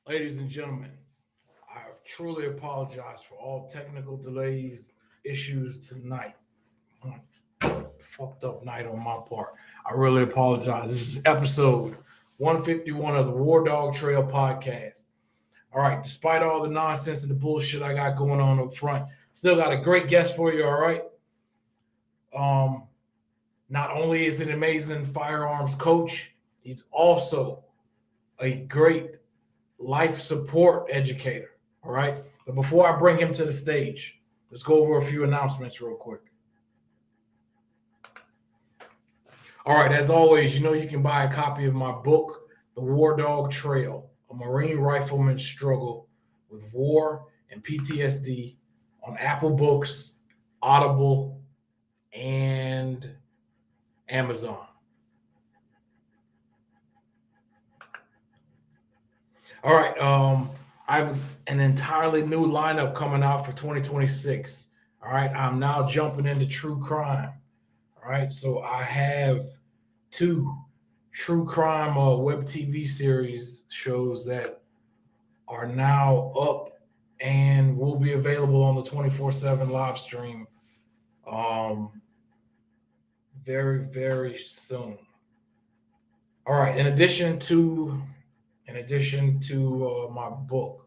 Ladies and gentlemen, I truly apologize for all technical delays, issues tonight. Fucked up night on my part. I really apologize. This is episode 151 of the War Dog Trail podcast. All right, despite all the nonsense and the bullshit I got going on up front, still got a great guest for you, all right? Um, Not only is it an amazing firearms coach, he's also a great life support educator. All right. But before I bring him to the stage, let's go over a few announcements real quick. All right. As always, you can buy a copy of my book, The War Dog Trail, a Marine Rifleman's Struggle with War and PTSD on Apple Books, Audible, and Amazon. All right. I have an entirely new lineup coming out for 2026. All right. I'm now jumping into true crime. All right. So I have two true crime web TV series shows that are now up and will be available on the 24/7 live stream very, very soon. All right. In addition to my book,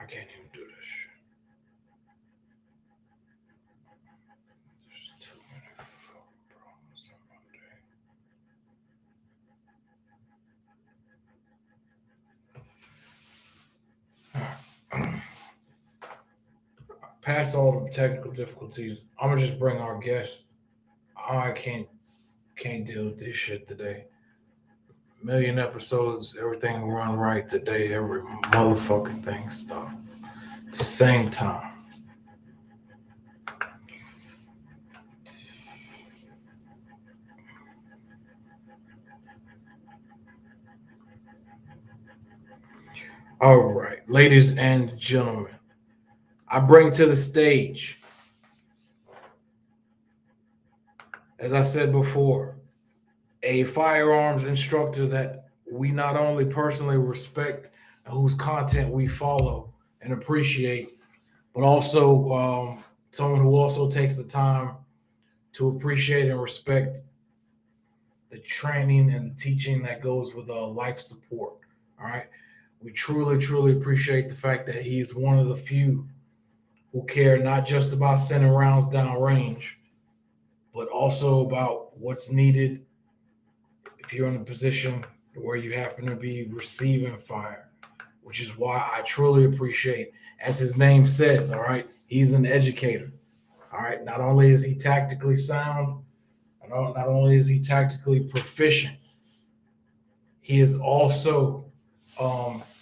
I can't even do this shit. There's too many fucking problems on Monday. Past all the technical difficulties, I'm gonna just bring our guest. I can't deal with this shit today. Million episodes, everything run right today, every motherfucking thing stopped. Same time. All right, ladies and gentlemen, I bring to the stage, as I said before, a firearms instructor that we not only personally respect, whose content we follow and appreciate, but also someone who also takes the time to appreciate and respect the training and the teaching that goes with life support. All right. We truly, truly appreciate the fact that he's one of the few who care not just about sending rounds down range, but also about what's needed if you're in a position where you happen to be receiving fire, which is why I truly appreciate, as his name says, all right, he's an educator. All right. Not only is he tactically sound, not only is he tactically proficient, he is also,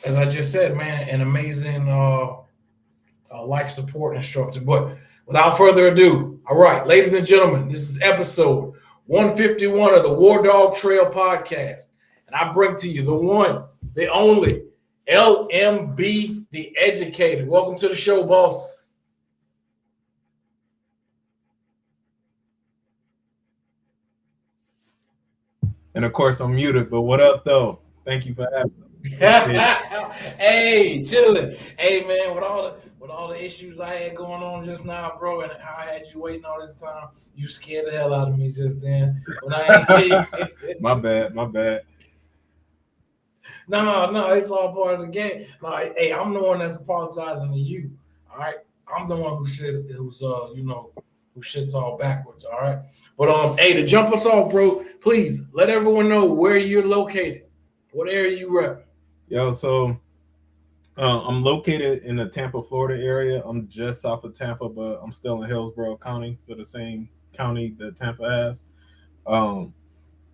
as I just said, man, an amazing life support instructor. But without further ado, all right, ladies and gentlemen, this is episode 151 of the War Dog Trail podcast. And I bring to you the one, the only LMB, the educator. Welcome to the show, boss. And of course, I'm muted. But what up, though? Thank you for having me. Hey, chilling. Hey, man, with all the issues I had going on just now, bro, and how I had you waiting all this time, you scared the hell out of me just then. When I My bad. No, it's all part of the game. Like, hey, I'm the one that's apologizing to you. All right, I'm the one who shits all backwards. All right, but hey, to jump us off, bro, please let everyone know where you're located. What area you rep? Yo, so I'm located in the Tampa, Florida area. I'm just south of Tampa, but I'm still in Hillsborough County, so the same county that Tampa has. Um,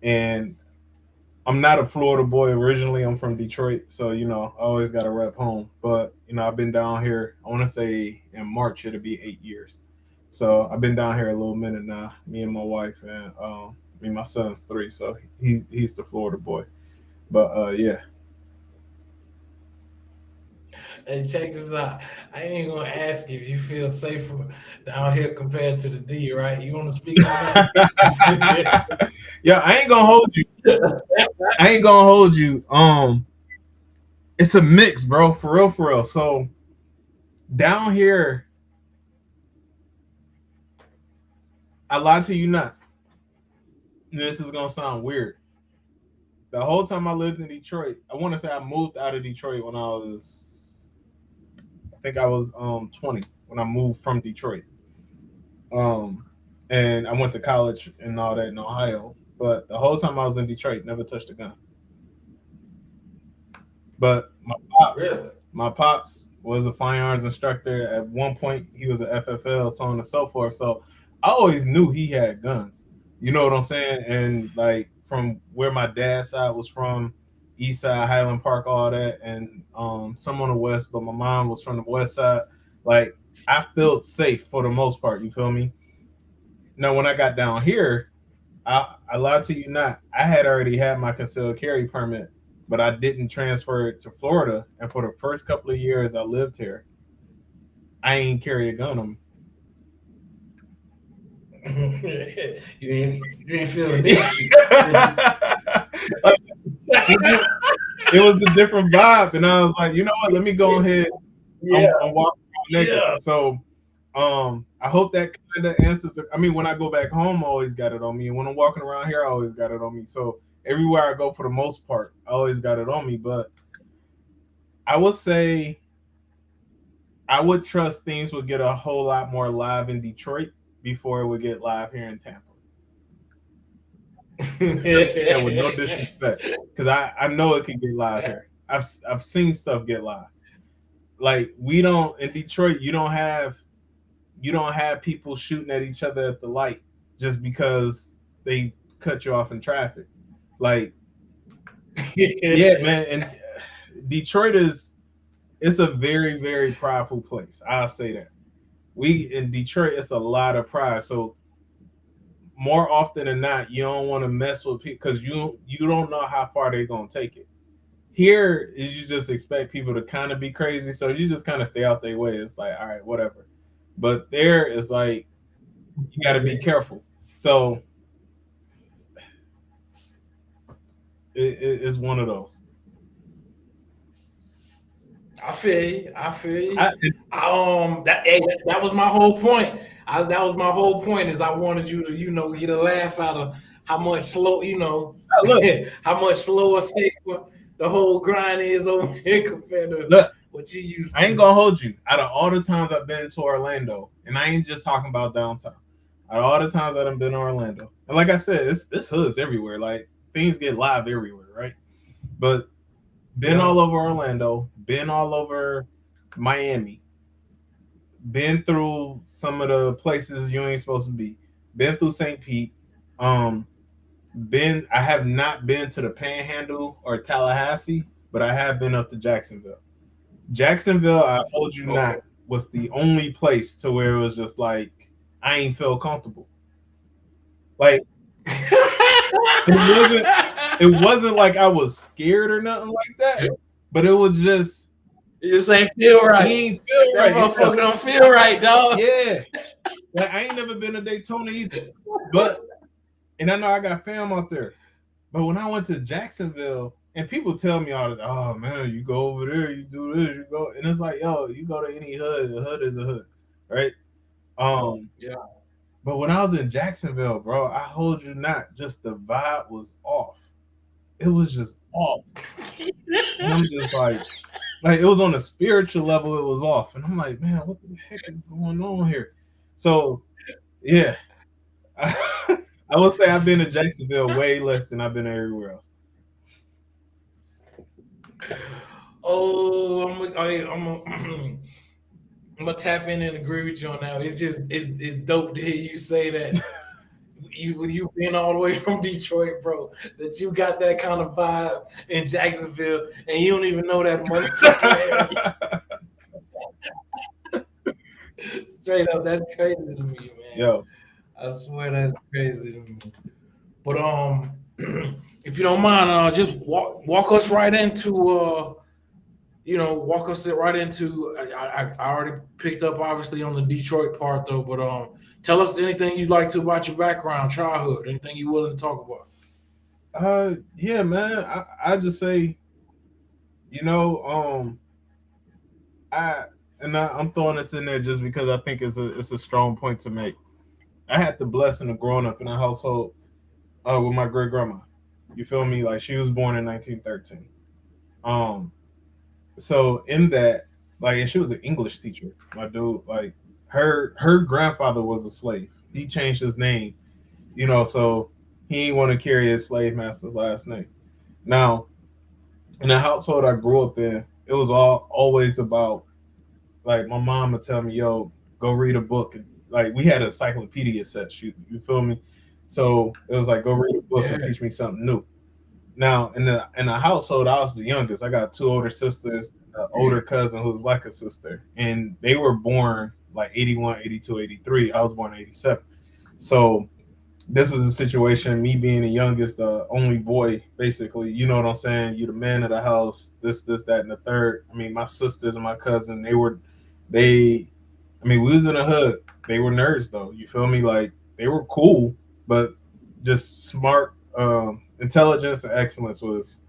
and I'm not a Florida boy originally. I'm from Detroit, so I always got to rep home. But I've been down here. I want to say in March it'll be 8 years. So I've been down here a little minute now. Me and my wife, and my son's 3, so he's the Florida boy. But yeah. Hey, check this out. I ain't gonna ask if you feel safer down here compared to the D, right? You want to speak on that? Yeah, I ain't gonna hold you. I ain't gonna hold you. It's a mix, bro. For real, for real. So down here, I lied to you not. This is gonna sound weird. The whole time I lived in Detroit, I want to say I moved out of Detroit when I think I was 20 when I moved from Detroit. Um, and I went to college and all that in Ohio. But the whole time I was in Detroit, never touched a gun. But Really? my pops was a firearms instructor. At one point, he was a FFL, so on and so forth. So I always knew he had guns. You know what I'm saying? And like from where my dad's side was from, East Side, Highland Park, all that, and some on the West, but my mom was from the West Side. Like I felt safe for the most part. You feel me? Now when I got down here, I lied to you not. I had already had my concealed carry permit, but I didn't transfer it to Florida. And for the first couple of years I lived here, I ain't carry a gun on You ain't feel the me. need to. Like, it was a different vibe, and I was like, you know what? Let me go ahead. Yeah, I'm walking around naked. yeah. So I hope that kind of answers. I mean, when I go back home, I always got it on me, and when I'm walking around here, I always got it on me. So everywhere I go, for the most part, I always got it on me. But I would say I would trust things would get a whole lot more live in Detroit before it would get live here in Tampa. And with no disrespect, because I know it can get live here. I've seen stuff get live. Like we don't in Detroit, you don't have people shooting at each other at the light just because they cut you off in traffic. Like yeah, man, and Detroit is it's a very very prideful place. I'll say that. We in Detroit, it's a lot of pride. So more often than not, you don't want to mess with people because you don't know how far they're gonna take it. Here, you just expect people to kind of be crazy, so you just kind of stay out their way. It's like, all right, whatever. But there is like you got to be careful. So it's one of those. I feel you. I feel I, you. That was my whole point. That was my whole point is I wanted you to get a laugh out of how much slow look, how much slower, safer the whole grind is over here compared to look. what you used I ain't to. gonna hold you. Out of all the times I've been to Orlando, and I ain't just talking about downtown. Out of all the times I've been to Orlando, and like I said, it's hoods everywhere. Like things get live everywhere, right? But been Yeah. all over Orlando, been all over Miami, been through some of the places you ain't supposed to be, been through St. Pete, um, been I have not been to the Panhandle or Tallahassee, but I have been up to Jacksonville. Jacksonville, I hold you Okay. not, was the only place to where it was just like I ain't feel comfortable. Like it wasn't it wasn't like I was scared or nothing like that, but it was just It just ain't feel he right. ain't feel That right. Yeah, motherfucker don't feel right, dog. yeah. Like I ain't never been to Daytona either, but and I know I got fam out there. But when I went to Jacksonville, and people tell me all the oh man, you go over there, you do this, you go, and it's like, yo, you go to any hood, a hood is a hood, right? Um, Yeah. but when I was in Jacksonville, bro, I hold you not, just the vibe was off. It was just off, and I'm just like it was on a spiritual level, it was off, and I'm like, man, what the heck is going on here? So yeah, I would say I've been to Jacksonville way less than I've been everywhere else. Oh, I'm I'm gonna tap in and agree with you on that. It's dope to hear you say that you being all the way from Detroit, bro, that you got that kind of vibe in Jacksonville and you don't even know that motherfucking area. Straight up, that's crazy to me, man. Yo, I swear that's crazy to me. But if you don't mind, just walk us right into walk us right into. I already picked up obviously on the Detroit part though, but tell us anything you'd like to about your background, childhood, anything you willing to talk about. Yeah, man. I just say, you know, I I'm throwing this in there just because I think it's a strong point to make. I had the blessing of growing up in a household with my great grandma. You feel me? Like she was born in 1913. Um, so in that, like, and she was an English teacher. My dude, like, her grandfather was a slave. He changed his name, so he didn't want to carry his slave master's last name. Now, in the household I grew up in, it was always about, like, my mom would tell me, "Yo, go read a book." Like, we had an encyclopedia set. You feel me? So it was like, go read a book and Yeah, teach me something new. Now, in the household, I was the youngest. I got two older sisters, an older cousin who's like a sister, and they were born like 81, 82, 83. I was born in 87. So this was a situation, me being the youngest, the only boy, basically. You know what I'm saying? You the man of the house, this, that, and the third. I mean, my sisters and my cousin, they, I mean, we was in the hood. They were nerds, though. You feel me? Like, they were cool, but just smart, intelligence and excellence was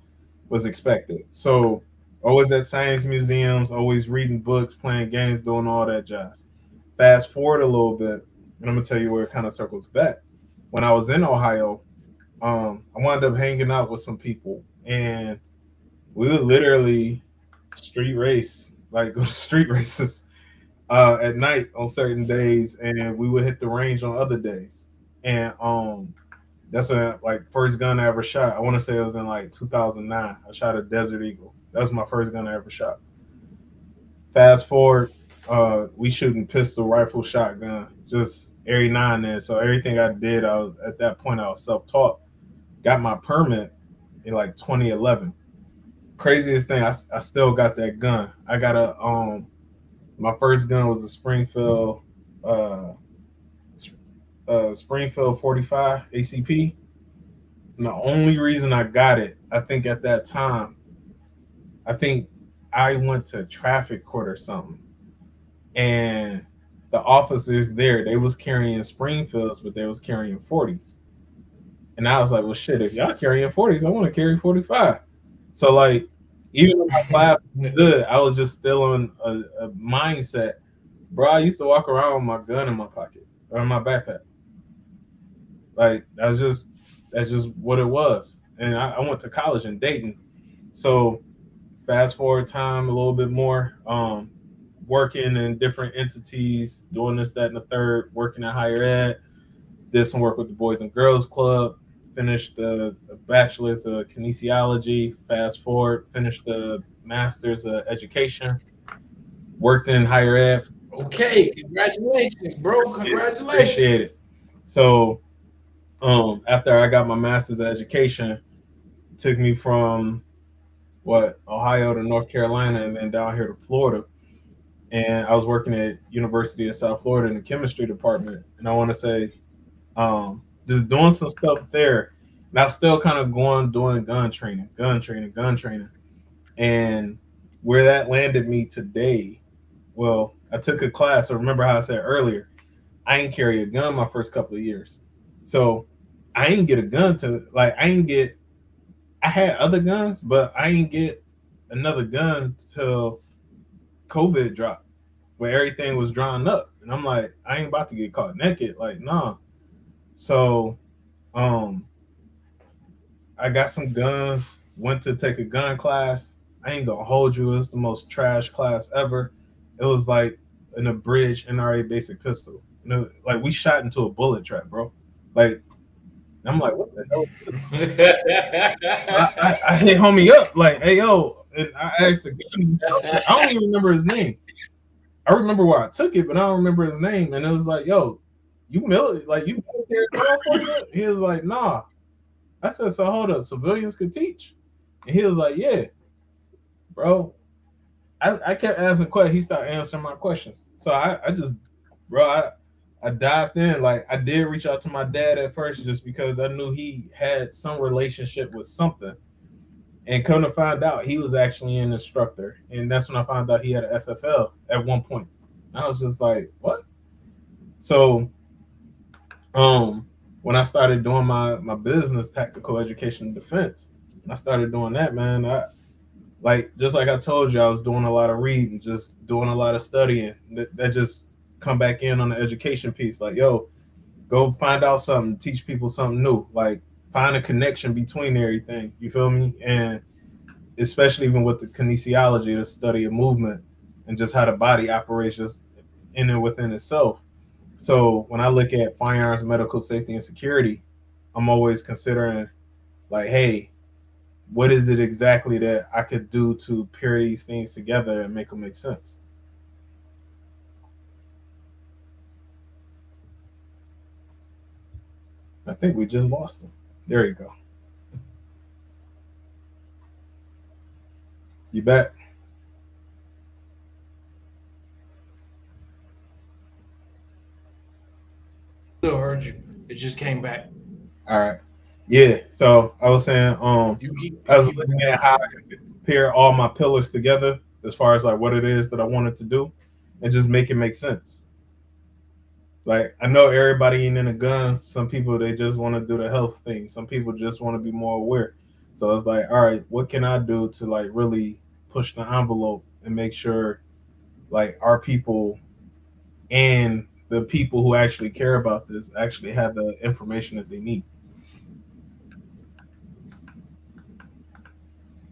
expected. So always at science museums, always reading books, playing games, doing all that jazz. Fast forward a little bit, and I'm gonna tell you where it kind of circles back. When I was in Ohio, I wound up hanging out with some people, and we would literally street race, like go to street races at night on certain days, and we would hit the range on other days. And that's when, like, first gun I ever shot. I want to say it was in like 2009. I shot a Desert Eagle. That was my first gun I ever shot. Fast forward, we shooting pistol, rifle, shotgun, just every now and then. So everything I did, I was at that point I was self taught. Got my permit in like 2011. Craziest thing, I still got that gun. I got a my first gun was a uh, Springfield 45 ACP. And the only reason I got it, I think at that time, I think I went to traffic court or something, and the officers there, they was carrying Springfields, but they was carrying 40s. And I was like, well, shit, if y'all carrying 40s, I want to carry 45. So, like, even though my class was good, I was just still on a mindset. Bro, I used to walk around with my gun in my pocket or in my backpack. Like, that's just what it was. And I went to college in Dayton. So fast forward time a little bit more, working in different entities, doing this, that, and the third, working at higher ed, did some work with the Boys and Girls Club, finished the bachelor's of kinesiology, fast forward, finished the master's of education, worked in higher ed. okay, congratulations, bro. Appreciate Congratulations. it. So after I got my master's of education, it took me from Ohio to North Carolina and then down here to Florida. And I was working at University of South Florida in the chemistry department. And I want to say, just doing some stuff there. And I was still kind of going doing gun training. And where that landed me today, well, I took a class. So remember how I said earlier, I ain't carry a gun my first couple of years. So I ain't get a gun to, like, I had other guns, but I ain't get another gun till COVID dropped, where everything was drawn up. And I'm like, I ain't about to get caught naked. Like, nah. So um I got some guns, went to take a gun class. I ain't gonna hold you, it was the most trash class ever. It was like an abridged NRA basic pistol. Like, we shot into a bullet trap, bro. Like, I'm like, what the hell? I hit homie up, like, hey, yo, and I asked the gun. I don't even remember his name. I remember where I took it, but I don't remember his name. And it was like, yo, you military law enforcement? He was like, nah. I said, so hold up, civilians could teach? And he was like, yeah, bro. I kept asking questions. He started answering my questions. So I just, bro, I dived in. Like, I did reach out to my dad at first just because I knew he had some relationship with something. And come to find out, he was actually an instructor, and that's when I found out he had an FFL at one point. I was just like, what? So, um, when I started doing my business, tactical education and defense, when I started doing that, man, I like just like I told you, I was doing a lot of reading, just doing a lot of studying. That just come back in on the education piece. Like, yo, go find out something, teach people something new. Like, find a connection between everything. You feel me? And especially even with the kinesiology, the study of movement, and just how the body operates just in and within itself. So when I look at firearms, medical safety, and security, I'm always considering like, hey, what is it exactly that I could do to pair these things together and make them make sense? I think we just lost them. There you go. You back? Still heard you. It just came back. All right. Yeah. So I was saying, I You was keep looking going. at how I could pair all my pillars together as far as like what it is that I wanted to do, and just make it make sense. Like I know everybody ain't in the guns. Some people they just want to do the health thing. Some people just want to be more aware. So it's like, all right, what can I do to like really push the envelope and make sure like our people and the people who actually care about this actually have the information that they need.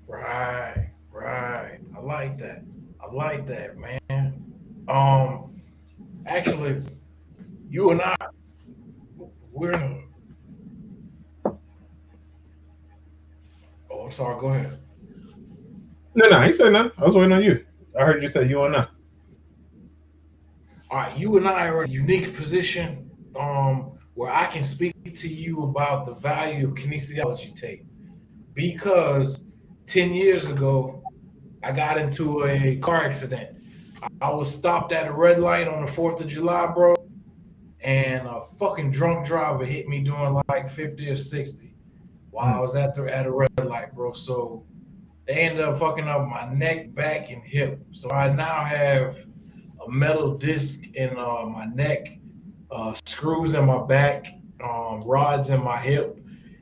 Right, right. I like that. I like that, man. Um, actually, you and I, we're in a. Oh, I'm sorry. Go ahead. No, no, I ain't saying nothing. I was waiting on you. I heard you say you and I. All right, you and I are in a unique position, where I can speak to you about the value of kinesiology tape because 10 years ago I got into a car accident. I was stopped at a red light on the 4th of July, bro, and a fucking drunk driver hit me doing like 50 or 60 while I Mm, was at a red light, bro. So they ended up fucking up my neck, back, and hip. So I now have a metal disc in my neck, screws in my back, rods in my hip,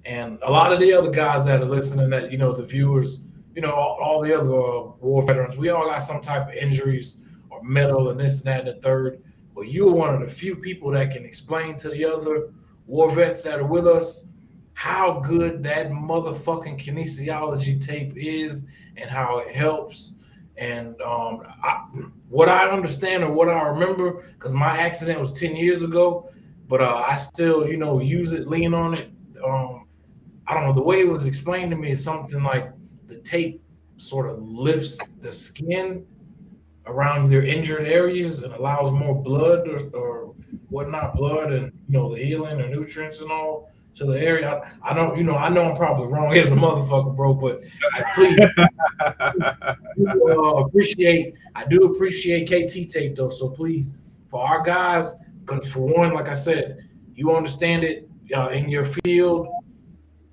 and a lot of the other guys that are listening, that the viewers, all the other war veterans, we all got some type of injuries or metal and this and that and the third. But you are one of the few people that can explain to the other war vets that are with us how good that motherfucking kinesiology tape is and how it helps. And what I understand or what I remember, because my accident was 10 years ago, but I still, use it, lean on it. I don't know. The way it was explained to me is something like the tape sort of lifts the skin around their injured areas and allows more blood or whatnot, blood and the healing or nutrients and all to the area. I don't, I know I'm probably wrong as a motherfucker, bro, but I please I do appreciate KT tape though. So please, for our guys, because for one, like I said, you understand it in your field,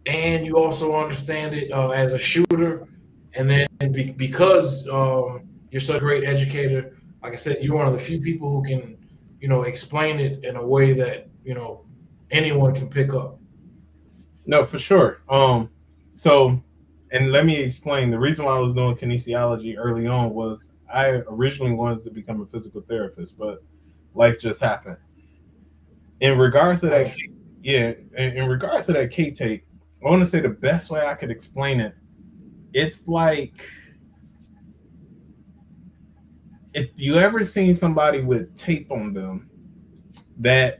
and you also understand it as a shooter, and then because you're such a great educator, like I said, you're one of the few people who can, explain it in a way that anyone can pick up. no, for sure. So, and let me explain. The reason why I was doing kinesiology early on was I originally wanted to become a physical therapist, but life just happened. In regards to that, Gotcha. yeah, in regards to that K tape, I want to say the best way I could explain it, it's like if you ever seen somebody with tape on them that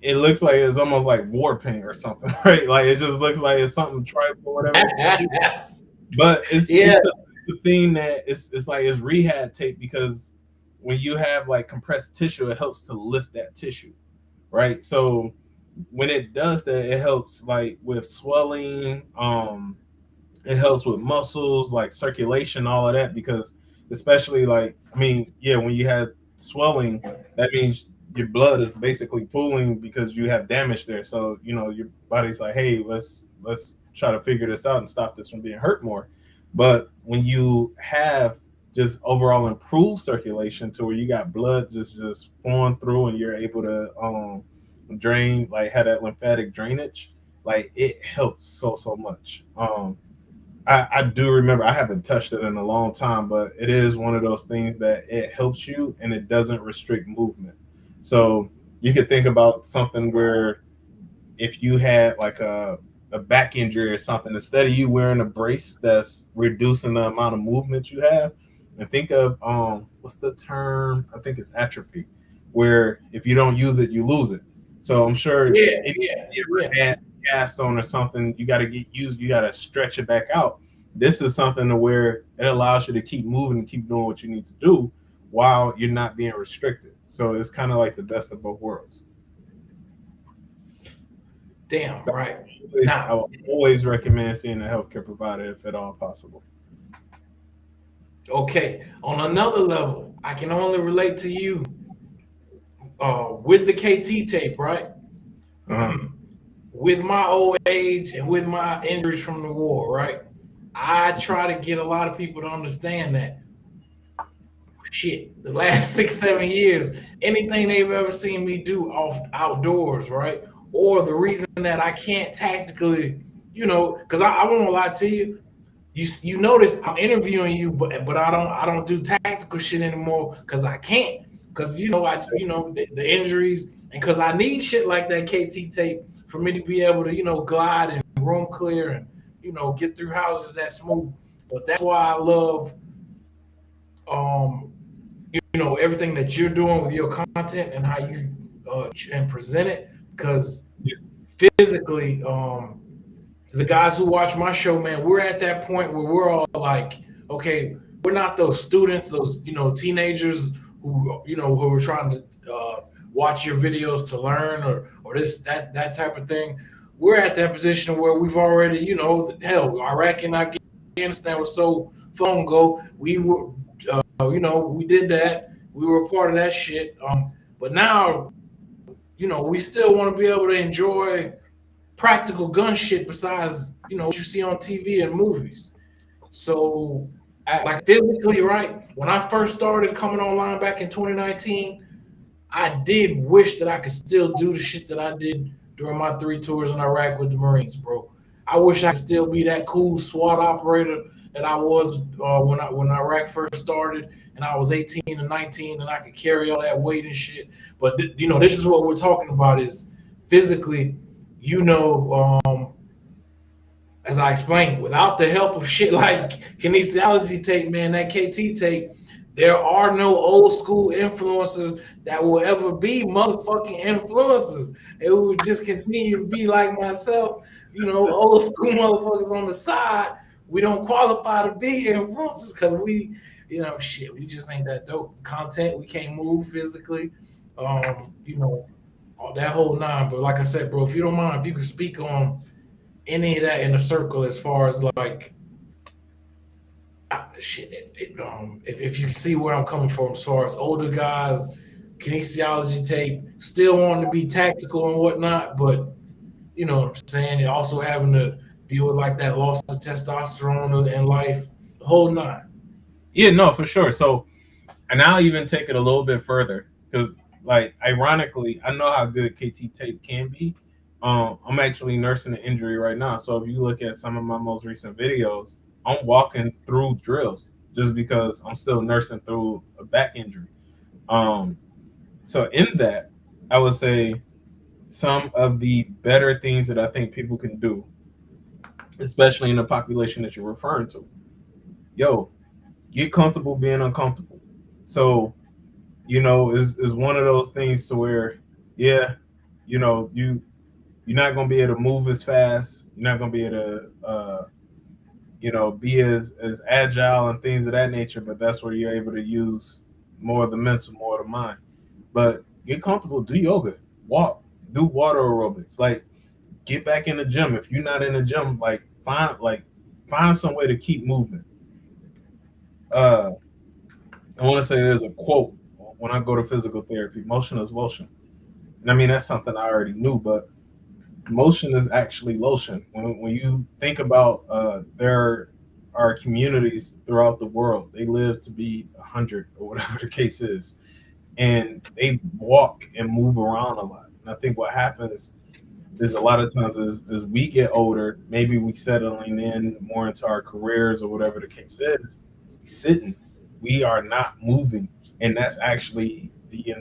it looks like it's almost like war paint or something, right? Like it just looks like it's something tribal or whatever the case is. But Yeah. it's the thing that it's like it's rehab tape because when you have like compressed tissue, it helps to lift that tissue, right? So when it does that, it helps like with swelling, it helps with muscles, like circulation, all of that. Because especially like, I mean, yeah, when you have swelling, that means your blood is basically pooling because you have damage there. So your body's like, hey, let's try to figure this out and stop this from being hurt more. But when you have just overall improved circulation to where you got blood just flowing through and you're able to drain, like have that lymphatic drainage, like it helps so much. I do remember, I haven't touched it in a long time, but it is one of those things that it helps you and it doesn't restrict movement. So you could think about something where if you had like a back injury or something, instead of you wearing a brace that's reducing the amount of movement you have, and think of what's the term? I think it's atrophy, where if you don't use it, you lose it. So I'm sure Yeah, if yeah, you yeah. ever had cast on or something, you got to get used. You got to stretch it back out. This is something to where it allows you to keep moving and keep doing what you need to do while you're not being restricted. So it's kind of like the best of both worlds. Damn right. I Now, will always recommend seeing a healthcare provider if at all possible. okay. On another level, I can only relate to you with the KT tape, right? Uh-huh. With my old age and with my injuries from the war, right? I try to get a lot of people to understand that shit, the last 6, 7 years, anything they've ever seen me do off outdoors, right? Or the reason that I can't tactically, because I won't lie to you, you notice I'm interviewing you, but I don't do tactical shit anymore because I can't. Because the injuries and because I need shit like that KT tape for me to be able to glide and room clear and get through houses that smooth. But that's why I love um everything that you're doing with your content and how you and present it because Yeah. physically the guys who watch my show, man, we're at that point where we're all like, okay, we're not those students, those teenagers who are trying to watch your videos to learn or this that type of thing. We're at that position where we've already, hell, Iraq and Afghanistan was so long ago. We were, we did that. We were a part of that shit. But now, we still want to be able to enjoy practical gun shit besides what you see on TV and movies. So I, like physically, right? When I first started coming online back in 2019, I did wish that I could still do the shit that I did during my 3 tours in Iraq with the Marines, bro. I wish I could still be that cool SWAT operator that I was when Iraq first started, and I was 18 and 19, and I could carry all that weight and shit. But this is what we're talking about is physically, as I explained, without the help of shit like kinesiology tape, man, that KT tape, there are no old school influencers that will ever be motherfucking influencers. It will just continue to be like myself, old school motherfuckers on the side. We don't qualify to be influencers because shit, we just ain't that dope. Content, we can't move physically, all that whole nine. But like I said, bro, if you don't mind, if you could speak on any of that in the circle as far as like shit. If you can see where I'm coming from, as far as older guys, kinesiology tape, still wanting to be tactical and whatnot, but you know what I'm saying. And also having to deal with like that loss of testosterone in life, the whole nine. yeah, no, for sure. So, and I'll even take it a little bit further because, like, ironically, I know how good KT tape can be. I'm actually nursing an injury right now. So if you look at some of my most recent videos, I'm walking through drills just because I'm still nursing through a back injury. Um, so in that, I would say some of the better things that I think people can do, especially in the population that you're referring to. Yo, get comfortable being uncomfortable. So, is one of those things to where, yeah, you're not gonna be able to move as fast. You're not gonna be able to, be as agile and things of that nature. But that's where you're able to use more of the mental, more of the mind. But get comfortable, do yoga, walk, do water aerobics. Like, get back in the gym. If you're not in the gym, find some way to keep moving. Uh, I want to say there's a quote when I go to physical therapy: "Motion is lotion." And I mean that's something I already knew, but motion is actually lotion. When you think about there our communities throughout the world. They live to be 100 or whatever the case is, and they walk and move around a lot. And I think what happens is a lot of times as we get older, maybe we settling in more into our careers or whatever the case is, we sitting, we are not moving, and that's actually the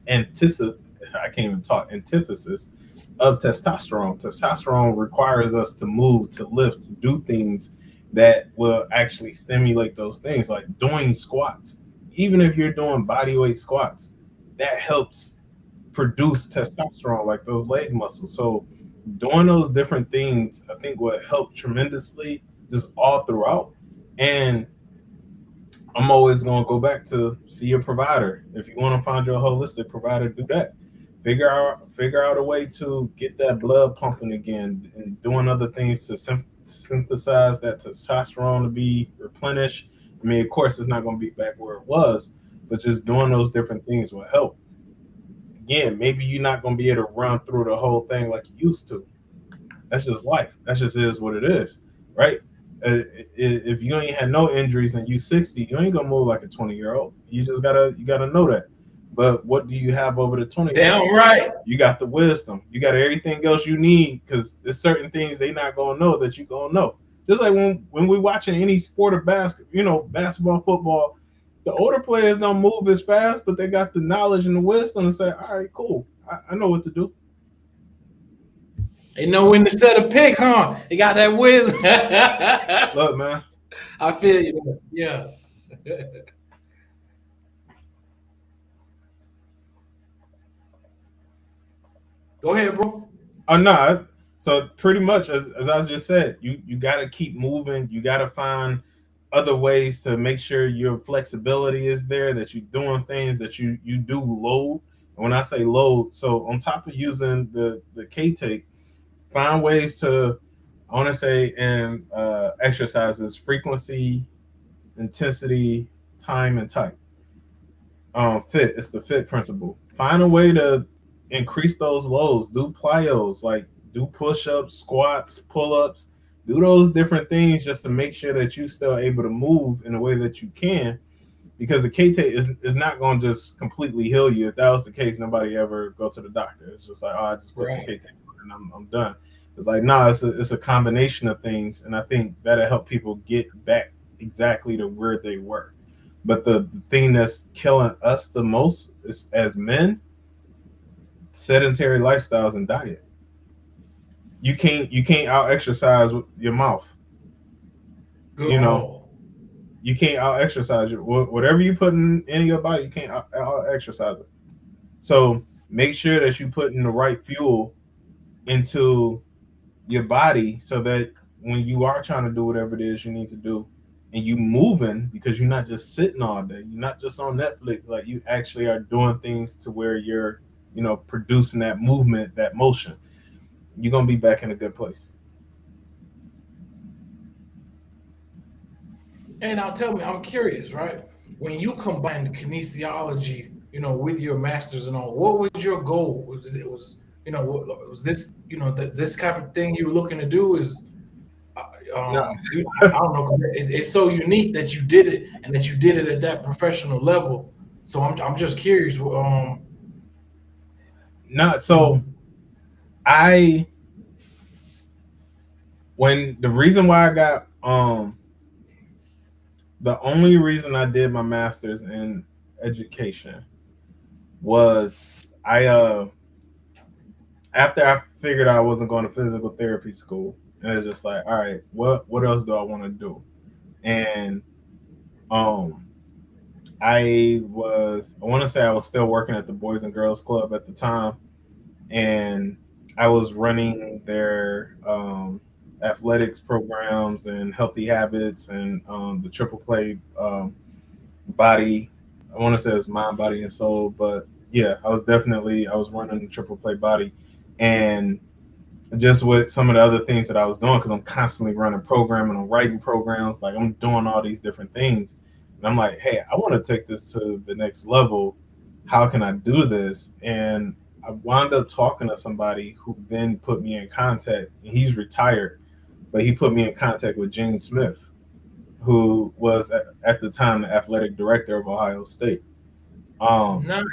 antithesis. I can't even talk antithesis of testosterone. Testosterone requires us to move, to lift, to do things that will actually stimulate those things, like doing squats. Even if you're doing body weight squats, that helps produce testosterone, like those leg muscles. So doing those different things, I think, would help tremendously just all throughout. And I'm always going to go back to see your provider. If you want to find your holistic provider, do that. Figure out a way to get that blood pumping again, and doing other things to synthesize that testosterone to be replenished. I mean, of course, it's not going to be back where it was, but just doing those different things will help. Again, maybe you're not going to be able to run through the whole thing like you used to. That's just life. That just is what it is, right? If you ain't had no injuries and you 60, you ain't gonna move like a 20-year-old. You gotta know that. But what do you have over the 20-year-old? Damn right. You got the wisdom. You got everything else you need, because there's certain things they not gonna know that you gonna know. Just like when we watching any sport of basketball, football, the older players don't move as fast, but they got the knowledge and the wisdom to say, all right, cool, I know what to do. They know when to set a pick, huh? They got that wisdom. Look, man. I feel you. Yeah. Go ahead, bro. Oh no. So pretty much, as I just said, you got to keep moving. You got to find other ways to make sure your flexibility is there. That you're doing things that you do load. And when I say load, so on top of using the K take, find ways to, I want to say, in exercises, frequency, intensity, time, and type. Fit. It's the fit principle. Find a way to increase those loads. Do plyos, like do push-ups, squats, pull-ups. Do those different things just to make sure that you still able to move in a way that you can. Because the KT is not going to just completely heal you. If that was the case, nobody ever go to the doctor. It's just like, oh, I just put some Right. KT and I'm done. It's like, no, it's a combination of things, and I think that'll help people get back exactly to where they were. But the thing that's killing us the most is, as men, sedentary lifestyles and diet. You can't out exercise with your mouth. Good You know, call. you can't out exercise your whatever you put in your body. You can't out exercise it. So make sure that you put in the right fuel into your body, so that when you are trying to do whatever it is you need to do, and you moving, because you're not just sitting all day, you're not just on Netflix, like you actually are doing things to where you're, producing that movement, that motion, you're gonna be back in a good place. And now tell me, I'm curious, right? When you combine kinesiology, with your masters and all, what was your goal? Was this, this type of thing you were looking to do? Is No, I don't know. It's so unique that you did it and that you did it at that professional level. So I'm just curious. not so. I when the reason why I got the only reason I did my master's in education was after I figured I wasn't going to physical therapy school, and it's just like, all right, what else do I want to do? And um I want to say I was still working at the Boys and Girls Club at the time, and I was running their athletics programs and healthy habits, and the triple play body. I want to say it's mind, body, and soul, but yeah, I was running the triple play body, and just with some of the other things that I was doing, because I'm constantly running programming, I'm writing programs, like I'm doing all these different things. And I'm like, hey, I want to take this to the next level. How can I do this? And I wound up talking to somebody who then put me in contact, and he's retired, but he put me in contact with Gene Smith. who was at the time the athletic director of Ohio State. Um, Nice.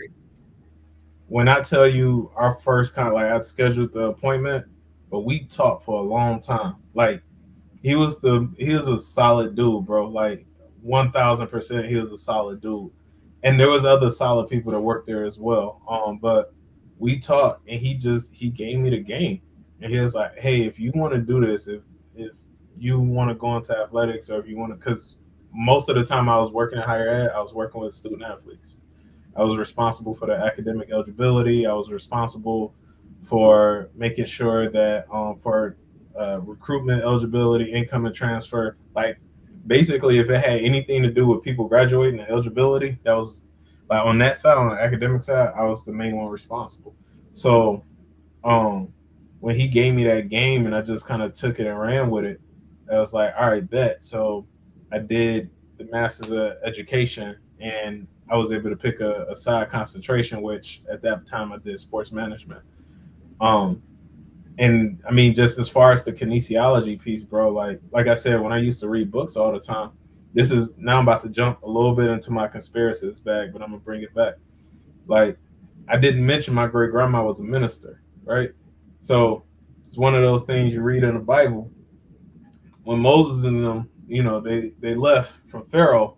when I tell you our first kind of like I scheduled the appointment, but we talked for a long time. Like he was a solid dude, bro. Like 1,000%, he was a solid dude. And there was other solid people that worked there as well. But we talked, and he gave me the game, and he was like, "Hey, if you want to do this, if you want to go into athletics, or if you want to, because most of the time I was working in higher ed, I was working with student athletes. I was responsible for the academic eligibility. I was responsible for making sure that for recruitment eligibility, income and transfer, like basically if it had anything to do with people graduating and eligibility, that was like on that side, on the academic side, I was the main one responsible. So um, when he gave me that game and I just kind of took it and ran with it, I was like, all right, bet. So I did the Masters of Education, and I was able to pick a side concentration, which at that time I did sports management. Um, and I mean, just as far as the kinesiology piece, bro, like I said, when I used to read books all the time, this is now I'm about to jump a little bit into my conspiracies bag, but I'm gonna bring it back. Like I didn't mention my great grandma was a minister, right? So it's one of those things you read in the Bible. When Moses and them, they left from Pharaoh,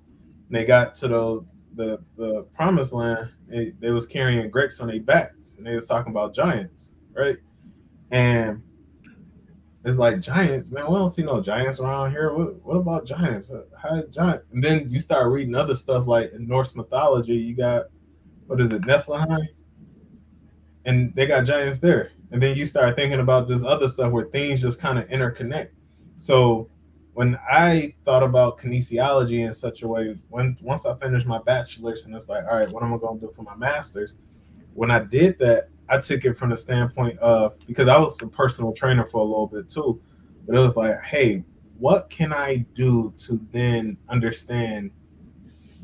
and they got to the promised land. They was carrying grapes on their backs, and they was talking about giants, right? And it's like giants, man. We don't see no giants around here. What about giants? How giant? And then you start reading other stuff like in Norse mythology. You got what is it, Nephilim, and they got giants there. And then you start thinking about this other stuff where things just kind of interconnect. So when I thought about kinesiology in such a way, when once I finished my bachelor's, and it's like, all right, what am I going to do for my master's? When I did that, I took it from the standpoint of because I was a personal trainer for a little bit too, but it was like, hey, what can I do to then understand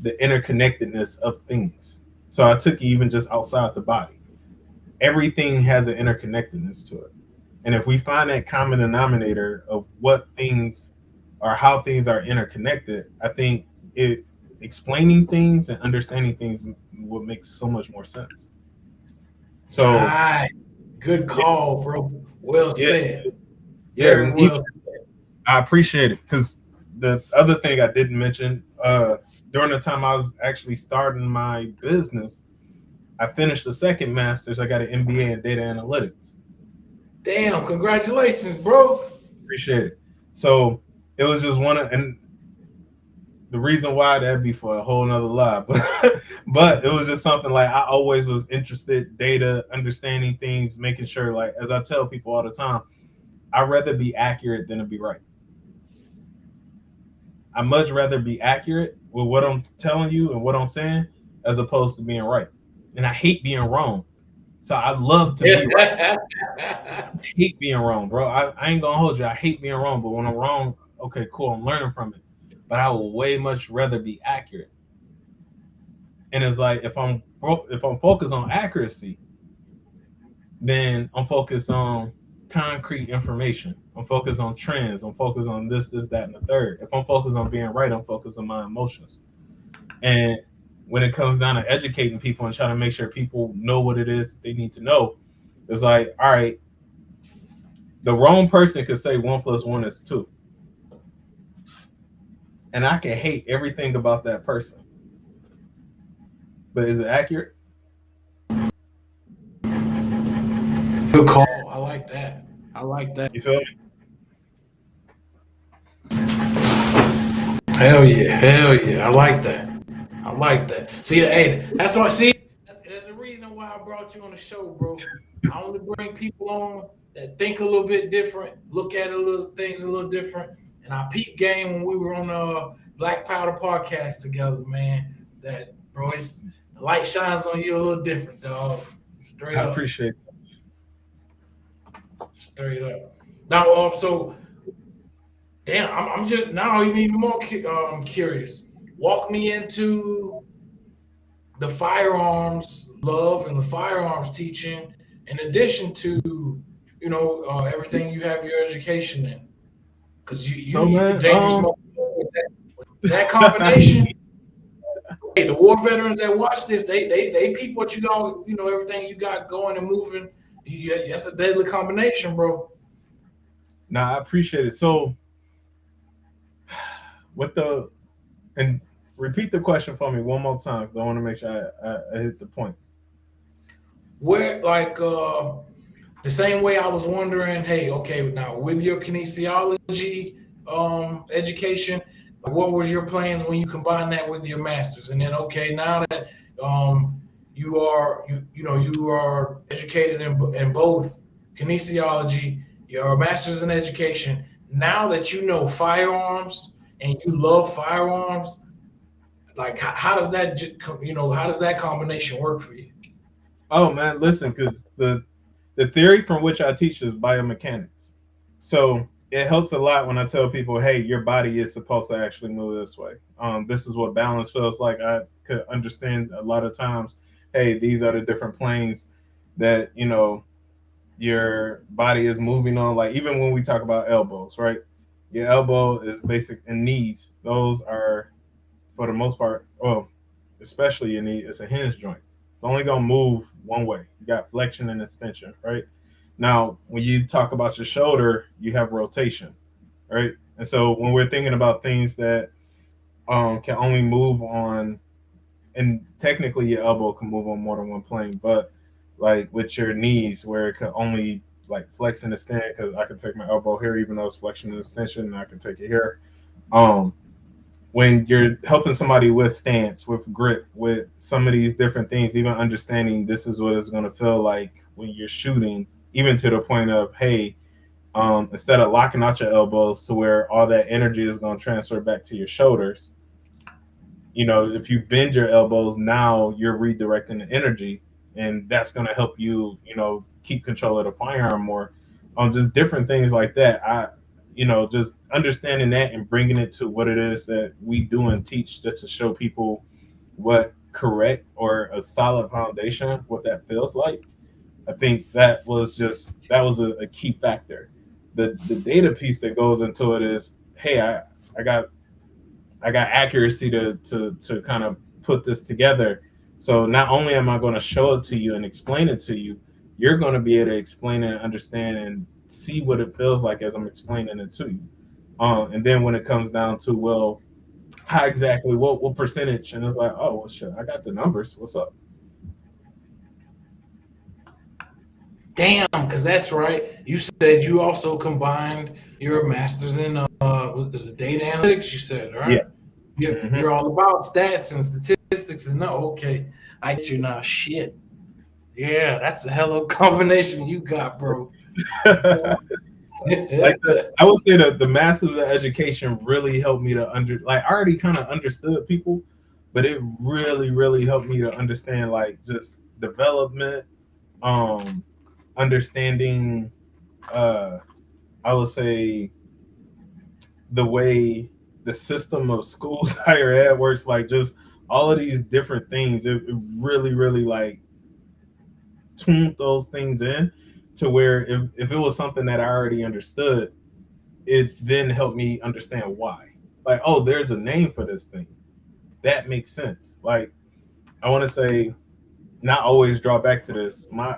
the interconnectedness of things? So I took it even just outside the body. Everything has an interconnectedness to it. And if we find that common denominator of what things or how things are interconnected, I think it explaining things and understanding things would make so much more sense. So Nice. Good yeah, call, bro. Well yeah, said. yeah. Very And even well said. I appreciate it because the other thing I didn't mention during the time I was actually starting my business, I finished the second master's. I got an MBA in data analytics. Damn, congratulations, bro. Appreciate it. So it was just one of, and the reason why that'd be for a whole nother lie, but it was just something like I always was interested, data, understanding things, making sure, like as I tell people all the time, I'd rather be accurate than to be right. I much rather be accurate with what I'm telling you and what I'm saying as opposed to being right. And I hate being wrong. So I love to be right. I hate being wrong, bro. I ain't gonna hold you. I hate being wrong, but when I'm wrong, okay, cool. I'm learning from it. But I would way much rather be accurate. And it's like if I'm focused on accuracy, then I'm focused on concrete information. I'm focused on trends. I'm focused on this, that, and the third. If I'm focused on being right, I'm focused on my emotions. And when it comes down to educating people and trying to make sure people know what it is they need to know, it's like, all right, the wrong person could say 1 + 1 is 2. And I can hate everything about that person. But is it accurate? Good call. I like that. I like that. You feel me? Hell yeah. Hell yeah. I like that. I like that. See, hey, that's why. See, there's a reason why I brought you on the show, bro. I only bring people on that think a little bit different, look at a little things a little different. And I peep game when we were on Black Powder podcast together, man. That bro, it's the light shines on you a little different, dog. Straight I up, appreciate straight up. Now, so damn, I'm just now even more curious. Walk me into the firearms love and the firearms teaching, in addition to everything you have your education in, because you so you man. dangerous motherfucker with that. That combination, hey, the war veterans that watch this, they peep what you got, everything you got going and moving. Yeah, that's a deadly combination, bro. Nah, I appreciate it. So with the and repeat the question for me one more time because I want to make sure I hit the points. Where like the same way I was wondering, hey, okay, now with your kinesiology education, what was your plans when you combine that with your masters? And then okay, now that you are educated in both kinesiology, your masters in education. Now that you know firearms and you love firearms, like how does that how does that combination work for you? Oh man, listen, because the theory from which I teach is biomechanics. So it helps a lot when I tell people, hey, your body is supposed to actually move this way. This is what balance feels like. I could understand a lot of times, hey, these are the different planes that, your body is moving on. Like even when we talk about elbows, right? Your elbow is basic and knees. Those are for the most part, well, especially your knee, it's a hinge joint. It's only gonna move one way. You got flexion and extension, right? Now, when you talk about your shoulder, you have rotation, right? And so when we're thinking about things that can only move on, and technically your elbow can move on more than one plane, but like with your knees, where it can only like flex and extend, because I can take my elbow here, even though it's flexion and extension, and I can take it here. Um, when you're helping somebody with stance, with grip, with some of these different things, even understanding this is what it's going to feel like when you're shooting, even to the point of, hey, instead of locking out your elbows to where all that energy is going to transfer back to your shoulders, if you bend your elbows, now you're redirecting the energy, and that's going to help you, keep control of the firearm more. Just different things like that. Just understanding that and bringing it to what it is that we do and teach, just to show people what correct or a solid foundation, what that feels like. I think that was a key factor. The data piece that goes into it is, hey, I got I got accuracy to kind of put this together. So not only am I going to show it to you and explain it to you, you're going to be able to explain it and understand and see what it feels like as I'm explaining it to you. And then when it comes down to, well, how exactly, what percentage, and it's like, oh well, shit, I got the numbers. What's up? Damn, because that's right. You said you also combined your masters in was it data analytics? You said, Yeah. right? You're Hmm. you're all about stats and statistics and no, okay, I get you now. Shit, yeah, that's a hell of a combination you got, bro. I would say that the masters of education really helped me to like I already kind of understood people, but it really helped me to understand like just development, um, understanding. Uh, I would say the way the system of schools, higher ed works, like just all of these different things. It really like tuned those things in to where if it was something that I already understood, it then helped me understand why. Like, oh, there's a name for this thing. That makes sense. Like, I want to say, not always draw back to this. My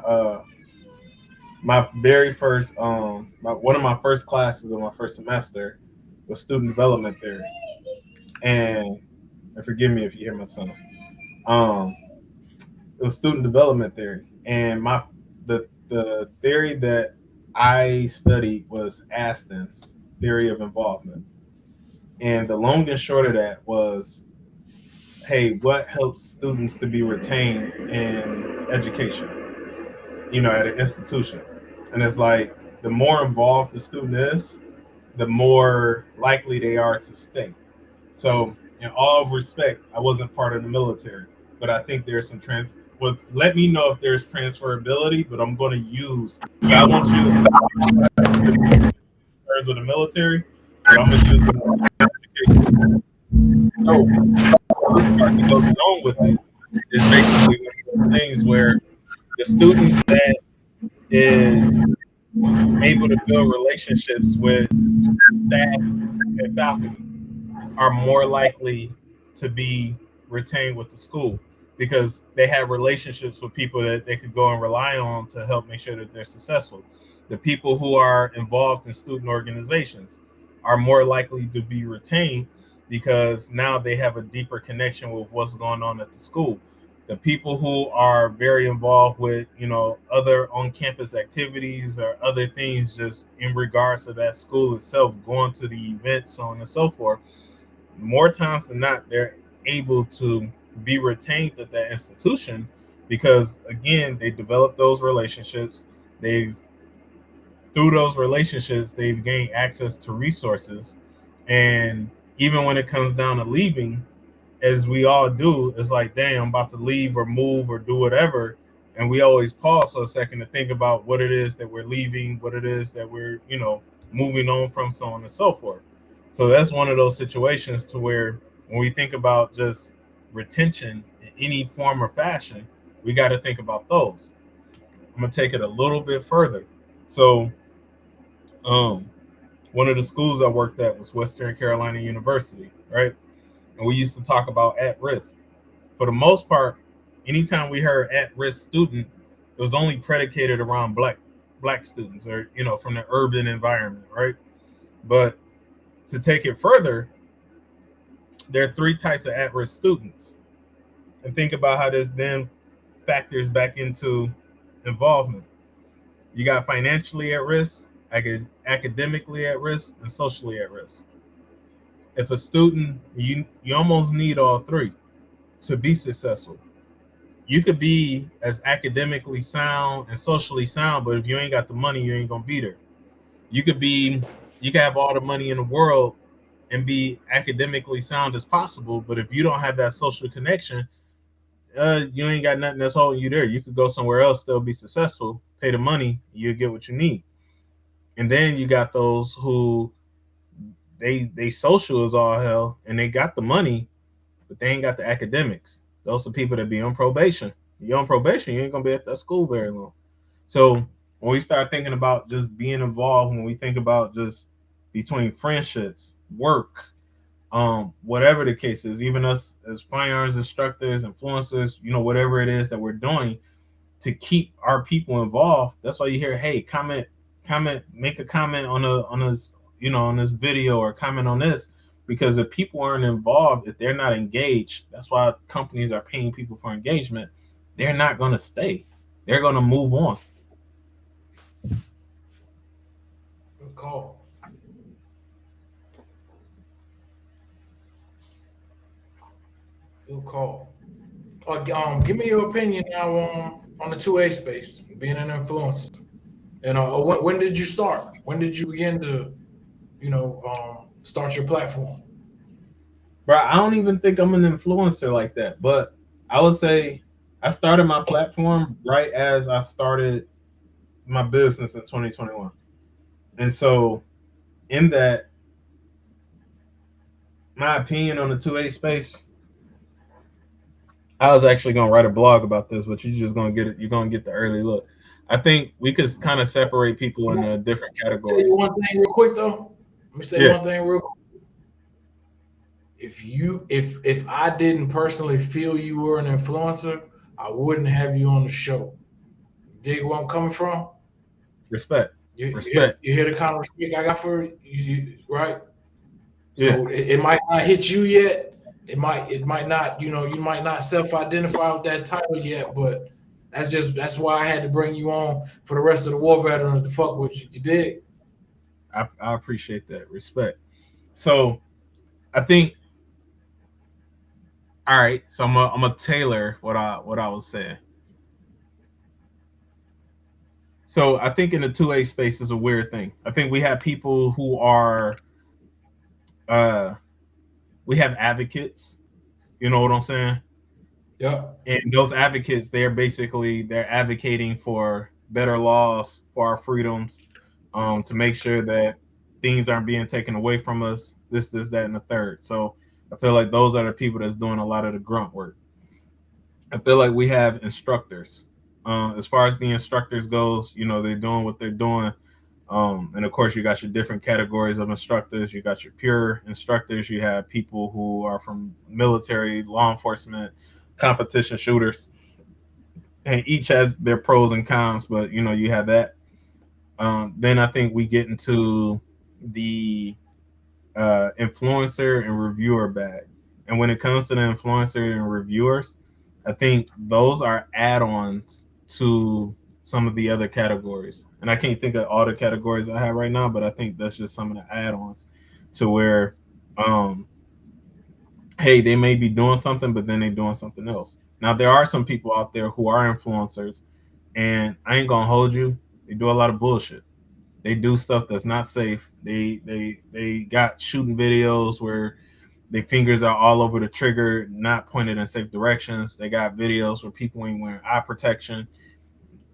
very first one of my first classes of my first semester was student development theory, and forgive me if you hear my son. Um, it was student development theory, and the theory that I studied was Aston's theory of involvement. And the long and short of that was, hey, what helps students to be retained in education, at an institution? And it's like the more involved the student is, the more likely they are to stay. So, in all respect, I wasn't part of the military, but I think there's some Well, let me know if there's transferability, but I'm going to use. I won't use terms of the military, but I'm going to use them in education. So, this part that goes along with it is basically one of those things where the student that is able to build relationships with staff and faculty, are more likely to be retained with the school because they have relationships with people that they could go and rely on to help make sure that they're successful. The people who are involved in student organizations are more likely to be retained because now they have a deeper connection with what's going on at the school. The people who are very involved with, other on-campus activities or other things just in regards to that school itself, going to the events, so on and so forth, more times than not, they're able to be retained at that institution because, again, they develop those relationships. They've Through those relationships, they've gained access to resources, and even when it comes down to leaving, as we all do, it's like, damn, I'm about to leave or move or do whatever. And we always pause for a second to think about what it is that we're leaving, what it is that we're, moving on from, so on and so forth. So that's one of those situations to where when we think about just retention in any form or fashion, we got to think about those. I'm going to take it a little bit further. So, um, one of the schools I worked at was Western Carolina University, right? And we used to talk about at risk. For the most part, anytime we heard at-risk student, it was only predicated around black students or from the urban environment, right? But to take it further, there are three types of at-risk students, and think about how this then factors back into involvement. You got financially at risk, academically at risk, and socially at risk. If a student, you almost need all three to be successful. You could be as academically sound and socially sound, but if you ain't got the money, you ain't gonna be there. You could be, you can have all the money in the world and be academically sound as possible, but if you don't have that social connection, you ain't got nothing that's holding you there. You could go somewhere else, still be successful, pay the money, you get what you need. And then you got those who they social as all hell, and they got the money, but they ain't got the academics. Those are people that be on probation. You're on probation, you ain't gonna be at that school very long. So when we start thinking about just being involved, when we think about just between friendships, work, whatever the case is, even us as firearms instructors, influencers, whatever it is that we're doing to keep our people involved. That's why you hear, hey, make a comment on this, on this video, or comment on this, because if people aren't involved, if they're not engaged, that's why companies are paying people for engagement. They're not going to stay. They're going to move on. Good call. Good call. Give me your opinion now on the 2A space, being an influencer. And when did you start? When did you begin to, start your platform? Bro, I don't even think I'm an influencer like that, but I would say I started my platform right as I started my business in 2021. And so in that, my opinion on the 2A space, I was actually gonna write a blog about this, but you're just gonna get it. You're gonna get the early look. I think we could kind of separate people Can into different I tell you categories. one thing real quick though? Let me say Yeah, one thing real quick. If I didn't personally feel you were an influencer, I wouldn't have you on the show. Dig where I'm coming from? respect, You respect. you hear the kind of respect I got for you, right? Yeah, So it might not hit you yet. It might not, you might not self-identify with that title yet, but that's why I had to bring you on for the rest of the war veterans to fuck with you. You dig? I appreciate that respect. So I think, all right. So I'm a tailor what I was saying. So I think in the 2A space is a weird thing. I think we have people who are uh we have advocates. You know what I'm saying? Yeah. And those advocates, they're advocating for better laws for our freedoms, to make sure that things aren't being taken away from us, this, that, and the third. So I feel like those are the people that's doing a lot of the grunt work. I feel like we have instructors. As far as the instructors goes, they're doing what they're doing. And of course, you got your different categories of instructors. You got your pure instructors. You have people who are from military, law enforcement, competition shooters, and each has their pros and cons. But you have that. Then I think we get into the influencer and reviewer bag. And when it comes to the influencer and reviewers, I think those are add-ons to some of the other categories. And I can't think of all the categories I have right now, but I think that's just some of the add-ons to where, um, hey, they may be doing something, but then they're doing something else. Now there are some people out there who are influencers, and I ain't gonna hold you. They do a lot of bullshit. They do stuff that's not safe. They got shooting videos where their fingers are all over the trigger, not pointed in safe directions. They got videos where people ain't wearing eye protection,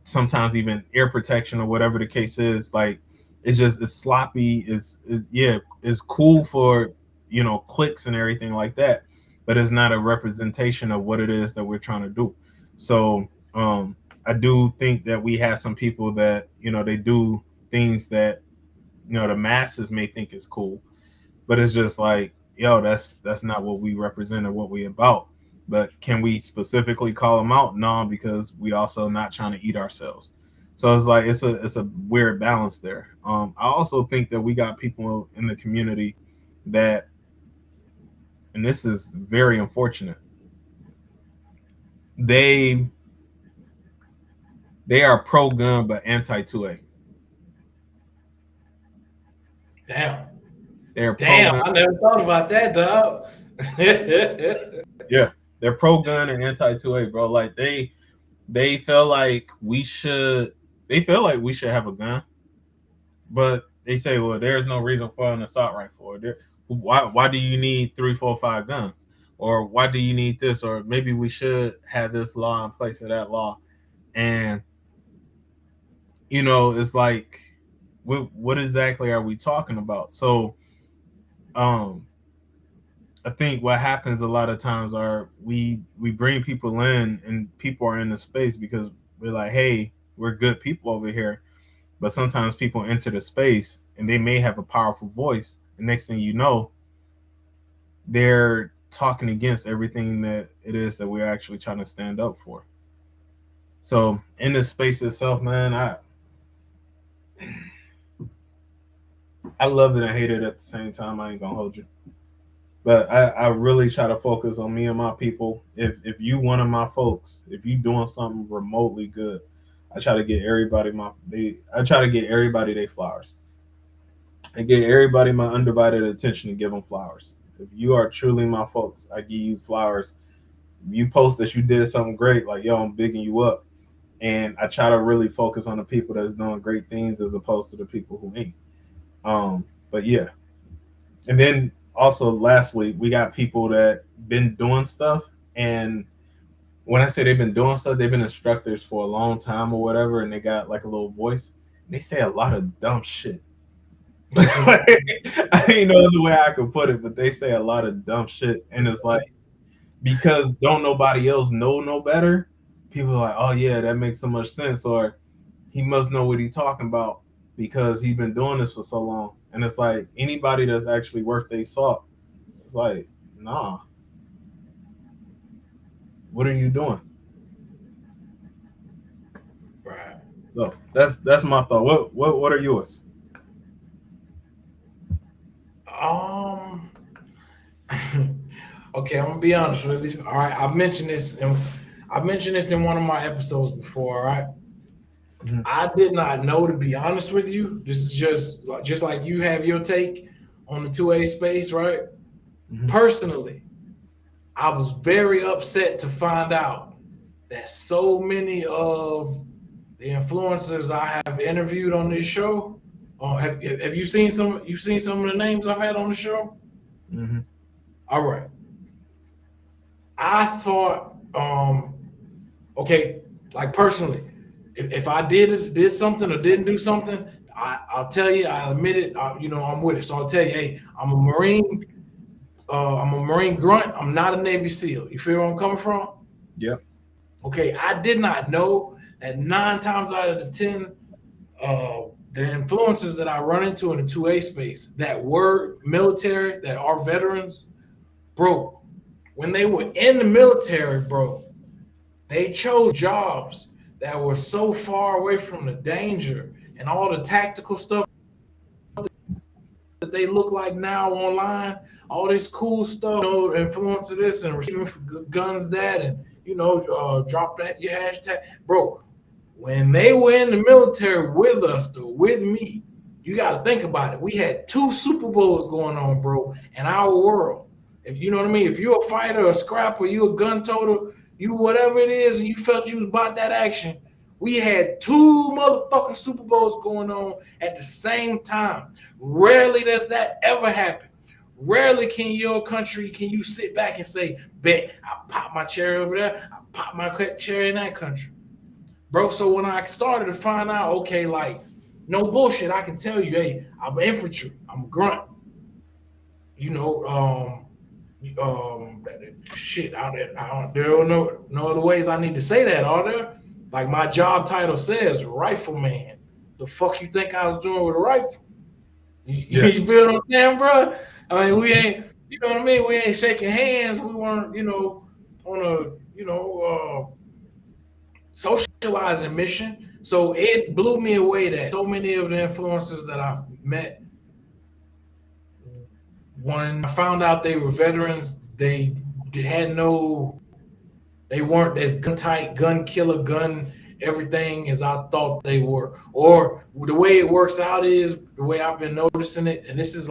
sometimes even ear protection or whatever the case is. Like it's sloppy. Yeah, it's cool for clicks and everything like that, but it's not a representation of what it is that we're trying to do. So I do think that we have some people that they do things that the masses may think is cool, but it's just like, yo, that's not what we represent or what we about. But can we specifically call them out? No, because we also not trying to eat ourselves. So it's like it's a weird balance there. I also think that we got people in the community that, and this is very unfortunate, they they are pro gun but anti 2A. Damn. They're pro Damn, gun. I never thought about that, dog. Yeah, they're pro gun and anti 2A, bro. Like they feel like we should have a gun, but they say, well, there's no reason for an assault rifle. Why do you need 3, 4, 5 guns, or why do you need this, or maybe we should have this law in place or that law, and it's like, what exactly are we talking about? So, um, I think what happens a lot of times are we bring people in and people are in the space because we're like, hey, we're good people over here. But sometimes people enter the space and they may have a powerful voice. And next thing you know, they're talking against everything that it is that we're actually trying to stand up for. So in the space itself, man, I love it and hate it at the same time. I ain't gonna hold you. But I really try to focus on me and my people. If you one of my folks, if you doing something remotely good, I try to get everybody I try to get everybody their flowers. I give everybody my undivided attention and give them flowers. If you are truly my folks, I give you flowers. If you post that you did something great, like, yo, I'm bigging you up. And I try to really focus on the people that's doing great things as opposed to the people who ain't. But yeah. And then also lastly, we got people that been doing stuff, and when I say they've been doing stuff, they've been instructors for a long time or whatever, and they got like a little voice. And they say a lot of dumb shit. I ain't no other way I could put it, but they say a lot of dumb shit, and it's like, because don't nobody else know no better. People are like, oh yeah, that makes so much sense, or he must know what he's talking about because he's been doing this for so long. And it's like anybody that's actually worth their salt, it's like, nah, what are you doing? Right. So that's my thought. What are yours? Um. Okay, I'm gonna be honest with you. All right, I mentioned this in one of my episodes before. All right, Mhm. I did not know, to be honest with you. This is just like you have your take on the 2A space, right? Mhm. Personally, I was very upset to find out that so many of the influencers I have interviewed on this show. Have you seen some? You've seen some of the names I've had on the show. Mhm. All right. I thought, okay, like personally, if I did something or didn't do something, I'll tell you, I admit it. I'm with it. So I'll tell you, hey, I'm a Marine. I'm a Marine grunt. I'm not a Navy SEAL. You feel where I'm coming from? Yep. Okay, I did not know that 9 times out of the 10, the influencers that I run into in the 2A space that were military, that are veterans, bro, when they were in the military, bro, they chose jobs that were so far away from the danger and all the tactical stuff that they look like now online, all this cool stuff, influencer this and receiving guns that, and drop that your hashtag, bro. When they were in the military with us, though, with me, you got to think about it. We had 2 Super Bowls going on, bro, in our world. If you know what I mean, if you're a fighter, a scrapper, you a gun toter, you whatever it is, and you felt you was about that action, we had 2 motherfucking Super Bowls going on at the same time. Rarely does that ever happen. Rarely can you sit back and say, bet, I pop my cherry over there, I pop my cherry in that country. Bro, so when I started to find out, okay, like, no bullshit, I can tell you, hey, I'm infantry, I'm a grunt. Shit out there. There are no other ways I need to say that, are there? Like my job title says, rifleman. The fuck you think I was doing with a rifle? You feel what I'm saying, bro? I mean, we ain't, you know what I mean? We ain't shaking hands. We weren't, on a, socializing mission. So it blew me away that so many of the influencers that I've met, when I found out they were veterans, they weren't as gun tight, gun killer, gun everything as I thought they were. Or the way it works out is the way I've been noticing it, and this is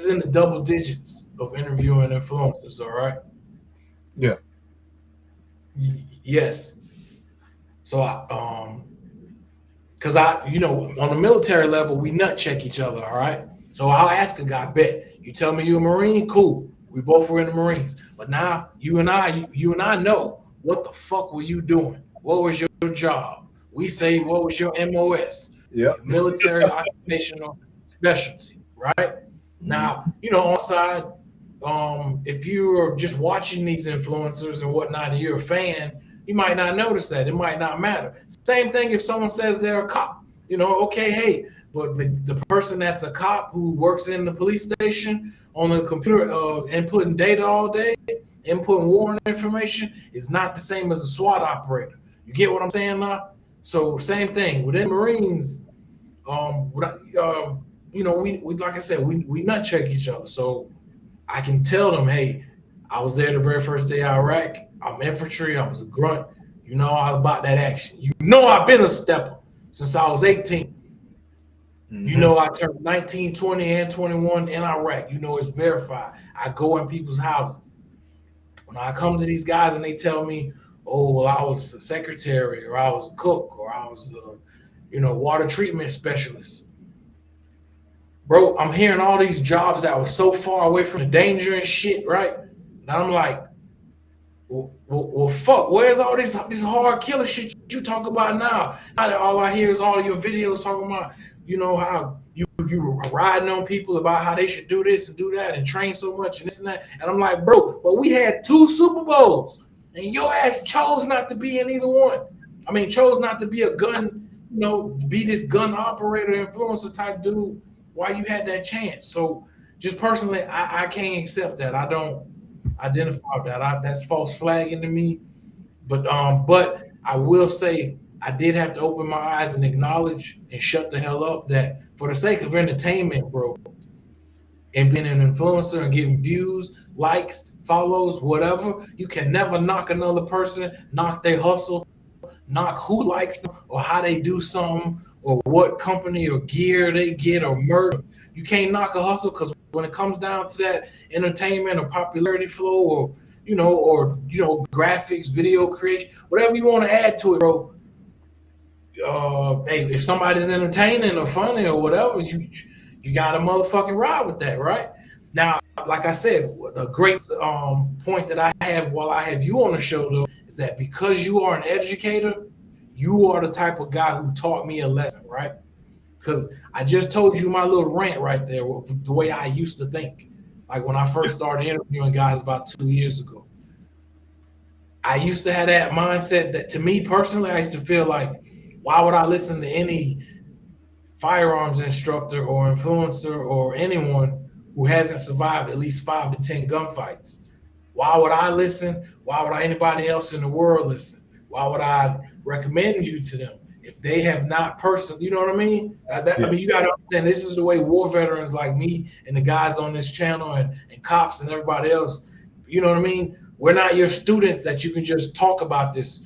in the double digits of interviewing influencers. All right. Yeah. Yes. So because on the military level, we nut check each other. All right. So I'll ask a guy, bet you tell me you're a Marine, cool. We both were in the Marines, but now you and I know what the fuck were you doing? What was your job? We say, what was your MOS? Yep. Military occupational specialty, right? Now, on side, if you're just watching these influencers and whatnot, and you're a fan, you might not notice that. It might not matter. Same thing if someone says they're a cop. Okay, hey, but the person that's a cop who works in the police station on the computer inputting data all day, inputting warrant information, is not the same as a SWAT operator. You get what I'm saying now? So same thing within Marines. We like I said, we nut check each other. So I can tell them, hey, I was there the very first day of Iraq. I'm infantry. I was a grunt. All about that action. I've been a stepper since I was 18. Mm-hmm. I turned 19, 20, and 21 in Iraq. It's verified. I go in people's houses. When I come to these guys and they tell me, oh, well, I was a secretary, or I was a cook, or I was water treatment specialist. Bro, I'm hearing all these jobs that were so far away from the danger and shit, right? And I'm like, well, fuck, where's all this hard killer shit you talk about now? All I hear is all your videos talking about, how you were riding on people about how they should do this and do that and train so much and this and that. And I'm like, bro, but we had 2 Super Bowls and your ass chose not to be in either one. I mean, chose not to be a gun, be this gun operator, influencer type dude while you had that chance. So just personally, I can't accept that. I don't identify that. That's false flagging to me. But I will say I did have to open my eyes and acknowledge and shut the hell up that for the sake of entertainment, bro, and being an influencer and getting views, likes, follows, whatever, you can never knock another person, knock their hustle, knock who likes them or how they do something or what company or gear they get or murder. You can't knock a hustle because when it comes down to that entertainment or popularity flow or graphics, video creation, whatever you want to add to it, bro. Hey, if somebody's entertaining or funny or whatever, you got to motherfucking ride with that, right? Now, like I said, a great point that I have while I have you on the show, though, is that because you are an educator, you are the type of guy who taught me a lesson, right? Because I just told you my little rant right there, the way I used to think. Like when I first started interviewing guys about 2 years ago. I used to have that mindset that, to me personally, I used to feel like, why would I listen to any firearms instructor or influencer or anyone who hasn't survived at least 5 to 10 gunfights. Why would I listen? Why would anybody else in the world listen? Why would I recommend you to them if they have not personally? You know what I mean? I Yeah. mean, you got to understand this is the way war veterans like me and the guys on this channel and cops and everybody else. You know what I mean? We're not your students that you can just talk about this.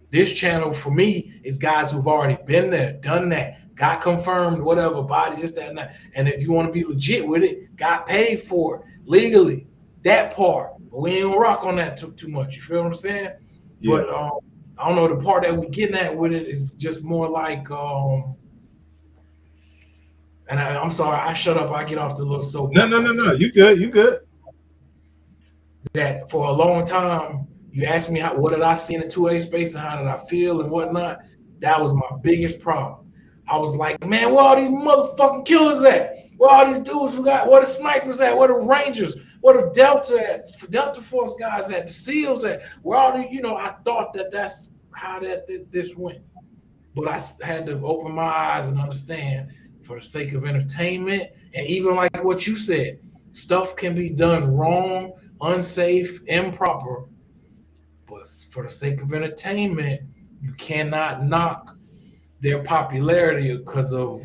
This channel for me is guys who've already been there, done that, got confirmed, whatever, body, just that and that. And if you want to be legit with it, got paid for it legally. That part. But we ain't gonna rock on that too much. You feel what I'm saying? Yeah. But I don't know, the part that we getting at with it is just more like and I'm sorry, I shut up, I get off the little No, soapbox no, no, like no. that. You good. You good. That for a long time, you asked me what did I see in the 2A space and how did I feel and whatnot. That was my biggest problem. I was like, man, where all these motherfucking killers at? Where all these dudes who got, where the snipers at? Where the Rangers? Where the Delta at? Delta Force guys at? The SEALs at? Where all the, I thought that's how this went. But I had to open my eyes and understand for the sake of entertainment. And even like what you said, stuff can be done wrong, unsafe, improper. But for the sake of entertainment, you cannot knock their popularity because of,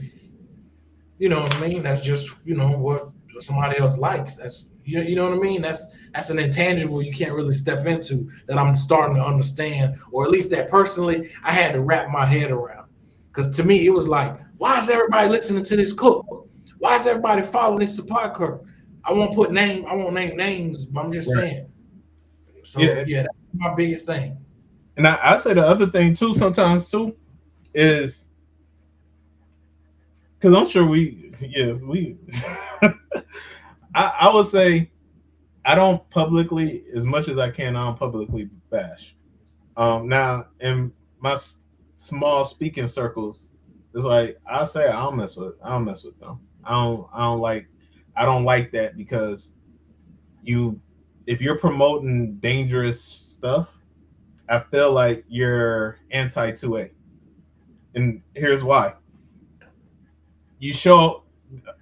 you know what I mean? That's just, what somebody else likes. That's, you know what I mean? That's an intangible you can't really step into that I'm starting to understand, or at least that personally I had to wrap my head around. Because to me, it was like, why is everybody listening to this cook? Why is everybody following this supply cook? I won't name names, but I'm just Right. saying. So Yeah. yeah, that's my biggest thing. And I say the other thing too, sometimes too, is because I'm sure we I would say I don't publicly, as much as I can, I don't publicly bash. Now in my small speaking circles, it's like I say I don't mess with them. I don't like that because you if you're promoting dangerous stuff, I feel like you're anti 2A. And here's why. You show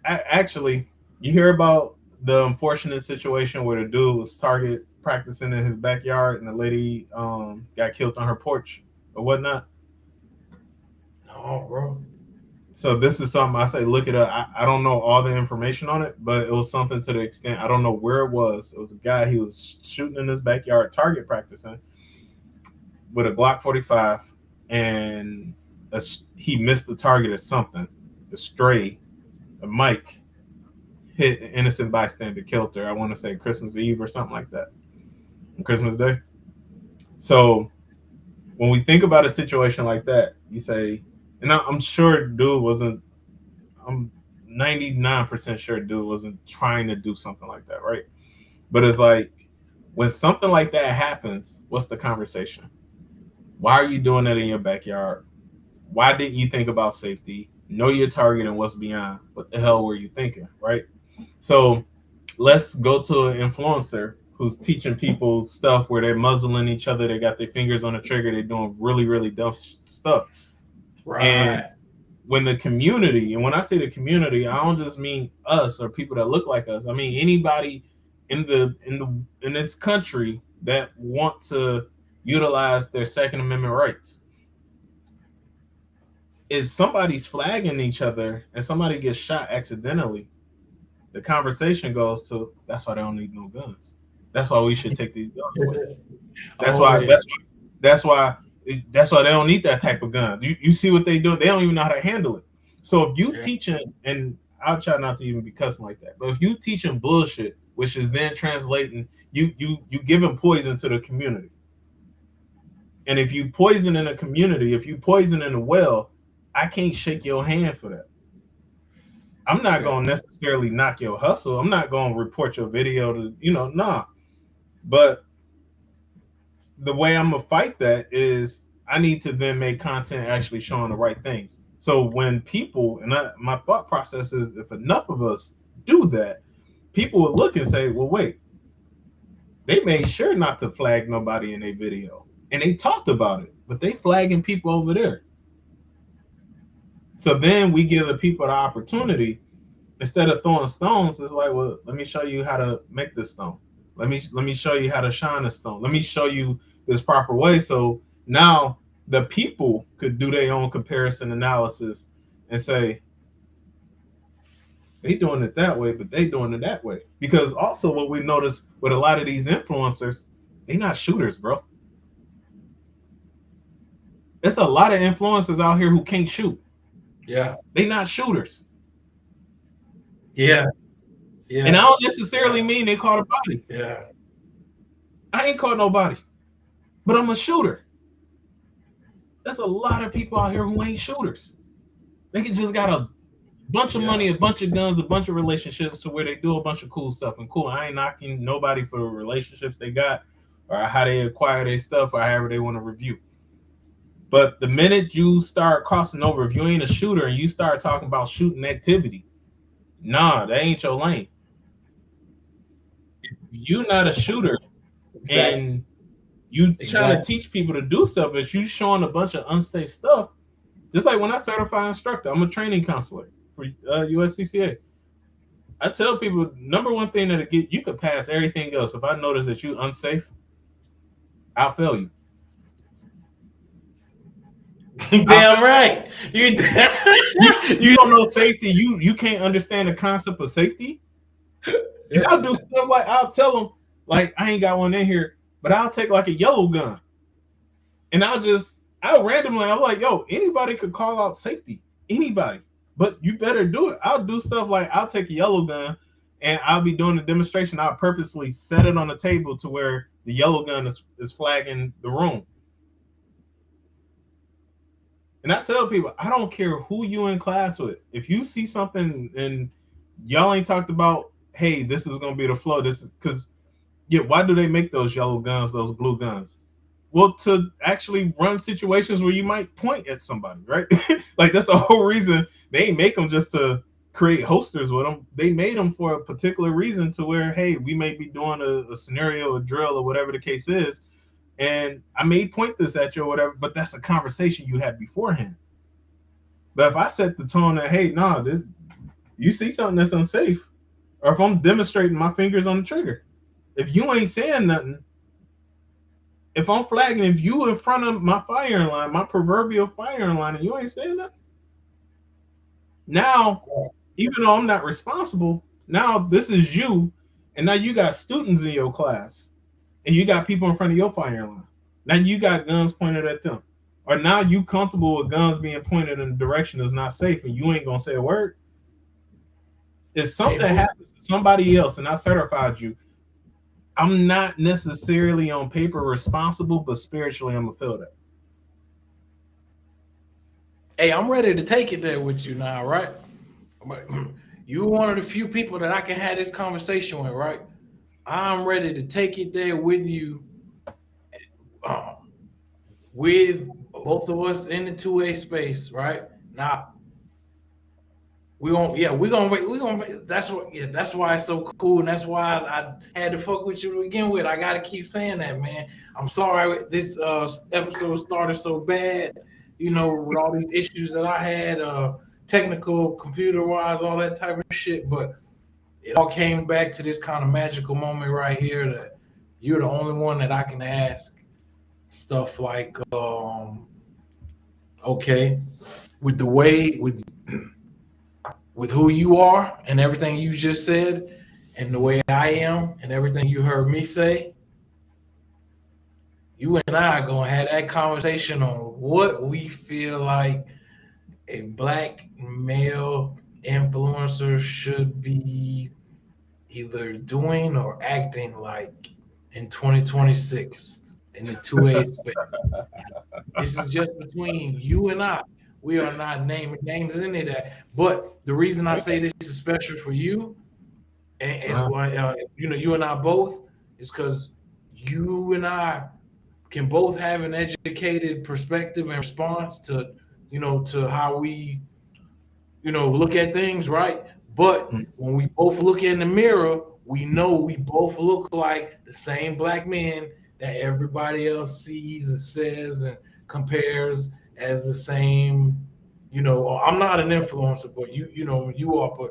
actually you hear about the unfortunate situation where the dude was target practicing in his backyard and the lady got killed on her porch or whatnot. No, bro. So this is something I say look it up. I don't know all the information on it, but it was something to the extent I don't know where it was. It was a guy, he was shooting in his backyard target practicing with a Glock 45 and he missed the target or something. A stray, a mic hit an innocent bystander, killed her. I want to say Christmas Eve or something like that, Christmas Day. So when we think about a situation like that, you say, and I'm sure dude wasn't. I'm 99% sure dude wasn't trying to do something like that, right? But it's like when something like that happens, what's the conversation? Why are you doing that in your backyard? Why didn't you think about safety? Know your target and what's beyond. What the hell were you thinking, right? So let's go to an influencer who's teaching people stuff where they're muzzling each other. They got their fingers on the trigger. They're doing really, really dumb stuff. And Right. when the community, and when I say the community, I don't just mean us or people that look like us. I mean anybody in this country that want to utilize their Second Amendment rights. If somebody's flagging each other and somebody gets shot accidentally, the conversation goes to that's why they don't need no guns. That's why we should take these guns away. That's Oh why yeah. that's why that's why they don't need that type of gun. You see what they do? They don't even know how to handle it. So if you Yeah. teaching, and I'll try not to even be cussing like that, but if you teaching bullshit, which is then translating, you giving poison to the community. And if you poison in a community, if you poison in a well, I can't shake your hand for that. I'm not Yeah. going to necessarily knock your hustle. I'm not going to report your video to, nah. But the way I'm going to fight that is I need to then make content actually showing the right things. So when people, my thought process is if enough of us do that, people will look and say, well, wait, they made sure not to flag nobody in their video. And they talked about it, but they flagging people over there. So then we give the people the opportunity instead of throwing stones. It's like, well, let me show you how to make this stone. Let me show you how to shine a stone. Let me show you this proper way. So now the people could do their own comparison analysis and say they doing it that way, but they doing it that way. Because also what we notice with a lot of these influencers, they not shooters, bro. There's a lot of influencers out here who can't shoot. Yeah. They not shooters. Yeah. Yeah. And I don't necessarily mean they caught a body. Yeah. I ain't caught nobody, but I'm a shooter. There's a lot of people out here who ain't shooters. They just got a bunch of money, a bunch of guns, a bunch of relationships to where they do a bunch of cool stuff. And cool, I ain't knocking nobody for the relationships they got or how they acquire their stuff or however they want to review. But the minute you start crossing over, if you ain't a shooter and you start talking about shooting activity, nah, that ain't your lane. If you're not a shooter and you trying to teach people to do stuff, but you showing a bunch of unsafe stuff, just like when I certify instructor, I'm a training counselor for USCCA. I tell people, number one thing that you could pass everything else. If I notice that you unsafe, I'll fail you. Damn right. You don't know safety. You can't understand the concept of safety. Yeah. I'll do stuff like I'll tell them like I ain't got one in here, but I'll take like a yellow gun, and I'll randomly I'm like, yo, anybody could call out safety, anybody, but you better do it. I'll do stuff like I'll take a yellow gun, and I'll be doing a demonstration. I'll purposely set it on the table to where the yellow gun is flagging the room. And I tell people, I don't care who you in class with. If you see something and y'all ain't talked about, hey, this is going to be the flow. This is because, why do they make those yellow guns, those blue guns? Well, to actually run situations where you might point at somebody, right? Like that's the whole reason they ain't make them just to create holsters with them. They made them for a particular reason to where, hey, we may be doing a scenario, a drill, or whatever the case is. And I may point this at you or whatever, but that's a conversation you had beforehand. But if I set the tone that, hey, you see something that's unsafe, or if I'm demonstrating my fingers on the trigger, if you ain't saying nothing, if I'm flagging, if you in front of my firing line, my proverbial firing line, and you ain't saying nothing, now, even though I'm not responsible, now this is you, and now you got students in your class. And you got people in front of your firing line. Now you got guns pointed at them. Or now you comfortable with guns being pointed in a direction that's not safe and you ain't going to say a word. If something happens to somebody else and I certified you, I'm not necessarily on paper responsible, but spiritually I'm going to feel that. Hey, I'm ready to take it there with you now, right? You're one of the few people that I can have this conversation with, right? I'm ready to take it there with you, with both of us in the 2A space, right? Now, we're gonna. That's why it's so cool, and that's why I had to fuck with you to begin with. I gotta keep saying that, man. I'm sorry this episode started so bad, with all these issues that I had, technical, computer-wise, all that type of shit, but it all came back to this kind of magical moment right here that you're the only one that I can ask stuff like, okay, with the way, with who you are and everything you just said and the way I am and everything you heard me say, you and I are going to have that conversation on what we feel like a black male influencer should be either doing or acting like in 2026 in the 2A space. This is just between you and I. We are not naming names in that. But the reason I say this is special for you, and is why you and I both, is because you and I can both have an educated perspective and response to to how we look at things, right? But when we both look in the mirror, we know we both look like the same black men that everybody else sees and says and compares as the same, I'm not an influencer, but you are, but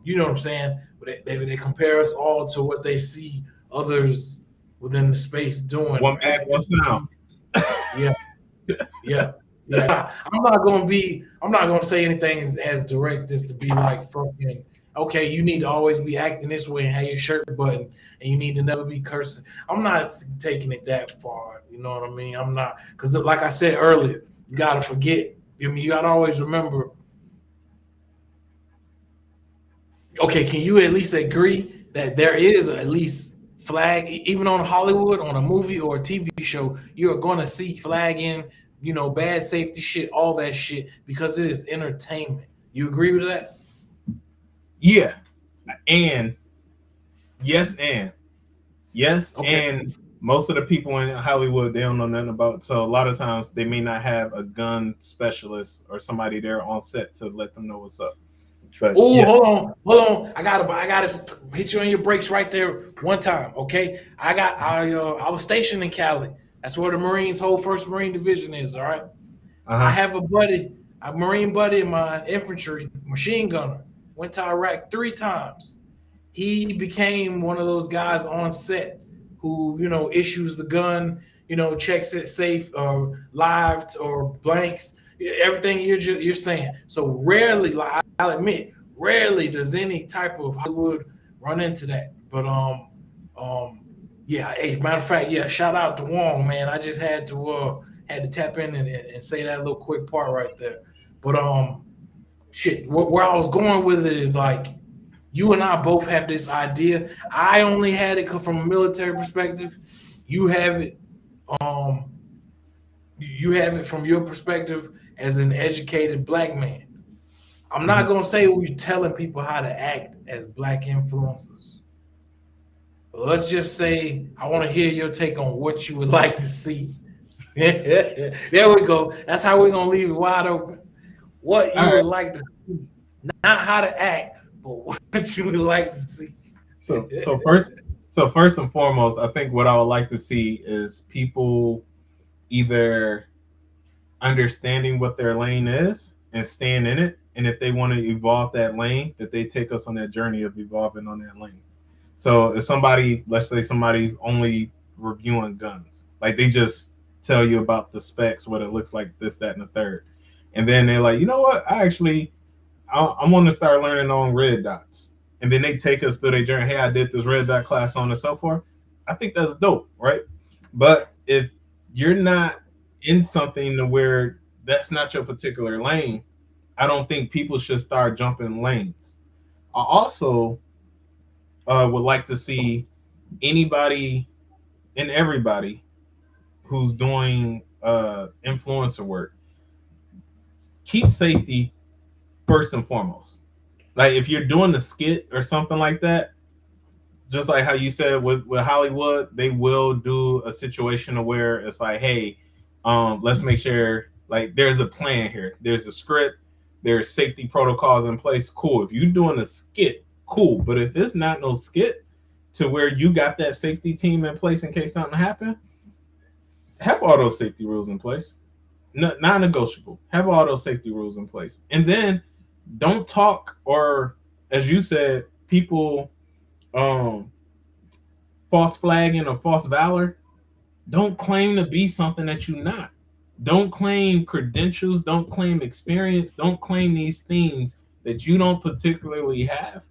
you know what I'm saying. But they compare us all to what they see others within the space doing One or bag, one acting. sound. Yeah, yeah, yeah. I'm not gonna say anything as direct as to be like fucking. Okay, you need to always be acting this way and have your shirt buttoned, and you need to never be cursing. I'm not taking it that far. You know what I mean? I'm not, because like I said earlier, you gotta forget. I mean, you gotta always remember. Okay, can you at least agree that there is at least flag, even on Hollywood, on a movie or a TV show, you're gonna see flagging, bad safety shit, all that shit, because it is entertainment. You agree with that? Yeah, and yes, Okay. and most of the people in Hollywood they don't know nothing about. So a lot of times they may not have a gun specialist or somebody there on set to let them know what's up. But Oh, yeah, hold on. I gotta hit you on your brakes right there one time. Okay. I was stationed in Cali. That's where the Marines whole First Marine Division is. All right. uh I huh, have a Marine buddy in my infantry, machine gunner. Went to Iraq 3 times. He became one of those guys on set who, issues the gun, checks it safe or live or blanks, everything you're saying. So rarely, like I'll admit, rarely does any type of Hollywood run into that. But um, yeah. Hey, matter of fact, yeah. Shout out to Wong, man. I just had to tap in and say that little quick part right there. But shit, where I was going with it is like you and I both have this idea. I only had it from a military perspective. You have it. Um, you have it from your perspective as an educated black man. I'm hmm not gonna say we're telling people how to act as black influencers. But let's just say I want to hear your take on what you would like to see. There we go. That's how we're gonna leave it wide open. What all you right. would like to see, not how to act, but what you would like to see. So so first so first and foremost, I think what I would like to see is people either understanding what their lane is and staying in it. And if they want to evolve that lane, that they take us on that journey of evolving on that lane. So if somebody, let's say somebody's only reviewing guns, like they just tell you about the specs, what it looks like, this, that, and the third. And then they're like, you know what? I want to start learning on red dots. And then they take us through their journey. Hey, I did this red dot class on and so forth. I think that's dope, right? But if you're not in something to where that's not your particular lane, I don't think people should start jumping lanes. I also would like to see anybody and everybody who's doing influencer work keep safety first and foremost. Like if you're doing a skit or something like that, just like how you said with Hollywood, they will do a situation where it's like, hey, let's make sure like there's a plan here, there's a script, there's safety protocols in place. Cool. If you're doing a skit, cool. But if it's not no skit to where you got that safety team in place in case something happens, have all those safety rules in place. Non-negotiable. Have all those safety rules in place, and then don't talk or, as you said, people um false flagging or false valor. Don't claim to be something that you're not. Don't claim credentials. Don't claim experience. Don't claim these things that you don't particularly have.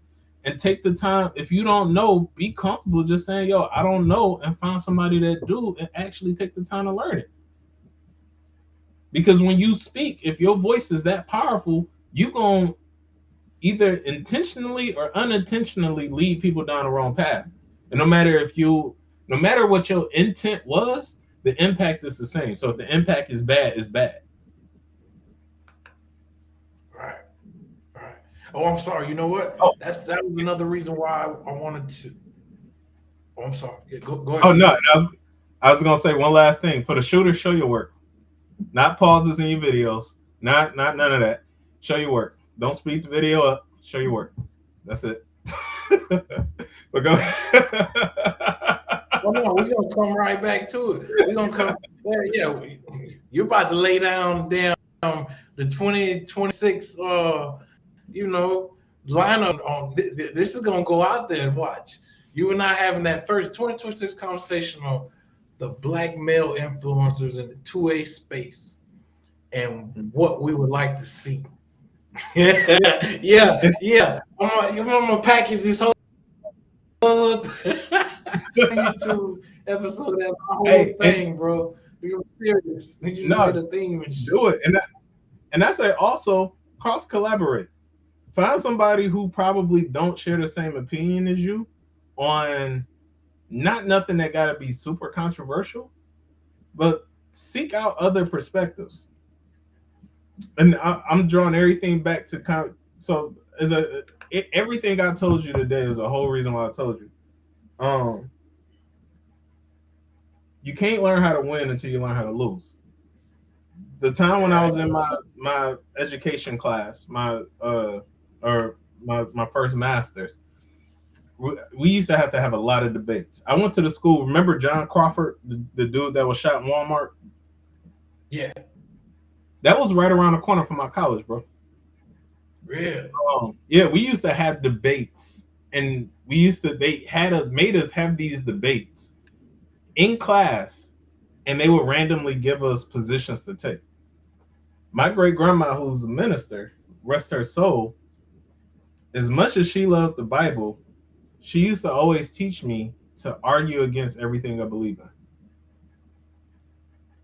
And take the time. If you don't know, be comfortable just saying, "Yo, I don't know," and find somebody that do, and actually take the time to learn it. Because when you speak, if your voice is that powerful, you gonna either intentionally or unintentionally lead people down the wrong path. And no matter what your intent was, the impact is the same. So if the impact is bad, it's bad. Right, right. Oh, I'm sorry. You know what? Oh, That was another reason why I wanted to. Oh, I'm sorry. Yeah, go oh ahead. no, I was gonna say one last thing. For the shooter, show your work. Not pauses in your videos. Not none of that. Show your work. Don't speed the video up. Show your work. That's it. But go Oh no, we're gonna come right back to it. We're gonna come. Yeah, yeah. You're about to lay down damn the 2026 you know, lineup on this is gonna go out there and watch. You and I having that first 2026 conversation on the black male influencers in the 2A space and what we would like to see. Yeah, Yeah, yeah. I'm gonna package this whole YouTube episode as a whole hey, and thing, bro. We're serious. You just made no, a theme and shit. do it, and I say also cross collaborate. Find somebody who probably don't share the same opinion as you on not nothing that got to be super controversial, but seek out other perspectives. And I'm drawing everything back to so as everything I told you today is a whole reason why I told you. Um, you can't learn how to win until you learn how to lose. The time when I Yeah, was in my education class, my first masters, we used to have a lot of debates. I went to the school. Remember John Crawford, the dude that was shot in Walmart? yeah, That was right around the corner from my college, bro. real. Yeah, we used to have debates, and they had us made us have these debates in class, and they would randomly give us positions to take. My great grandma, who's a minister, rest her soul, as much as she loved the Bible, she used to always teach me to argue against everything I believe in.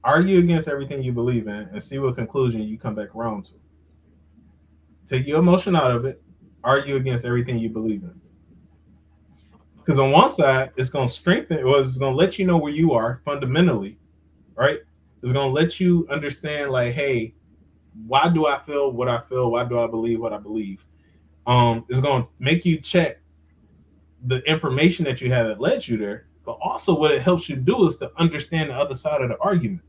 Argue against everything you believe in and see what conclusion you come back around to. Take your emotion out of it, argue against everything you believe in. Because on one side, it's going to strengthen, or it's going to let you know where you are fundamentally, right? It's going to let you understand, like, hey, why do I feel what I feel? Why do I believe what I believe? It's going to make you check the information that you have that led you there, but also what it helps you do is to understand the other side of the argument.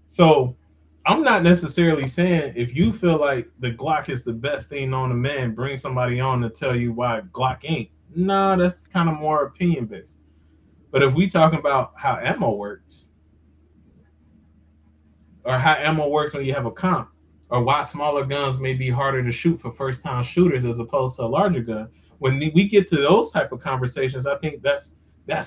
So I'm not necessarily saying if you feel like the Glock is the best thing known to man, bring somebody on to tell you why Glock ain't. No, that's kind of more opinion based. But if we talking about how ammo works, or how ammo works when you have a comp, or why smaller guns may be harder to shoot for first time shooters as opposed to a larger gun. When we get to those type of conversations, I think that's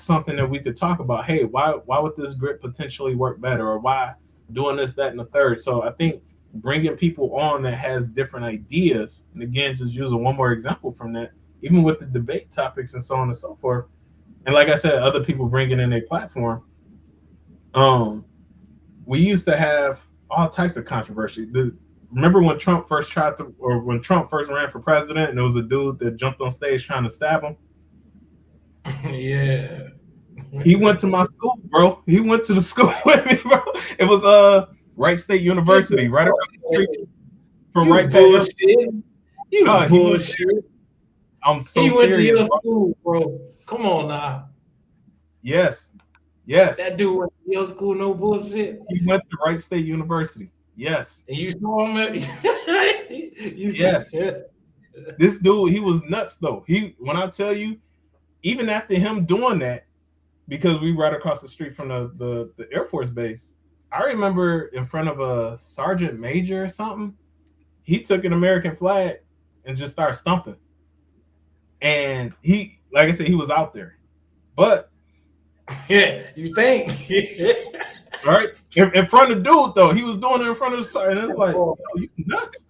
something that we could talk about. Hey, why would this grip potentially work better, or why doing this, that, and the third? So I think bringing people on that has different ideas, and again, just using one more example from that, even with the debate topics and so on and so forth, and like I said, other people bringing in a platform. Um, we used to have all types of controversy. Remember when Trump first when Trump first ran for president, and there was a dude that jumped on stage trying to stab him? Yeah. He went to my school, bro. He went to the school with me, bro. It was Wright State University, right across the street from You Wright Tech. bullshit. You He was there. bullshit. I'm He so went to serious, your bro. school, bro. Come on now. Yes, yes. That dude went to your school, no bullshit. He went to Wright State University. Yes, And you saw him you yes. said This dude, he was nuts though. When I tell you, even after him doing that, because we right across the street from the Air Force base, I remember in front of a sergeant major or something, he took an American flag and just started stumping. And he, like I said, he was out there. But yeah, you think? right in front of dude though, he was doing it in front of the sergeant. And it's like, yo, you nuts.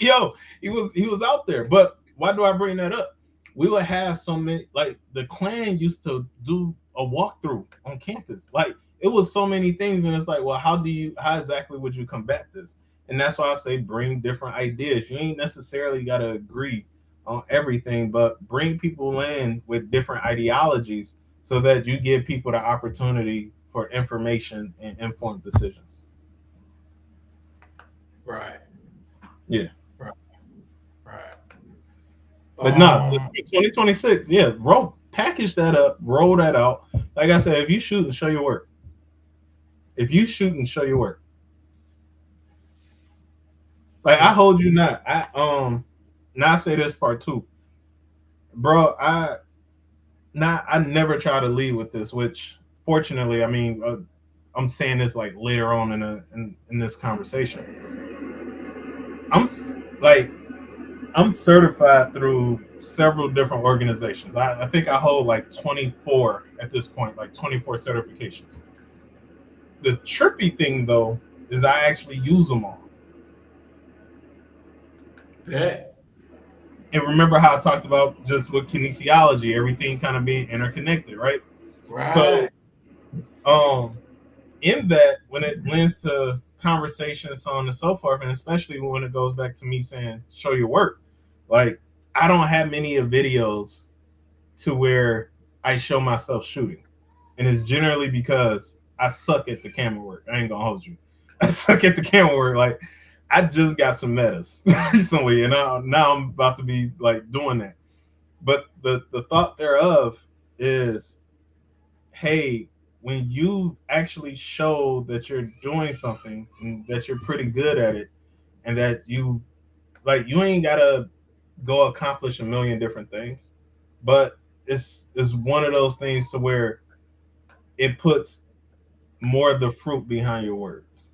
Yo, he was out there. But why do I bring that up? We would have so many, like the Klan used to do a walkthrough on campus. Like it was so many things, and it's like, well, how exactly would you combat this? And that's why I say bring different ideas. You ain't necessarily got to agree on everything, but bring people in with different ideologies so that you give people the opportunity for information and informed decisions. Right, Yeah. right, right. But no, 2026, yeah, package that up, roll that out. Like I said, if you shoot and show your work. If you shoot and show your work. Like I hold you not. Now I say this part too. Bro, I never try to lead with this, which fortunately, I mean, I'm saying this like later on in this conversation. I'm like I'm certified through several different organizations. I think I hold like 24 at this point, like 24 certifications. The trippy thing though is I actually use them all. Yeah. And remember how I talked about just with kinesiology, everything kind of being interconnected, right? So, Right. um, in that, when it lends to conversation, so on and so forth, and especially when it goes back to me saying, show your work, like, I don't have many of videos to where I show myself shooting. And it's generally because I suck at the camera work. I ain't gonna hold you. I suck at the camera work. Like, I just got some metas recently, and now I'm about to be like doing that. But the thought thereof is, hey, when you actually show that you're doing something and that you're pretty good at it, and that you ain't gotta go accomplish a million different things, but it's one of those things to where it puts more of the fruit behind your words.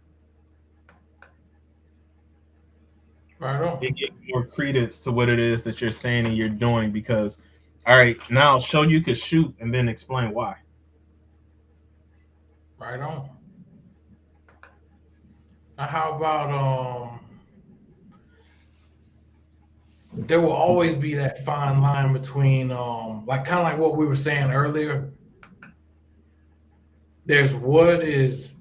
Right on. It gives more credence to what it is that you're saying and you're doing because, all right, now show you could shoot and then explain why. Right on. Now, how about there will always be that fine line between like kind of like what we were saying earlier. There's what is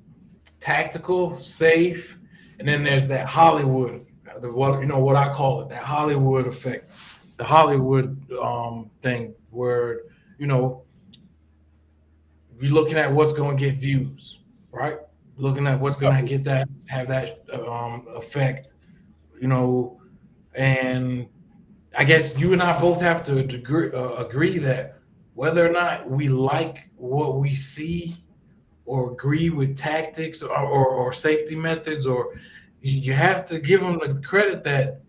tactical, safe, and then there's that Hollywood, what what I call it, that Hollywood effect, the Hollywood thing where you know you're looking at what's going to get views, right? Looking at what's going to get that have that effect, you know, and I guess you and I both have to agree that whether or not we like what we see or agree with tactics or safety methods, or you have to give them the credit that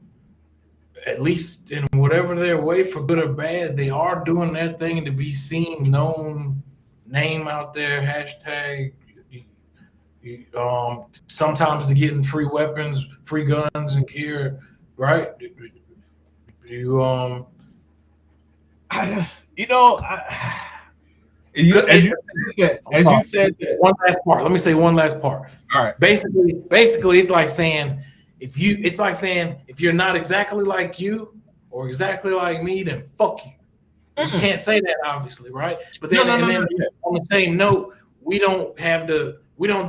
at least in whatever their way, for good or bad, they are doing their thing to be seen, known, name out there, hashtag. Sometimes to getting free weapons, free guns and gear, right? You I, you know, you, it, I'm as sorry. you said that. One last part. Let me say one last part. All right. Basically, it's like saying it's like saying if you're not exactly like you or exactly like me, then fuck you. We Mm-mm. can't say that, obviously, right? But No, then, no, no, and no. then Yeah. on the same note, we don't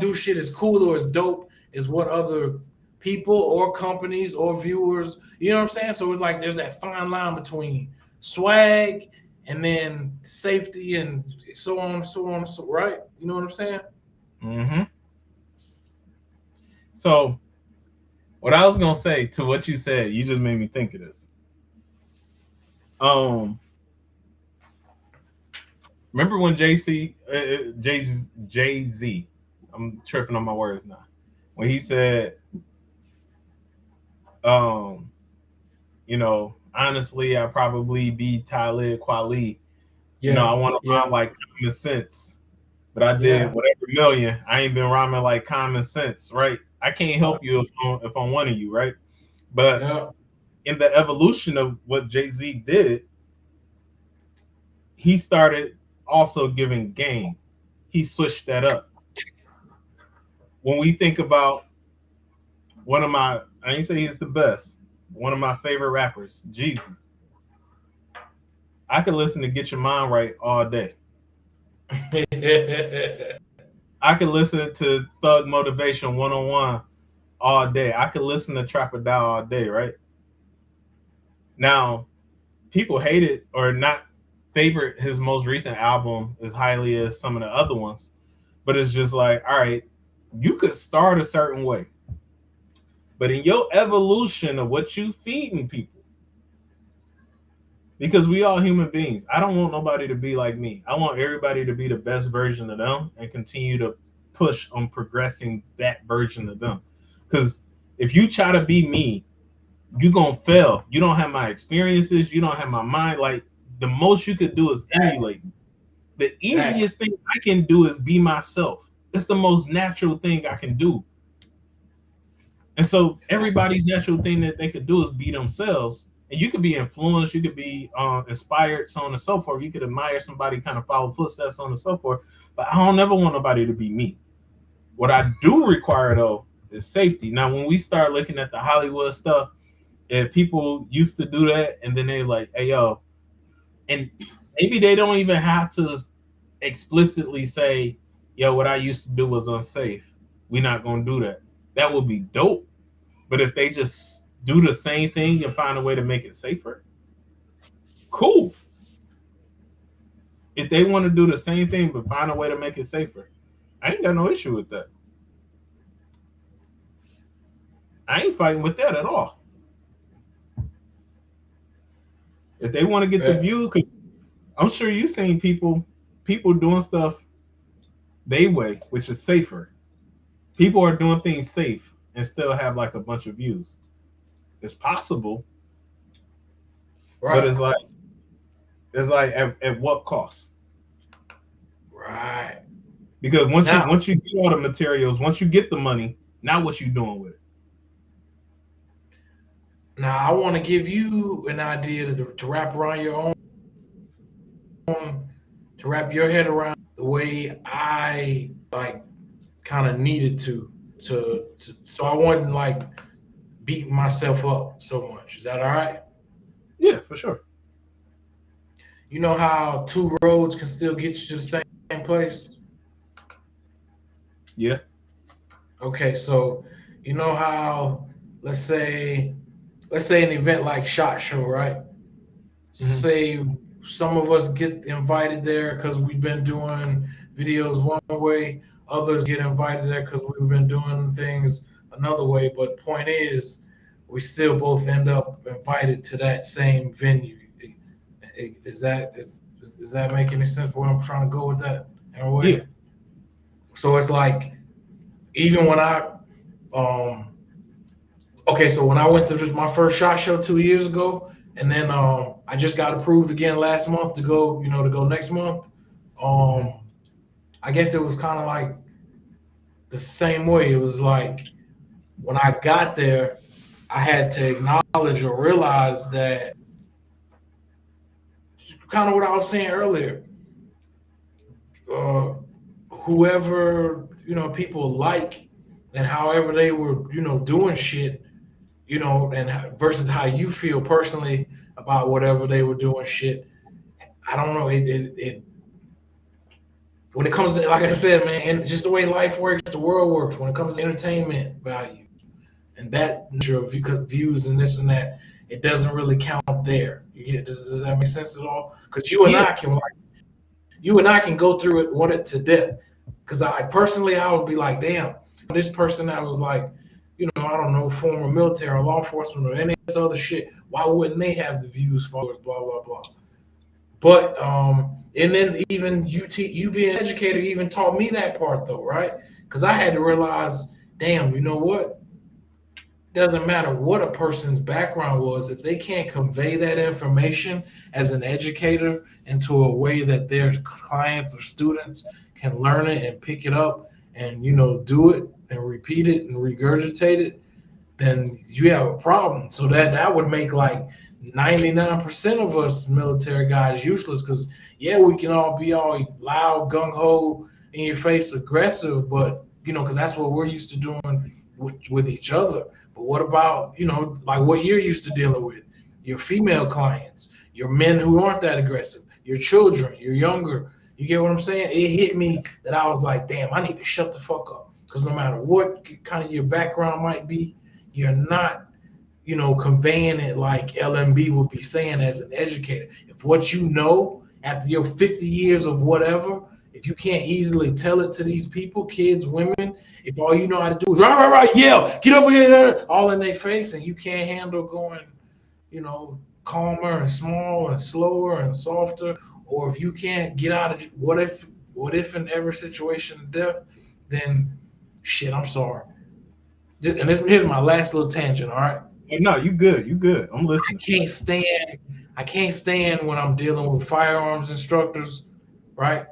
do shit as cool or as dope as what other people or companies or viewers, you know what I'm saying? So it's like there's that fine line between swag and then safety and so on, so right? You know what I'm saying? Mm-hmm. So what I was gonna say to what you said, you just made me think of this. Um, remember when Jay Z, I'm tripping on my words now, when he said, um, honestly, I probably be Talib Kweli. I Yeah, want to yeah, rhyme like common sense, but I did yeah, whatever million. I ain't been rhyming like common sense, right? I can't help you if I'm one of you, right? But yeah. in the evolution of what Jay Z did, he started also giving game. He switched that up. When we think about one of my, I ain't say he's the best, one of my favorite rappers, Jeezy. I could listen to Get Your Mind Right all day. I could listen to Thug Motivation 101 all day. I could listen to Trapper Dow all day, right? Now, people hate it or not favorite his most recent album as highly as some of the other ones, but it's just like, all right, you could start a certain way, but in your evolution of what you feeding people, because we all human beings, I don't want nobody to be like me. I want everybody to be the best version of them and continue to push on progressing that version of them. Because if you try to be me, you're gonna fail. You don't have my experiences, you don't have my mind. Like, the most you could do is emulate. The Exactly. easiest thing I can do is be myself. It's the most natural thing I can do. And so Exactly. everybody's natural thing that they could do is be themselves. And you could be influenced, you could be inspired, so on and so forth. You could admire somebody, kind of follow footsteps, so on and so forth. But I don't ever want nobody to be me. What I do require though is safety. Now, when we start looking at the Hollywood stuff, and people used to do that, and then they like, hey yo, and maybe they don't even have to explicitly say, yo, what I used to do was unsafe. We're not gonna do that. That would be dope. But if they just do the same thing and find a way to make it safer, cool. If they want to do the same thing but find a way to make it safer, I ain't got no issue with that. I ain't fighting with that at all. If they want to get the Yeah. views, because I'm sure you've seen people doing stuff they way, which is safer. People are doing things safe and still have like a bunch of views. It's possible, but Right. it's like at what cost? Right. Because Now, once you get all the materials, once you get the money, now what you doing with it? now I want to give you an idea to wrap around your own, to wrap your head around the way I like kind of needed to so I wasn't like beating myself up so much. Is that all right? Yeah, for sure. You know how two roads can still get you to the same place? Yeah. Okay, so you know how let's say let's say an event like Shot Show, right? Hmm. Say some of us get invited there because we've been doing videos one way, others get invited there because we've been doing things another way. But point is, we still both end up invited to that same venue. Does that make any sense? Where I'm trying to go with that in a Yeah. way? So it's like even when I um okay, so when I went to just my first shot show 2 years ago, and then I just got approved again last month to go, to go next month. Hmm. Um, I guess it was kind of like the same way. It was like when I got there, I had to acknowledge or realize that kind of what I was saying earlier. Uh, Whoever people like, and however they were doing shit, and versus how you feel personally about whatever they were doing shit. I don't know. It when it comes to, like I said, man, and just the way life works, the world works. When it comes to entertainment value and that nature of views and this and that, it doesn't really count there. Does that make sense at all? Because Yeah. you and I can go through it, want it to death. Because I personally, I would be like, damn, this person that was like, I don't know, former military or law enforcement or any of this other shit. Why wouldn't they have the views, followers, blah blah blah? But and then even you being an educator even taught me that part though, right? Because I had to realize, damn, you know what? Doesn't matter what a person's background was, if they can't convey that information as an educator into a way that their clients or students can learn it and pick it up and do it and repeat it and regurgitate it, then you have a problem. So that would make like 99% of us military guys useless because yeah, we can all be all loud, gung ho, in your face, aggressive, but because that's what we're used to doing with each other. But what about like what you're used to dealing with? Your female clients, your men who aren't that aggressive, your children, you're younger. You get what I'm saying? It hit me that I was like, damn, I need to shut the fuck up because no matter what kind of your background might be, you're not conveying it like LMB would be saying as an educator. If what you know after your 50 years of whatever, if you can't easily tell it to these people, kids, women, if all you know how to do is right, yell, get over here, all in their face, and you can't handle going, calmer and small and slower and softer, or if you can't get out of what if in every situation of death, then shit, I'm sorry. And here's my last little tangent, all right? Hey, no, you good. You good. I'm I listening. can't stand I can't stand when I'm dealing with firearms instructors, right?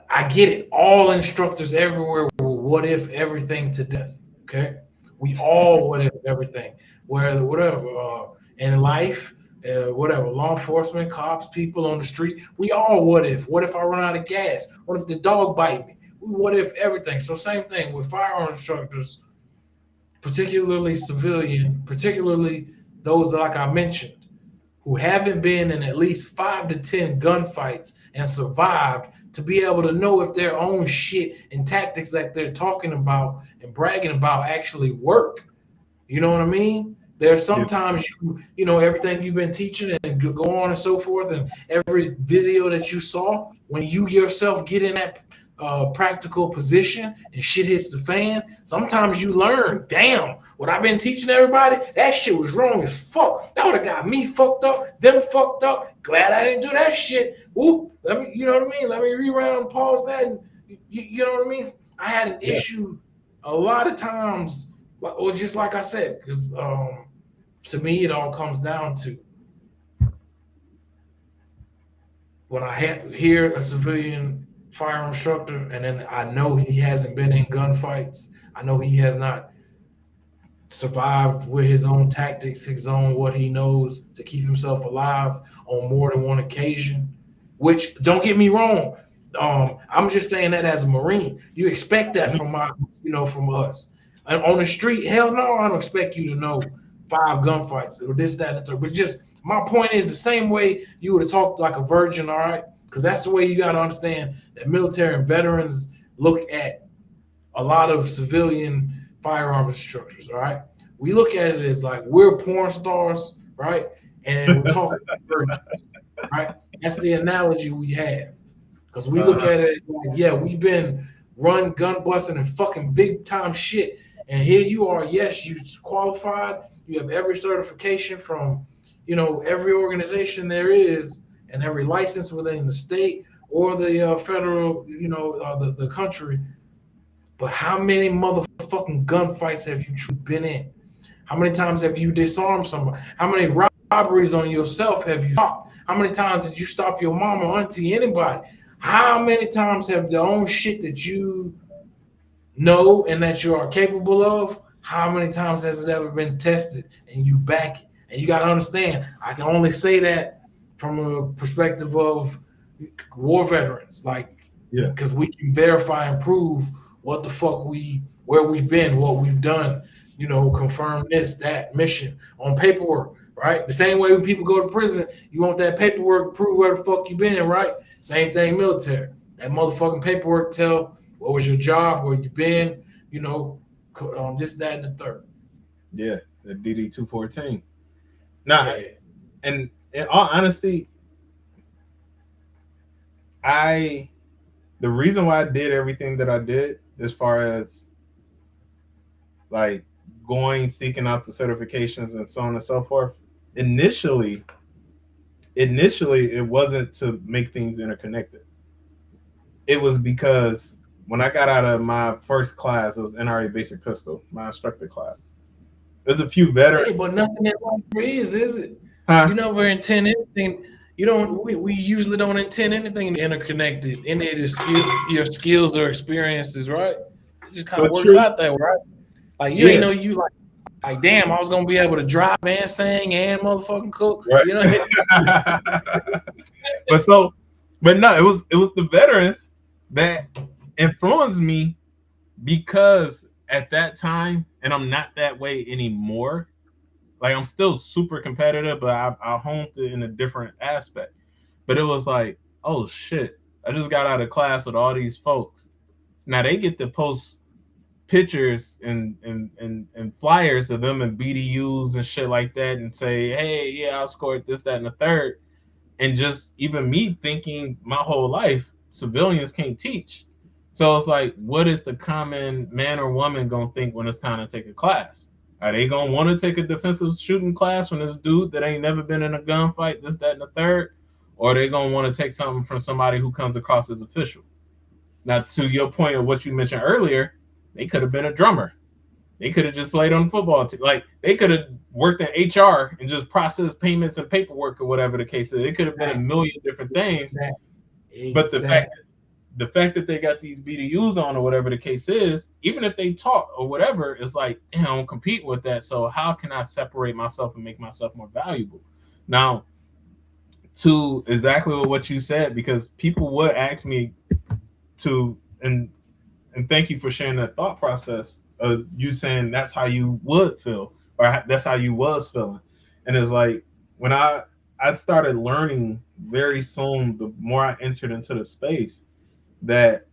I get it. All instructors everywhere will what if everything to death. Okay, we all what if everything, whether whatever in life, whatever law enforcement, cops, people on the street. We all what if. What if I run out of gas? What if the dog bite me? We what if everything. So same thing with firearm instructors, particularly civilian, particularly those like I mentioned who haven't been in at least 5 to 10 gunfights and survived to be able to know if their own shit and tactics that they're talking about and bragging about actually work. You know what I mean? There's Yeah. sometimes you know everything you've been teaching and go on and so forth, and every video that you saw when you yourself get in that practical position and shit hits the fan. Sometimes you learn, damn, what I've been teaching everybody, that shit was wrong as fuck. That would have got me fucked up, them fucked up. Glad I didn't do that shit. Whoop, let me, you know what I mean? Let me reround, pause that, and you know what I mean? I had an Yeah. issue a lot of times, or just like I said, because to me it all comes down to when I hear a civilian firearm instructor, and then I know he hasn't been in gunfights. I know he has not survived with his own tactics, his own what he knows to keep himself alive on more than one occasion. Which don't get me wrong, I'm just saying that as a Marine, you expect that Mhm. from from us. And on the street, hell no, I don't expect you to know 5 gunfights or this, that, and the third. But just my point is the same way you would have talked like a virgin, all right? Because that's the way you got to understand that military and veterans look at a lot of civilian firearms instructors, all right? We look at it as like we're porn stars, right? And we're talking virgins, right? That's the analogy we have. Because we look Uh-huh. at it as like, yeah, we've been run gun busting and fucking big time shit. And here you are, yes, you qualified, you have every certification from, every organization there is and every license within the state or the federal, the country. But how many motherfucking gunfights have you been in? How many times have you disarmed somebody? How many robberies on yourself have you stopped? How many times did you stop your mama, auntie, anybody? How many times have the own shit that you know and that you are capable of, how many times has it ever been tested and you back it? And you got to understand, I can only say that from a perspective of war veterans, like Yeah. because we can verify and prove what the fuck where we've been, what we've done, confirm this, that mission on paperwork, right? The same way when people go to prison, you want that paperwork to prove where the fuck you been, right? Same thing military. That motherfucking paperwork tell what was your job, where you been, this, that, and the third. Yeah. The DD 214. Now, Yeah. and in all honesty, I the reason why I did everything that I did, as far as like going seeking out the certifications and so on and so forth, initially it wasn't to make things interconnected. It was because when I got out of my first class, it was NRA basic pistol, my instructor class. There's a few Hey, veterans. but nothing in life is it? You Huh? never intend anything. You don't. We usually don't intend anything interconnected. Any of the your skills or experiences, right? It just kind of But works true. out that way, right? Like you ain't Yeah. know you like damn, I was gonna be able to drive and sing and motherfucking cook. Right. but so but no, it was the veterans that influenced me, because at that time, and I'm not that way anymore. Like I'm still super competitive, but I honed it in a different aspect. But it was like, oh shit, I just got out of class with all these folks. Now they get to post pictures and flyers of them and BDUs and shit like that, and say, hey, yeah, I scored this, that, and the third. And just even me thinking my whole life, civilians can't teach. So it's like, what is the common man or woman gonna think when it's time to take a class? Are they gonna want to take a defensive shooting class from this dude that ain't never been in a gunfight, this, that, and the third? Or are they gonna want to take something from somebody who comes across as official? Now, to your point of what you mentioned earlier, they could have been a drummer. They could have just played on the football team. Like they could have worked in HR and just processed payments and paperwork or whatever the case is. It could have been a million different things. Exactly. But the fact Exactly. the fact that they got these BDUs on or whatever the case is, even if they talk or whatever, it's like, damn, I don't compete with that. So how can I separate myself and make myself more valuable? Now, to exactly what you said, because people would ask me to, and thank you for sharing that thought process of you saying that's how you would feel or that's how you was feeling. And it's like when I started learning very soon, the more I entered into the space, that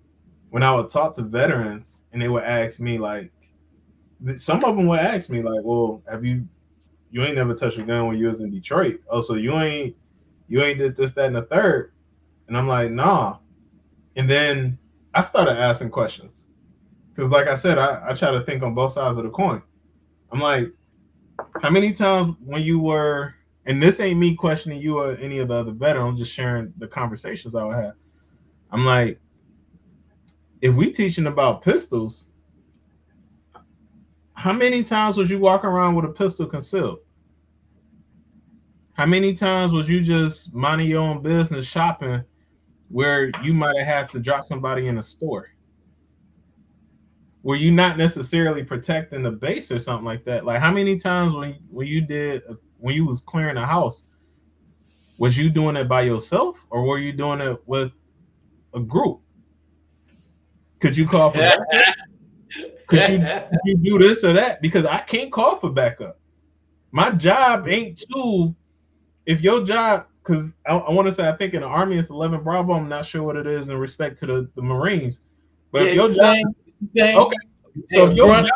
when I would talk to veterans and they would ask me like, some of them would ask me like, well, have you ain't never touched a gun when you was in Detroit? Oh, so you ain't did this, that, and the third. And I'm like, nah. And then I started asking questions. Because like I said, I try to think on both sides of the coin. I'm like, how many times when you were, and this ain't me questioning you or any of the other veterans, I'm just sharing the conversations I would have. I'm like, if we teaching about pistols, how many times was you walking around with a pistol concealed? How many times was you just minding your own business shopping where you might have had to drop somebody in a store? Were you not necessarily protecting the base or something like that? Like how many times when you did when you was clearing a house, was you doing it by yourself or were you doing it with a group? Could you call for backup? Could you do this or that? Because I can't call for backup. My job ain't to, if your job, because I want to say, I think in the Army it's 11 Bravo. I'm not sure what it is in respect to the Marines. But yeah, if your it's the job, same. It's the same. okay. Hey, So if your job,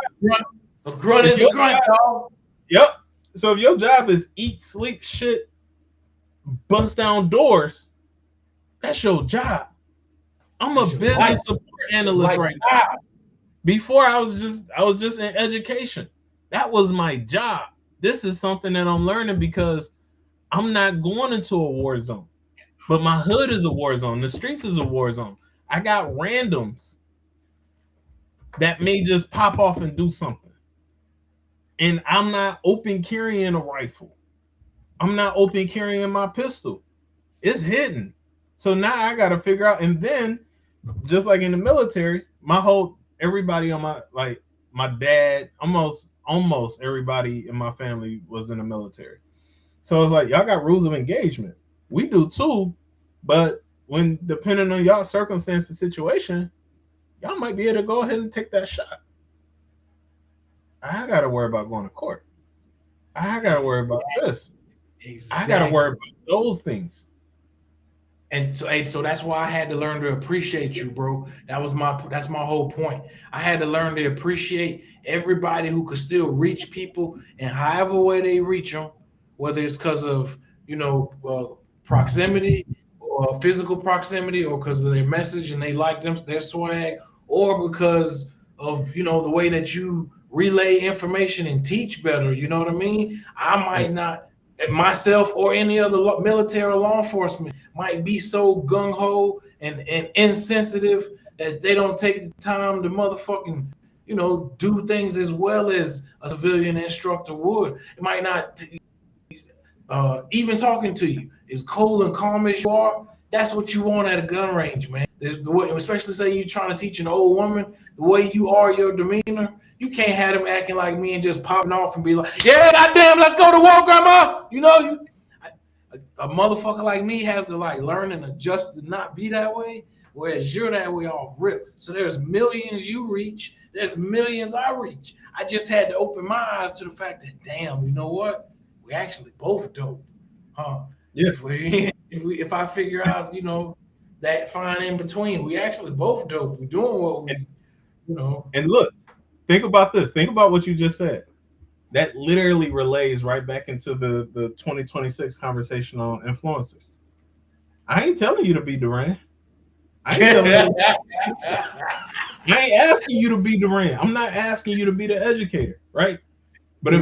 a grunt if is a your grunt, job, dog. yep. So if your job is eat, sleep, shit, bust down doors, that's your job. I'm a It's your life. business support analyst Like, right now. Before I was just in education. That was my job. This is something that I'm learning because I'm not going into a war zone. But my hood is a war zone. The streets is a war zone. I got randoms that may just pop off and do something. And I'm not open carrying a rifle. I'm not open carrying my pistol. It's hidden. So now I got to figure out. And then, just like in the military, everybody on my dad, almost everybody in my family was in the military. So it's like y'all got rules of engagement. We do too, but when depending on y'all circumstance and situation, y'all might be able to go ahead and take that shot. I gotta worry about going to court. I gotta worry about this. I gotta worry about those things. And so that's why I had to learn to appreciate you, bro. That's my whole point. I had to learn to appreciate everybody who could still reach people and however way they reach them, whether it's because of proximity or physical proximity, or because of their message and they like their swag, or because of the way that you relay information and teach better. You know what I mean? I might not myself or any other military or law enforcement might be so gung ho and insensitive that they don't take the time to motherfucking do things as well as a civilian instructor would. It might not even talking to you as cold and calm as you are. That's what you want at a gun range, man. Especially say you're trying to teach an old woman the way you are, your demeanor. You can't have them acting like me and just popping off and be like, "Yeah, goddamn, let's go to war, grandma." A motherfucker like me has to like learn and adjust to not be that way, whereas you're that way off rip. So there's millions you reach, there's millions I reach. I just had to open my eyes to the fact that, damn, you know what? We actually both dope, huh? Yeah. If I figure out, that fine in between, we actually both dope. We're doing what we. And look, think about this. Think about what you just said. That literally relays right back into the 2026 conversation on influencers. I ain't telling you to be Duran. I ain't asking you to be Duran. I'm not asking you to be the educator, right? But if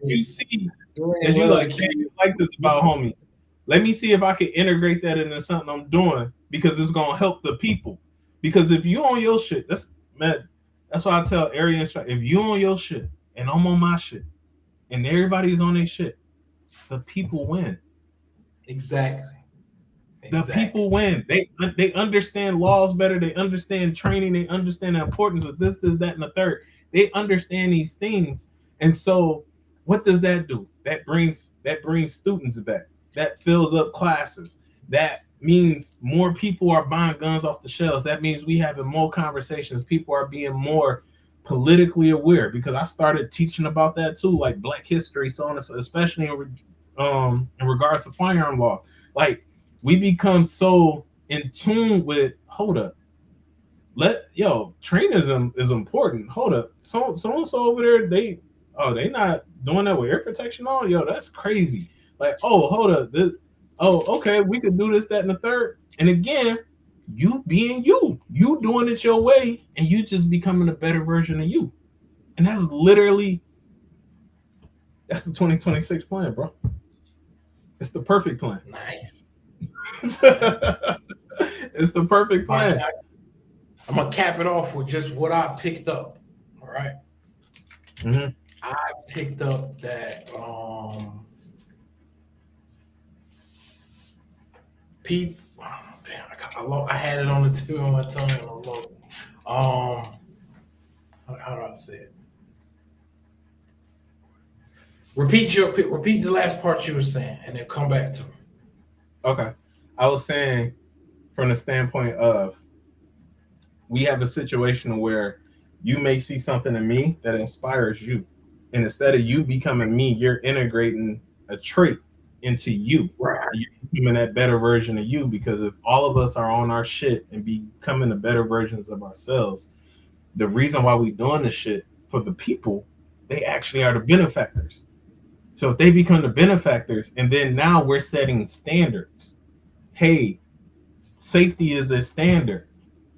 you see that you like, hey, you like this about homie, let me see if I can integrate that into something I'm doing because it's gonna help the people. Because if you on your shit, that's why I tell Arian, if you on your shit and I'm on my shit and everybody's on their shit, the people win. Exactly. The Exactly. people win. They understand laws better. They understand training. They understand the importance of this, that, and the third. They understand these things, and so what does that do? That brings students back. That fills up classes. That means more people are buying guns off the shelves. That means we having more conversations. People are being more politically aware because I started teaching about that too, like Black history, so on, and so, especially in regards to firearm law. Like we become so in tune with hold up, training is important. Hold up, so and so over there, they not doing that with air protection on. Yo, that's crazy. Like, oh, hold up, okay, we could do this, that, and the third. And again, you being you doing it your way, and you just becoming a better version of you. And that's the 2026 plan, bro. It's the perfect plan. Nice. It's Nice. the perfect My, plan. I'm gonna cap it off with just what I picked up. All right. Mm-hmm. I picked up that people. Oh, damn, I had it on the tip of my tongue. And I lost it. How do I say it? Repeat the last part you were saying, and then come back to me. Okay. I was saying from the standpoint of we have a situation where you may see something in me that inspires you. And instead of you becoming me, you're integrating a trait into you. Right. You're becoming that better version of you because if all of us are on our shit and becoming the better versions of ourselves, the reason why we doing this shit for the people, they actually are the benefactors. So if they become the benefactors and then now we're setting standards. Hey, safety is a standard.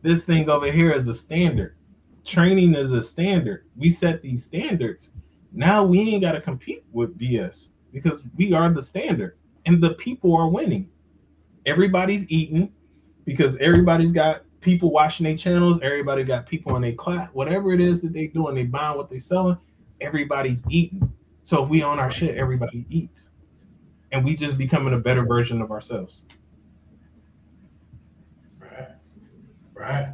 This thing over here is a standard. Training is a standard. We set these standards. Now we ain't got to compete with BS because we are the standard and the people are winning. Everybody's eating because everybody's got people watching their channels. Everybody got people in their class. Whatever it is that they doing, they buying what they selling. Everybody's eating. So if we on our shit, everybody eats. And we just becoming a better version of ourselves. Right. Right.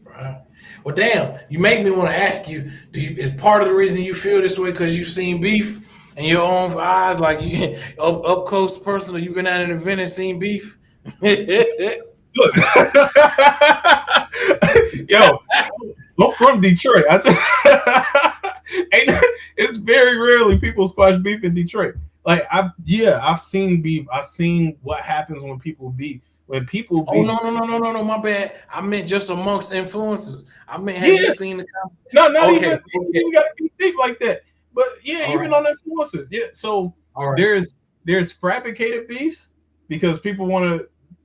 Right. Well, damn, you make me want to ask you, is part of the reason you feel this way because you've seen beef in your own eyes, like you up close personal, you've been at an event and seen beef? Look, yo, I'm from Detroit. It's very rarely people squash beef in Detroit. Like I've seen beef. I've seen what happens when people beef. When people Oh beef, no, my bad. I meant just amongst influencers. I meant, have you yeah, seen the? no, not Okay, even okay, you got to be deep like that. But yeah, all even right, on influencers, yeah. So all right. there's fabricated beefs because people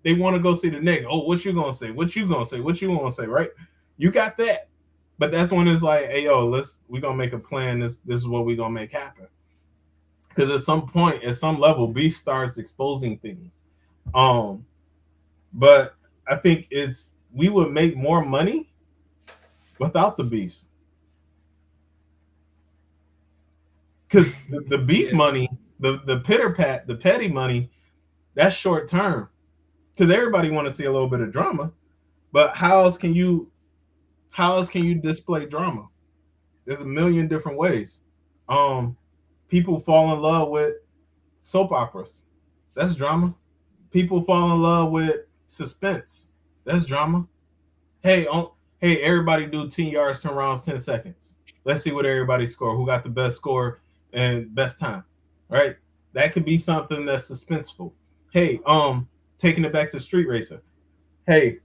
they want to go see the nigga. Oh, what you gonna say? What you gonna say? What you gonna say? Right? You got that, but that's when it's like, hey yo, we gonna make a plan. This is what we gonna make happen. Because at some point, at some level, beef starts exposing things. Um, but I think we would make more money without the beefs. Because the beef Yeah, money, the the petty money, that's short term. Because everybody want to see a little bit of drama, but how else can you display drama? There's a million different ways. Um, People fall in love with soap operas. That's drama. People fall in love with suspense. That's drama. Hey, hey, everybody do 10 yards, 10 rounds, 10 seconds. Let's see what everybody score. Who got the best score and best time? Right? That could be something that's suspenseful. Hey, taking it back to street racing. Hey,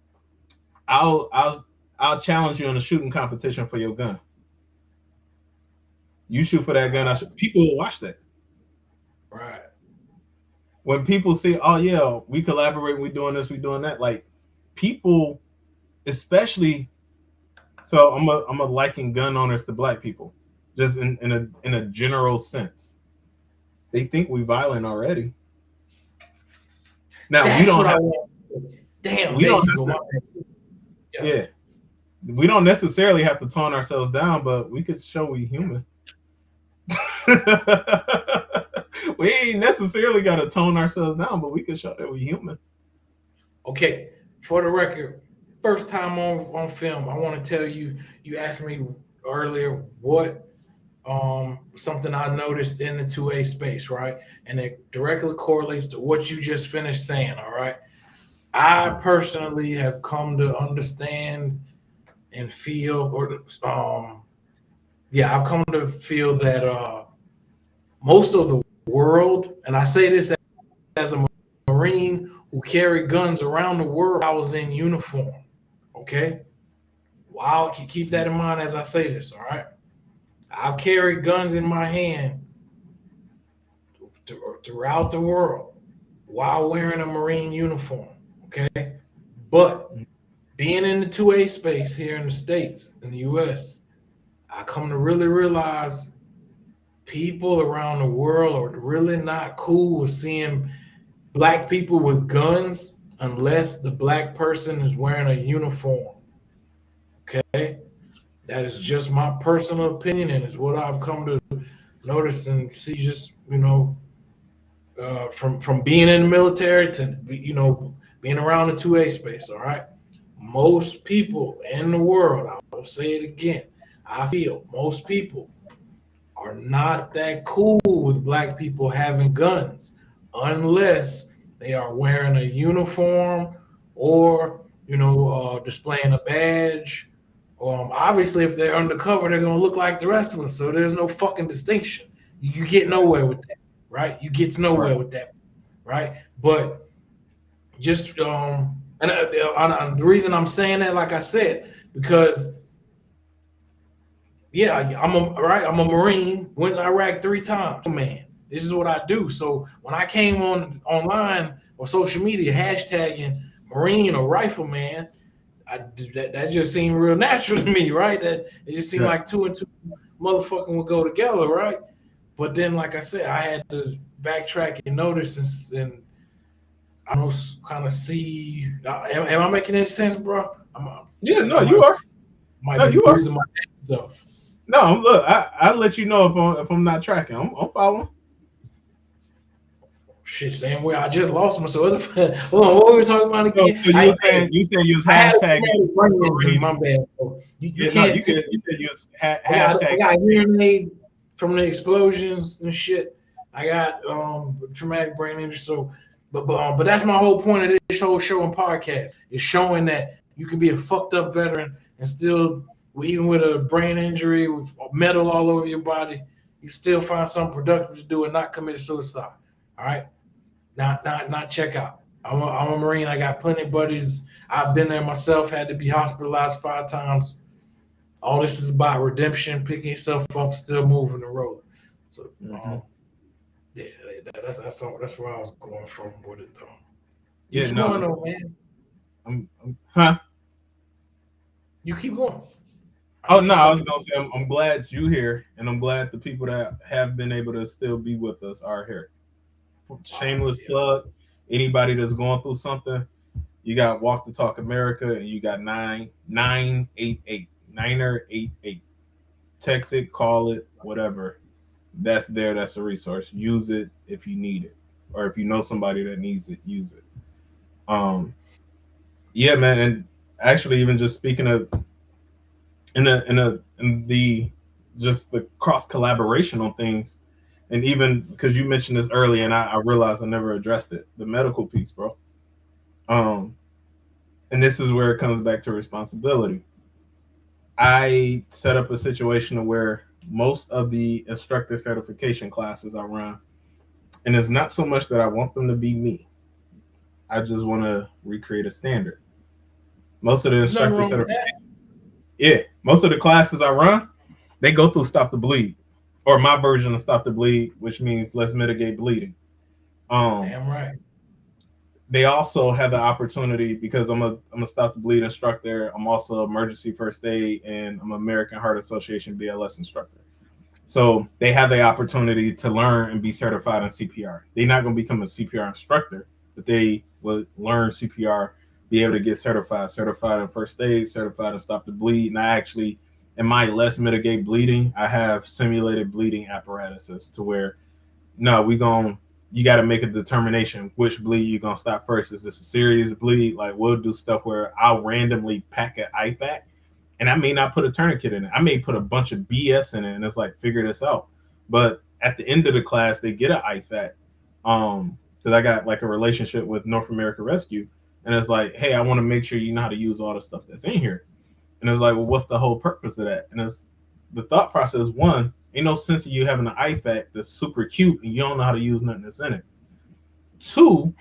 I'll I'll I'll challenge you in a shooting competition for your gun. You shoot for that gun. People will watch that. right. When people say, "Oh yeah, we collaborate, we doing this, we doing that," like people, especially. So I'm a liken gun owners to black people, just in a general sense. They think we violent already. Now we That's don't what I have want. Damn, we there don't you have go. to, My bad. Yeah, yeah, we don't necessarily have to tone ourselves down, but we could show we human. We ain't necessarily got to tone ourselves down, but we could show that we human. Okay, for the record, first time on film, I want to tell you. You asked me earlier what something I noticed in the 2A space, right? And it directly correlates to what you just finished saying, all right? I personally have come to understand and feel, or yeah, I've come to feel that most of the world, and I say this as a Marine who carried guns around the world, I was in uniform, okay? Wow, keep that in mind as I say this, all right? I've carried guns in my hand throughout the world while wearing a Marine uniform, okay? But being in the 2A space here in the States, in the US, I come to really realize people around the world are really not cool with seeing black people with guns unless the black person is wearing a uniform. Okay, that is just my personal opinion, and it's what I've come to notice and see. Just from being in the military to being around the 2A space. All right, most people in the world, I will say it again. I feel most people are not that cool with black people having guns unless they are wearing a uniform or displaying a badge. Obviously, if they're undercover, they're gonna look like the rest of us. So there's no fucking distinction. You get nowhere with that, right? You get Right. nowhere with that, right? But just the reason I'm saying that, like I said, because yeah, I'm a Marine. Went to Iraq 3 times. Man, this is what I do. So when I came online or social media hashtagging Marine or Rifleman, that just seemed real natural to me, right? That it just seemed Yeah. like two and two motherfucking would go together, right? But then, like I said, I had to backtrack and notice and I don't kind of see. Am I making any sense, bro? Yeah. Feel like No, I you are. might No, be you are. losing my self. No, look, I'll let you know if I'm not tracking. I'm following. Shit, same way. I just lost myself. Hold on, what were we talking about again? So you were saying you was I had a hashtagging traumatic brain injury. Marine. My bad. Bro. You Yeah, no, can't you see could. You me. said you was I hashtag. got hearing aid from the explosions and shit. I got traumatic brain injury. So, but that's my whole point of this whole show and podcast is showing that you can be a fucked up veteran and still, even with a brain injury with metal all over your body, you still find something productive to do and not commit suicide. All right, not check out. I'm a Marine. I got plenty of buddies. I've been there myself. Had to be hospitalized 5 times. All this is about redemption, picking yourself up, still moving the road. So, Mm-hmm. yeah, that's where I was going from with it though. You Yeah, keep no, going though, man. huh? You keep going. I Oh didn't no, mean to I cut was you. gonna say I'm glad you here, and I'm glad the people that have been able to still be with us are here. Shameless Yeah, plug. Anybody that's going through something, you got Walk the Talk America, and you got 9988 988. Text it, call it, whatever. That's there. That's a resource. Use it if you need it, or if you know somebody that needs it, use it. Um, yeah, man, and actually, even just speaking of in the just the cross collaboration on things, and even because you mentioned this earlier, and I realized I never addressed it, the medical piece, bro. Um, and this is where it comes back to responsibility. I set up a situation where most of the instructor certification classes I run, and it's not so much that I want them to be me. I just want to recreate a standard. Most of the there's nothing instructor wrong with that. certification, yeah, most of the classes I run, they go through Stop the Bleed, or my version of Stop the Bleed, which means let's mitigate bleeding. Um, Damn right. they also have the opportunity because I'm a Stop the Bleed instructor. I'm also emergency first aid, and I'm American Heart Association BLS instructor. So they have the opportunity to learn and be certified in CPR. They're not going to become a CPR instructor, but they will learn CPR, be able to get certified in first aid, certified in Stop the Bleed. And I actually, in my Let's Mitigate Bleeding, I have simulated bleeding apparatuses to where no, we going to you got to make a determination which bleed you're gonna stop first. Is this a serious bleed? Like we'll do stuff where I'll randomly pack an IFAC, and I may not put a tourniquet in it. I may put a bunch of BS in it, and it's like figure this out. But at the end of the class, they get an IFAC, because I got like a relationship with North America Rescue, and it's like, hey, I want to make sure you know how to use all the stuff that's in here. And it's like, well, what's the whole purpose of that? And it's the thought process. One, ain't no sense of you having an IFAC that's super cute and you don't know how to use nothing that's in it. Two,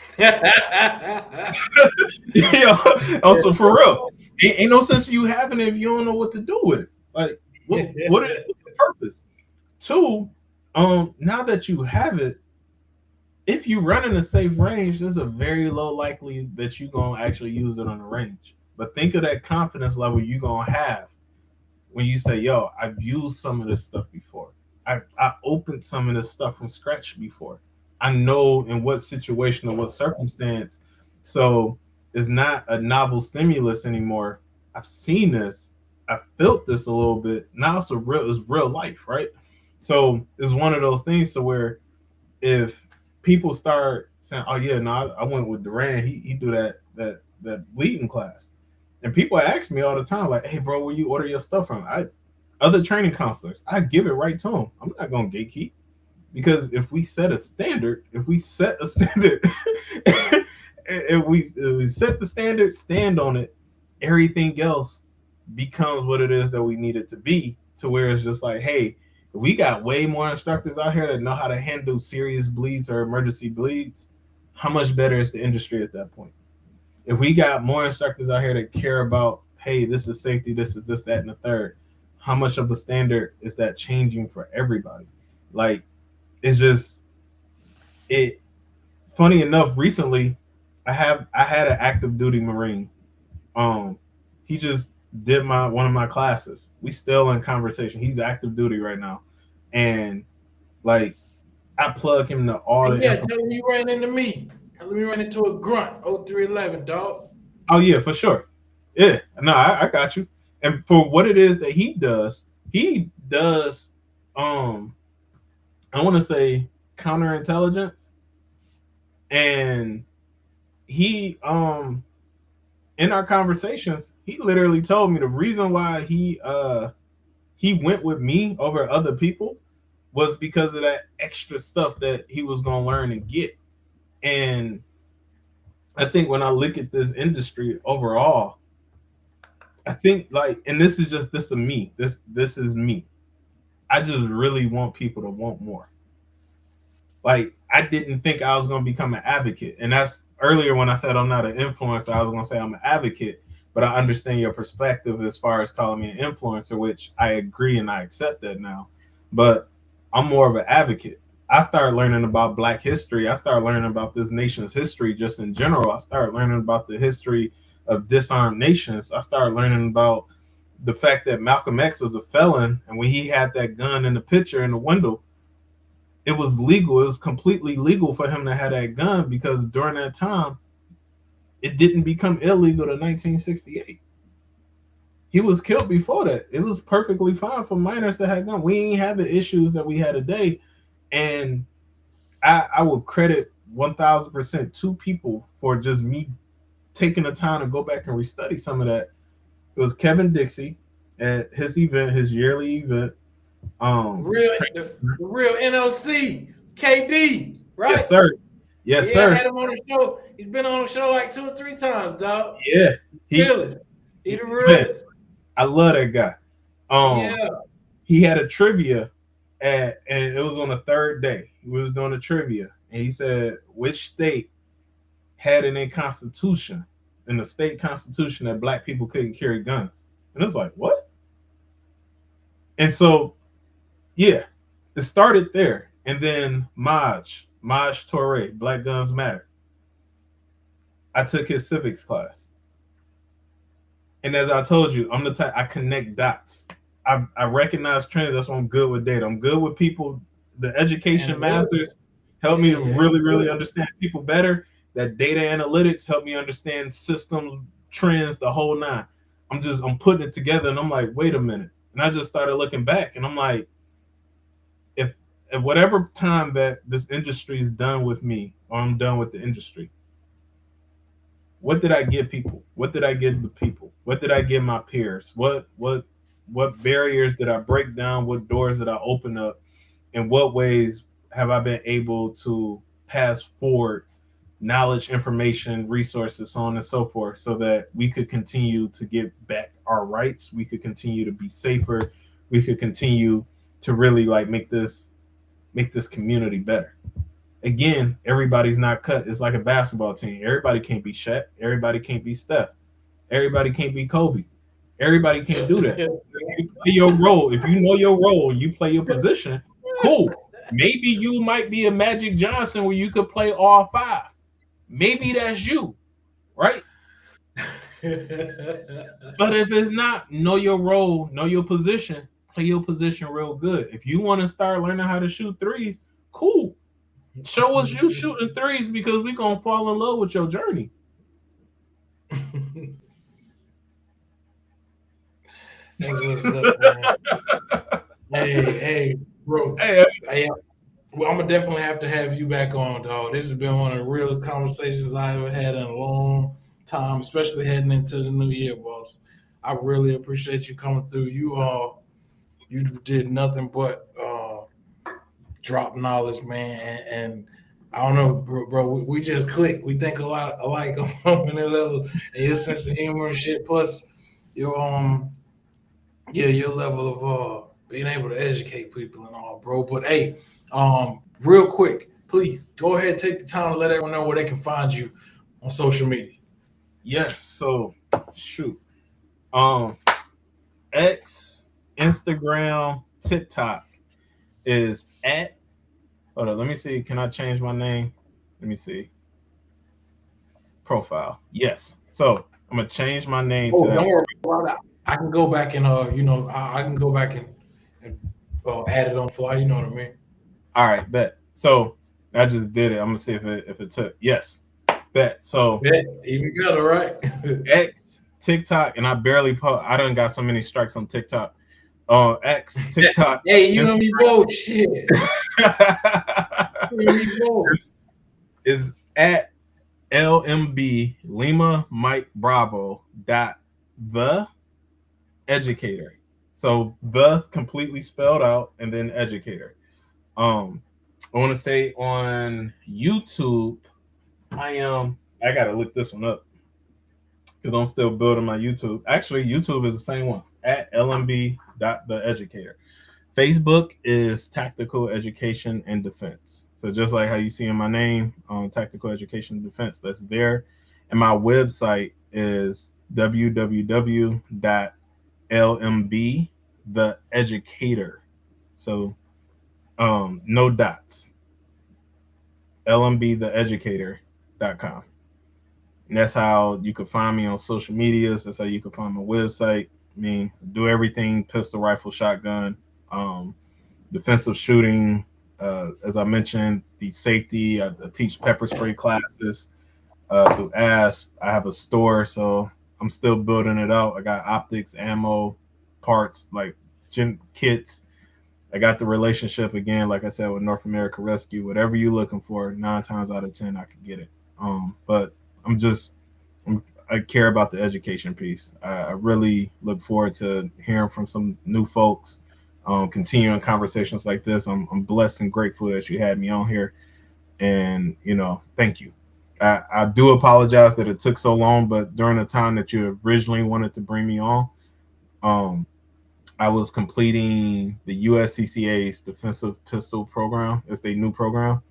you know, also for real, ain't no sense of you having it if you don't know what to do with it. Like, what's the purpose? Two, now that you have it, if you run in a safe range, there's a very low likely that you're gonna actually use it on the range. But think of that confidence level you're gonna have when you say, yo, I've used some of this stuff before. I opened some of this stuff from scratch before. I know in what situation or what circumstance. So it's not a novel stimulus anymore. I've seen this. I felt this a little bit. Now it's real life, right? So it's one of those things to where if people start saying, "Oh yeah, no, I went with Duran. He do that bleeding class," and people ask me all the time, like, "Hey, bro, where you order your stuff from?" Other training counselors, I give it right to them. I'm not gonna gatekeep because if we set a standard, if we set the standard, stand on it, everything else becomes what it is that we need it to be. To where it's just like, hey, we got way more instructors out here that know how to handle serious bleeds or emergency bleeds. How much better is the industry at that point? If we got more instructors out here that care about, hey, this is safety, this is this, that, and the third, how much of a standard is that changing for everybody? Like, it's just it. Funny enough, recently, I had an active duty Marine. He just did one of my classes. We still in conversation. He's active duty right now, and like I plug him to all the Yeah, tell him you ran into me. Tell him you ran into a grunt, 0311, dog. Oh yeah, for sure. Yeah, no, I got you. And for what it is that he does I want to say counterintelligence, and he in our conversations, he literally told me the reason why he went with me over other people was because of that extra stuff that he was going to learn and get. And I think when I look at this industry overall, I think like, and this is me. This is me. I just really want people to want more. Like I didn't think I was going to become an advocate, and that's earlier when I said I'm not an influencer. I was going to say I'm an advocate, but I understand your perspective as far as calling me an influencer, which I agree and I accept that now. But I'm more of an advocate. I started learning about Black history. I started learning about this nation's history just in general. I started learning about the history of disarmed nations. I started learning about the fact that Malcolm X was a felon, and when he had that gun in the picture in the window, it was legal. It was completely legal for him to have that gun because during that time, it didn't become illegal to 1968. He was killed before that. It was perfectly fine for minors to have guns. We ain't have the issues that we had today. And I would credit 1,000% to people for just me taking the time to go back and restudy some of that. It was Kevin Dixie at his event, his yearly event. The real NOC, KD, right? Yes, sir. Yes, yeah, sir. I had him on the show. He's been on the show like 2 or 3 times, dog. Yeah. He the realest. I love that guy. Yeah. He had a trivia and it was on the third day. He was doing a trivia, and he said, which state had in a constitution, in the state constitution, that Black people couldn't carry guns? And it's like, what? And so, yeah, it started there. And then Maj Toure, Black Guns Matter. I took his civics class. And as I told you, I'm the type, I connect dots. I recognize trends. That's why I'm good with data. I'm good with people. The education masters help me to really understand people better. That data analytics help me understand systems, trends, the whole nine. I'm putting it together, and I'm like, wait a minute. And I just started looking back, and I'm like, if at whatever time that this industry is done with me, or I'm done with the industry, what did I give people? What did I give the people? What did I give my peers? What barriers did I break down? What doors did I open up? In what ways have I been able to pass forward knowledge, information, resources, so on and so forth, so that we could continue to get back our rights, we could continue to be safer, we could continue to really like make this community better. Again, everybody's not cut. It's like a basketball team. Everybody can't be Shaq. Everybody can't be Steph. Everybody can't be Kobe. Everybody can't do that. If you play your role, if you know your role and you play your position, cool. Maybe you might be a Magic Johnson where you could play all five. Maybe that's you, right? But if it's not, know your role, know your position, play your position real good. If you want to start learning how to shoot threes, cool. Show us you shooting threes because we're gonna fall in love with your journey. That's what's up, man. Hey, bro. Hey, Hey, well, I'm gonna definitely have to have you back on, dog. This has been one of the realest conversations I ever had in a long time, especially heading into the new year, boss. I really appreciate you coming through. You did nothing but drop knowledge, man, and I don't know, bro. We just click. We think a lot alike on many levels, and your sense of humor and shit. Plus, your yeah, your level of being able to educate people and all, bro. But hey, real quick, please go ahead, take the time to let everyone know where they can find you on social media. yes. So shoot. Um, X, Instagram, TikTok is at. Hold on. Let me see. Can I change my name? Let me see. Profile. Yes. So I'm gonna change my name to Oh, that. don't worry about that. I can go back and I can go back and add it on the fly. You know what I mean? All right, bet. So I just did it. I'm gonna see if it took. Yes, bet. So Bet even better, right? X, TikTok, and I barely post. I done got so many strikes on TikTok. X, TikTok, Hey, you and me Instagram both. Shit, you and me both. is at LMB Lima Mike Bravo dot the educator. So the completely spelled out and then educator. Um, I want to say on YouTube, I gotta look this one up because I'm still building my YouTube. Actually, YouTube is the same one at LMB the educator. Facebook is Tactical Education and Defense. So just like how you see in my name, Tactical Education and Defense, that's there. And my website is www.lmbtheeducator. So no dots. lmbtheeducator.com. And that's how you can find me on social medias. That's how you can find my website. I mean, do everything: pistol, rifle, shotgun, um, defensive shooting. As I mentioned, the safety. I teach pepper spray classes through ASP. I have a store, so I'm still building it out. I got optics, ammo, parts like kits. I got the relationship again, like I said, with North America Rescue. Whatever you're looking for, 9 times out of 10, I could get it. But I'm just, I care about the education piece. I really look forward to hearing from some new folks, continuing conversations like this. I'm blessed and grateful that you had me on here, and thank you. I do apologize that it took so long, but during the time that you originally wanted to bring me on, um, I was completing the USCCA's Defensive Pistol Program. It's their new program.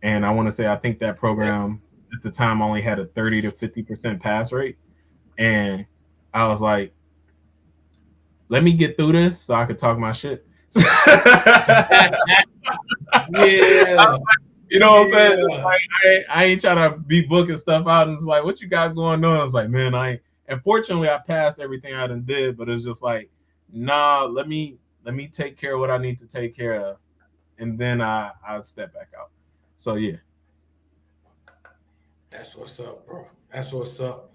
And I want to say, I think that program at the time only had a 30 to 50% pass rate. And I was like, let me get through this so I could talk my shit. Yeah, You know what I'm saying? Just yeah. like, I ain't trying to be booking stuff out. And it's like, what you got going on? I was like, man, I ain't. And fortunately, I passed everything I done did, but it's just like, nah, let me take care of what I need to take care of, and then I step back out. So yeah. That's what's up, bro. That's what's up.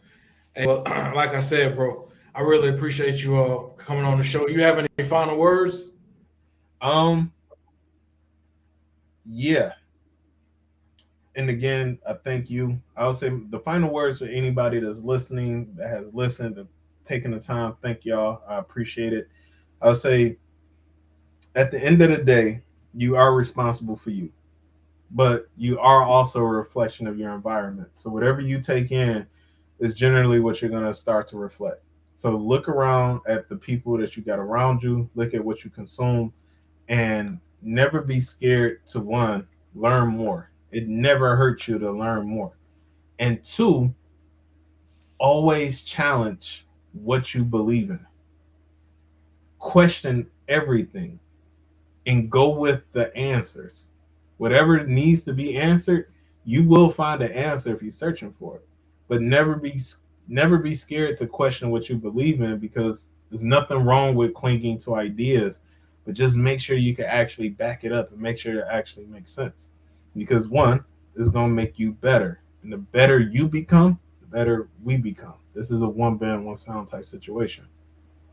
Hey, well, like I said, bro, I really appreciate you coming on the show. You have any final words? Um, yeah. And again, I thank you. I'll say the final words for anybody that's listening, that has listened, that taken the time. Thank y'all. I appreciate it. I'll say at the end of the day, you are responsible for you, but you are also a reflection of your environment. So whatever you take in is generally what you're going to start to reflect. So look around at the people that you got around you, look at what you consume, and never be scared to one, learn more. It never hurts you to learn more. And two, always challenge what you believe in. Question everything and go with the answers. Whatever needs to be answered, you will find an answer if you're searching for it. But never be scared to question what you believe in, because there's nothing wrong with clinging to ideas, but just make sure you can actually back it up and make sure it actually makes sense. Because one is going to make you better, and the better you become, the better we become. This is a one band one sound type situation.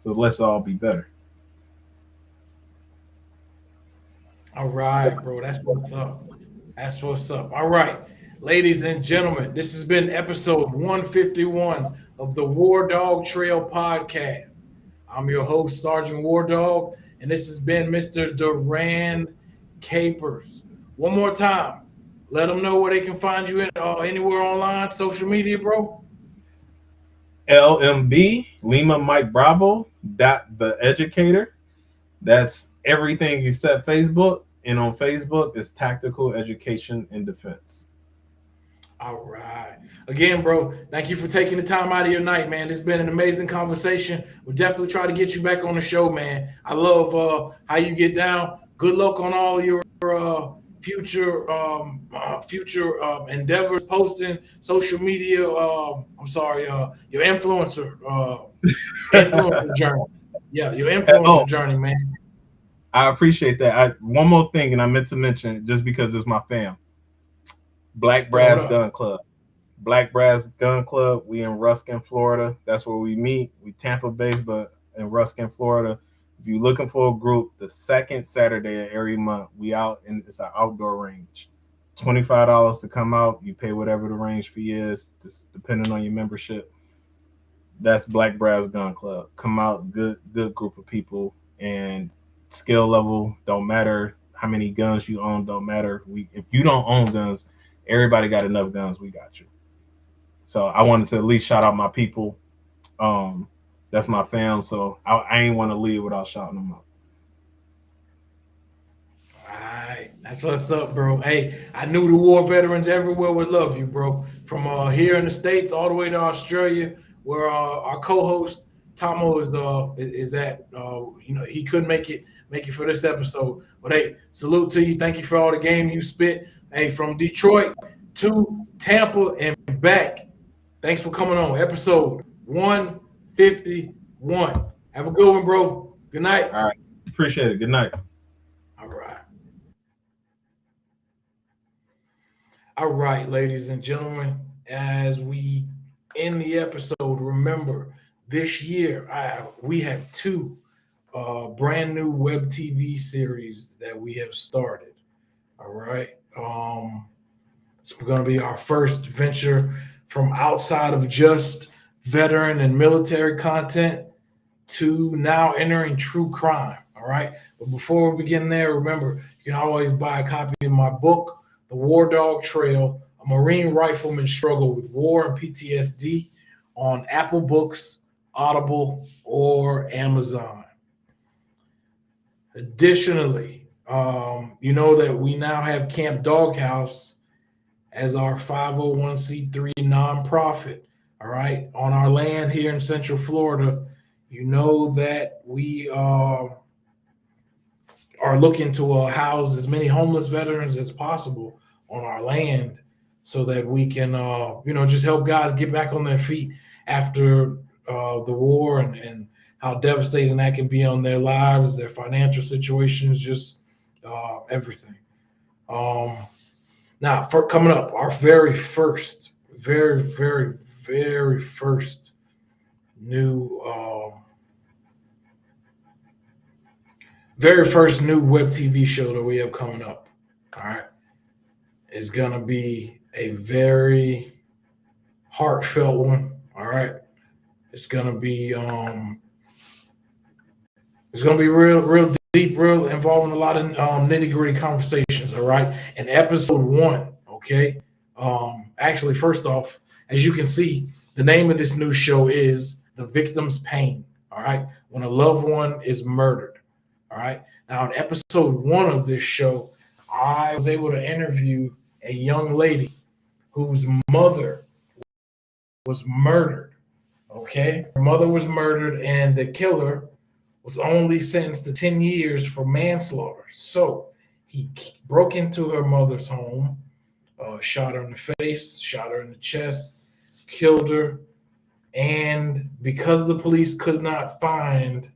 So let's all be better. All right, bro. That's what's up. That's what's up. All right, ladies and gentlemen, this has been episode 151 of the War Dog Trail podcast. I'm your host, Sergeant War Dog, and this has been Mr. Duran Capers. One more time, let them know where they can find you anywhere online, social media, bro. LMB Lima Mike Bravo dot the educator. That's everything except Facebook. And on Facebook, it's Tactical Education and Defense. All right. Again, bro, thank you for taking the time out of your night, man. This has been an amazing conversation. We'll definitely try to get you back on the show, man. I love how you get down. Good luck on all your future endeavors, posting social media. I'm sorry, your influencer journey. Yeah, your Oh, influencer journey, man. I appreciate that. One more thing, and I meant to mention it just because it's my fam. Black Yo, what Brass up? Gun Club. Black Brass Gun Club. We in Ruskin, Florida. That's where we meet. We Tampa based, but in Ruskin, Florida. If you're looking for a group, the second Saturday of every month, we out, and it's an outdoor range. $25 to come out. You pay whatever the range fee is, just depending on your membership. That's Black Brass Gun Club. Come out, good group of people, and skill level don't matter. How many guns you own don't matter. If you don't own guns, everybody got enough guns. We got you. So I wanted to at least shout out my people. Um, that's my fam. So I ain't want to leave without shouting them out. All right, that's what's up, bro. Hey, I knew the war veterans everywhere would love you, bro. From here in the states all the way to Australia, where our co-host Tomo is at. He couldn't make it for this episode, but hey, salute to you. Thank you for all the game you spit. Hey, from Detroit to Tampa and back. Thanks for coming on. Episode 151. Have a good one, bro. Good night. All right. Appreciate it. Good night. All right. All right, ladies and gentlemen, as we end the episode, remember this year we have two brand new web TV series that we have started. All right. It's going to be our first venture from outside of just veteran and military content to now entering true crime. All right. But before we begin there, remember, you can always buy a copy of my book, The War Dog Trail, A Marine Rifleman's Struggle with War and PTSD, on Apple Books, Audible, or Amazon. Additionally, you know that we now have Camp Doghouse as our 501c3 nonprofit. All right. On our land here in Central Florida, you know that we are looking to house as many homeless veterans as possible on our land so that we can, just help guys get back on their feet after the war and how devastating that can be on their lives, their financial situations, just everything. Now, for coming up, our very first, very, very, very first new, very first new web TV show that we have coming up. All right. It's going to be a very heartfelt one. All right. It's going to be real deep, real involving a lot of nitty gritty conversations. All right. And episode one, okay. Actually, first off, as you can see, the name of this new show is The Victim's Pain. All right. When a loved one is murdered. All right. Now, in episode one of this show, I was able to interview a young lady whose mother was murdered. Okay. Her mother was murdered, and the killer was only sentenced to 10 years for manslaughter. So he broke into her mother's home, shot her in the face, shot her in the chest, killed her. And because the police could not find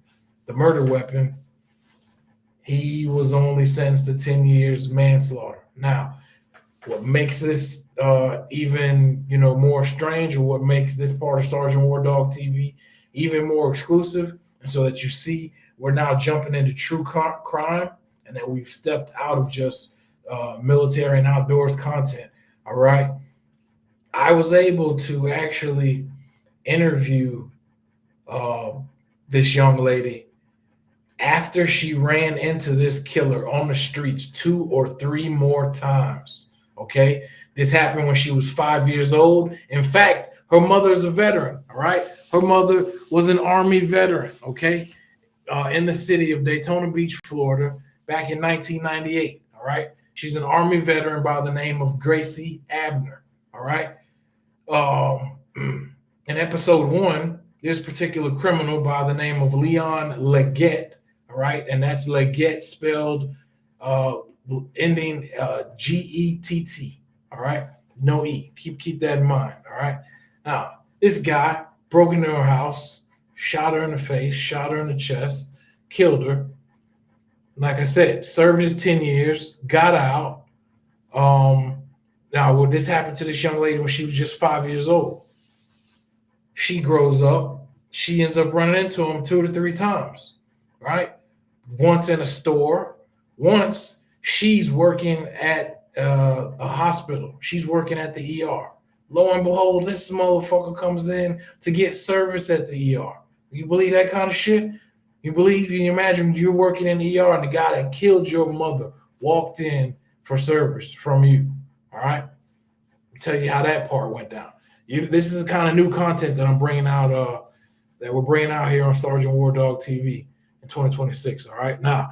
the murder weapon, he was only sentenced to 10 years manslaughter. Now, what makes this even more strange, or what makes this part of Sergeant War Dog TV even more exclusive, and so that you see we're now jumping into true crime, and that we've stepped out of just military and outdoors content. All right, I was able to actually interview this young lady after she ran into this killer on the streets 2 or 3 more times. Okay, this happened when she was 5 years old. In fact, her mother is a veteran. All right, her mother was an Army veteran. Okay, in the city of Daytona Beach, Florida, back in 1998. All right, she's an Army veteran by the name of Gracie Abner. All right, in episode one, this particular criminal by the name of Leon Leggett. All right, and that's Leggett spelled ending Gett. All right, no E. Keep that in mind. All right. Now, this guy broke into her house, shot her in the face, shot her in the chest, killed her. Like I said, served his 10 years, got out. Now, this happened to this young lady when she was just 5 years old. She grows up. She ends up running into him 2 to 3 times, right? Once in a store. Once she's working at a hospital. She's working at the ER. Lo and behold, this motherfucker comes in to get service at the ER. You believe that kind of shit? You imagine you're working in the ER and the guy that killed your mother walked in for service from you. All right? I'll tell you how that part went down. This is the kind of new content that I'm bringing out, that we're bringing out here on Sergeant War Dog TV in 2026. All right. Now,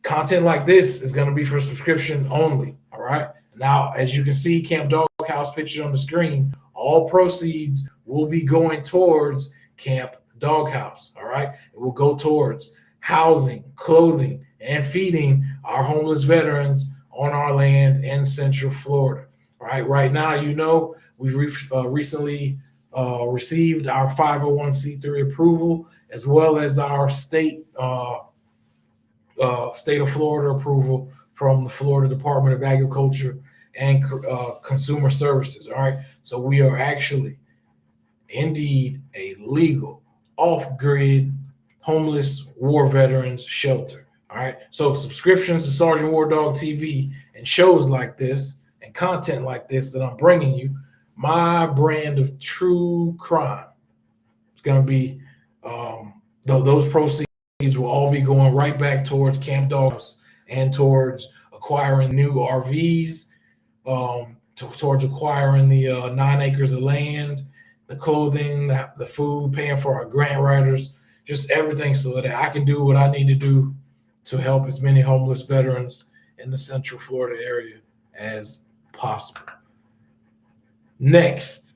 content like this is going to be for subscription only. All right. Now, as you can see, Camp Doghouse pictures on the screen, all proceeds will be going towards Camp Doghouse. All right. It will go towards housing, clothing, and feeding our homeless veterans on our land in Central Florida. All right. Right now, we've recently received our 501c3 approval, as well as our state of Florida approval from the Florida Department of Agriculture and Consumer Services. All right, so we are actually indeed a legal off-grid homeless war veterans shelter. All right, so subscriptions to Sergeant War Dog TV and shows like this and content like this that I'm bringing you, my brand of true crime, is going to be those proceeds will all be going right back towards Camp Doghouse and towards acquiring new RVs, towards acquiring the 9 acres of land, the clothing, the food, paying for our grant writers, just everything, so that I can do what I need to do to help as many homeless veterans in the Central Florida area as possible. Next,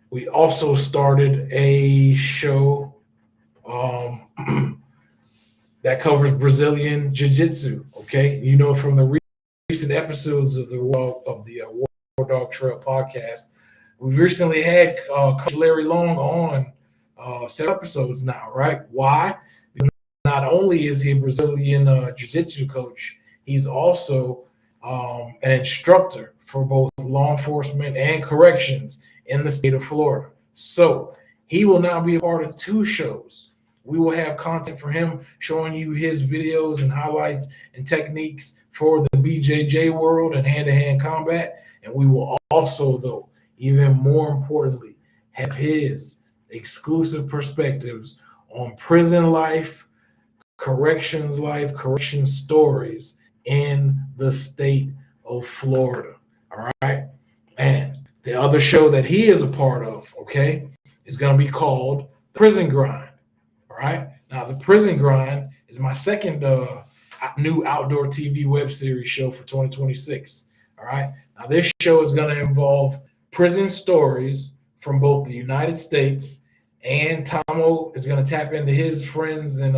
we also started a show that covers Brazilian Jiu-Jitsu. Okay, from the recent episodes of the War Dog Trail podcast, we've recently had Coach Larry Long on 7 episodes now. Right? Why? Because not only is he a Brazilian Jiu-Jitsu coach, he's also an instructor for both law enforcement and corrections in the state of Florida. So he will now be a part of 2 shows. We will have content for him showing you his videos and highlights and techniques for the BJJ world and hand-to-hand combat. And we will also, though, even more importantly, have his exclusive perspectives on prison life, correction stories in the state of Florida. All right. And the other show that he is a part of, okay, is going to be called Prison Grind. All right. Now, the Prison Grind is my second new outdoor TV web series show for 2026. All right. Now, this show is going to involve prison stories from both the United States, and Tomo is going to tap into his friends and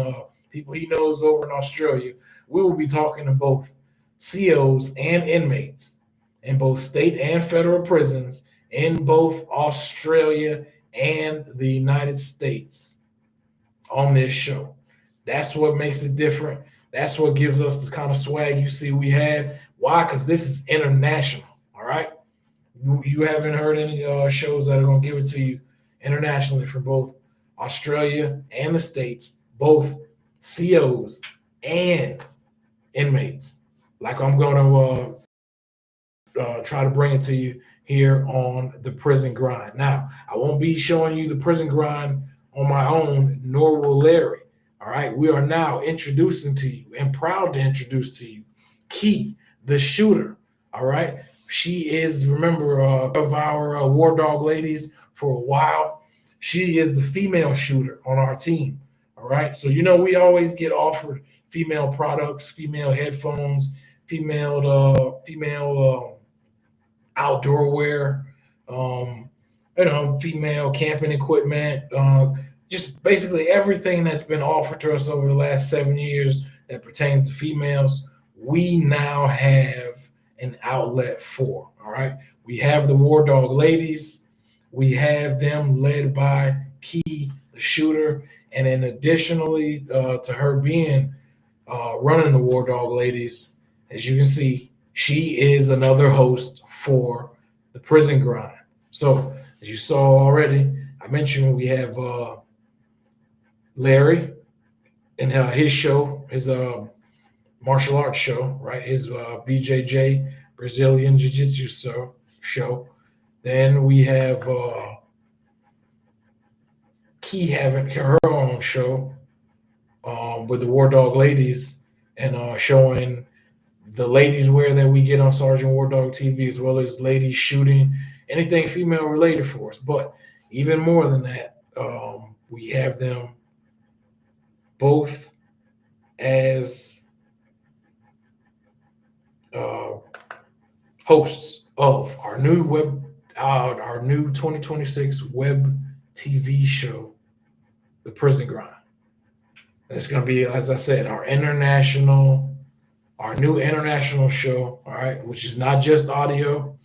people he knows over in Australia. We will be talking to both COs and inmates in both state and federal prisons in both Australia and the United States on this show. That's what makes it different. That's what gives us the kind of swag you see we have. Why? Because this is international. All right. You haven't heard any shows that are going to give it to you internationally from both Australia and the States, both COs and inmates. Like I'm going to try to bring it to you here on the Prison Grind. Now, I won't be showing you the Prison Grind on my own, nor will Larry. All right. We are now introducing to you and proud to introduce to you Key, the shooter. All right. She is, remember, of our War Dog ladies for a while. She is the female shooter on our team. All right. So, you know, we always get offered female products, female headphones, female outdoor wear, female camping equipment, just basically everything that's been offered to us over the last 7 years that pertains to females. We now have an outlet for. All right. We have the War Dog ladies. We have them led by Key, the shooter. And then additionally to her being running the War Dog ladies, as you can see, she is another host for the Prison Grind. So as you saw already, I mentioned we have Larry and his show, his martial arts show, right? His BJJ, Brazilian Jiu-Jitsu show. Then we have Key having her own show with the War Dog ladies and showing the ladies wear that we get on Sergeant War Dog TV, as well as ladies shooting, anything female related for us. But even more than that, we have them both as hosts of our new 2026 web TV show, The Prison Grind. It's going to be, as I said, our new international show, all right, which is not just audio.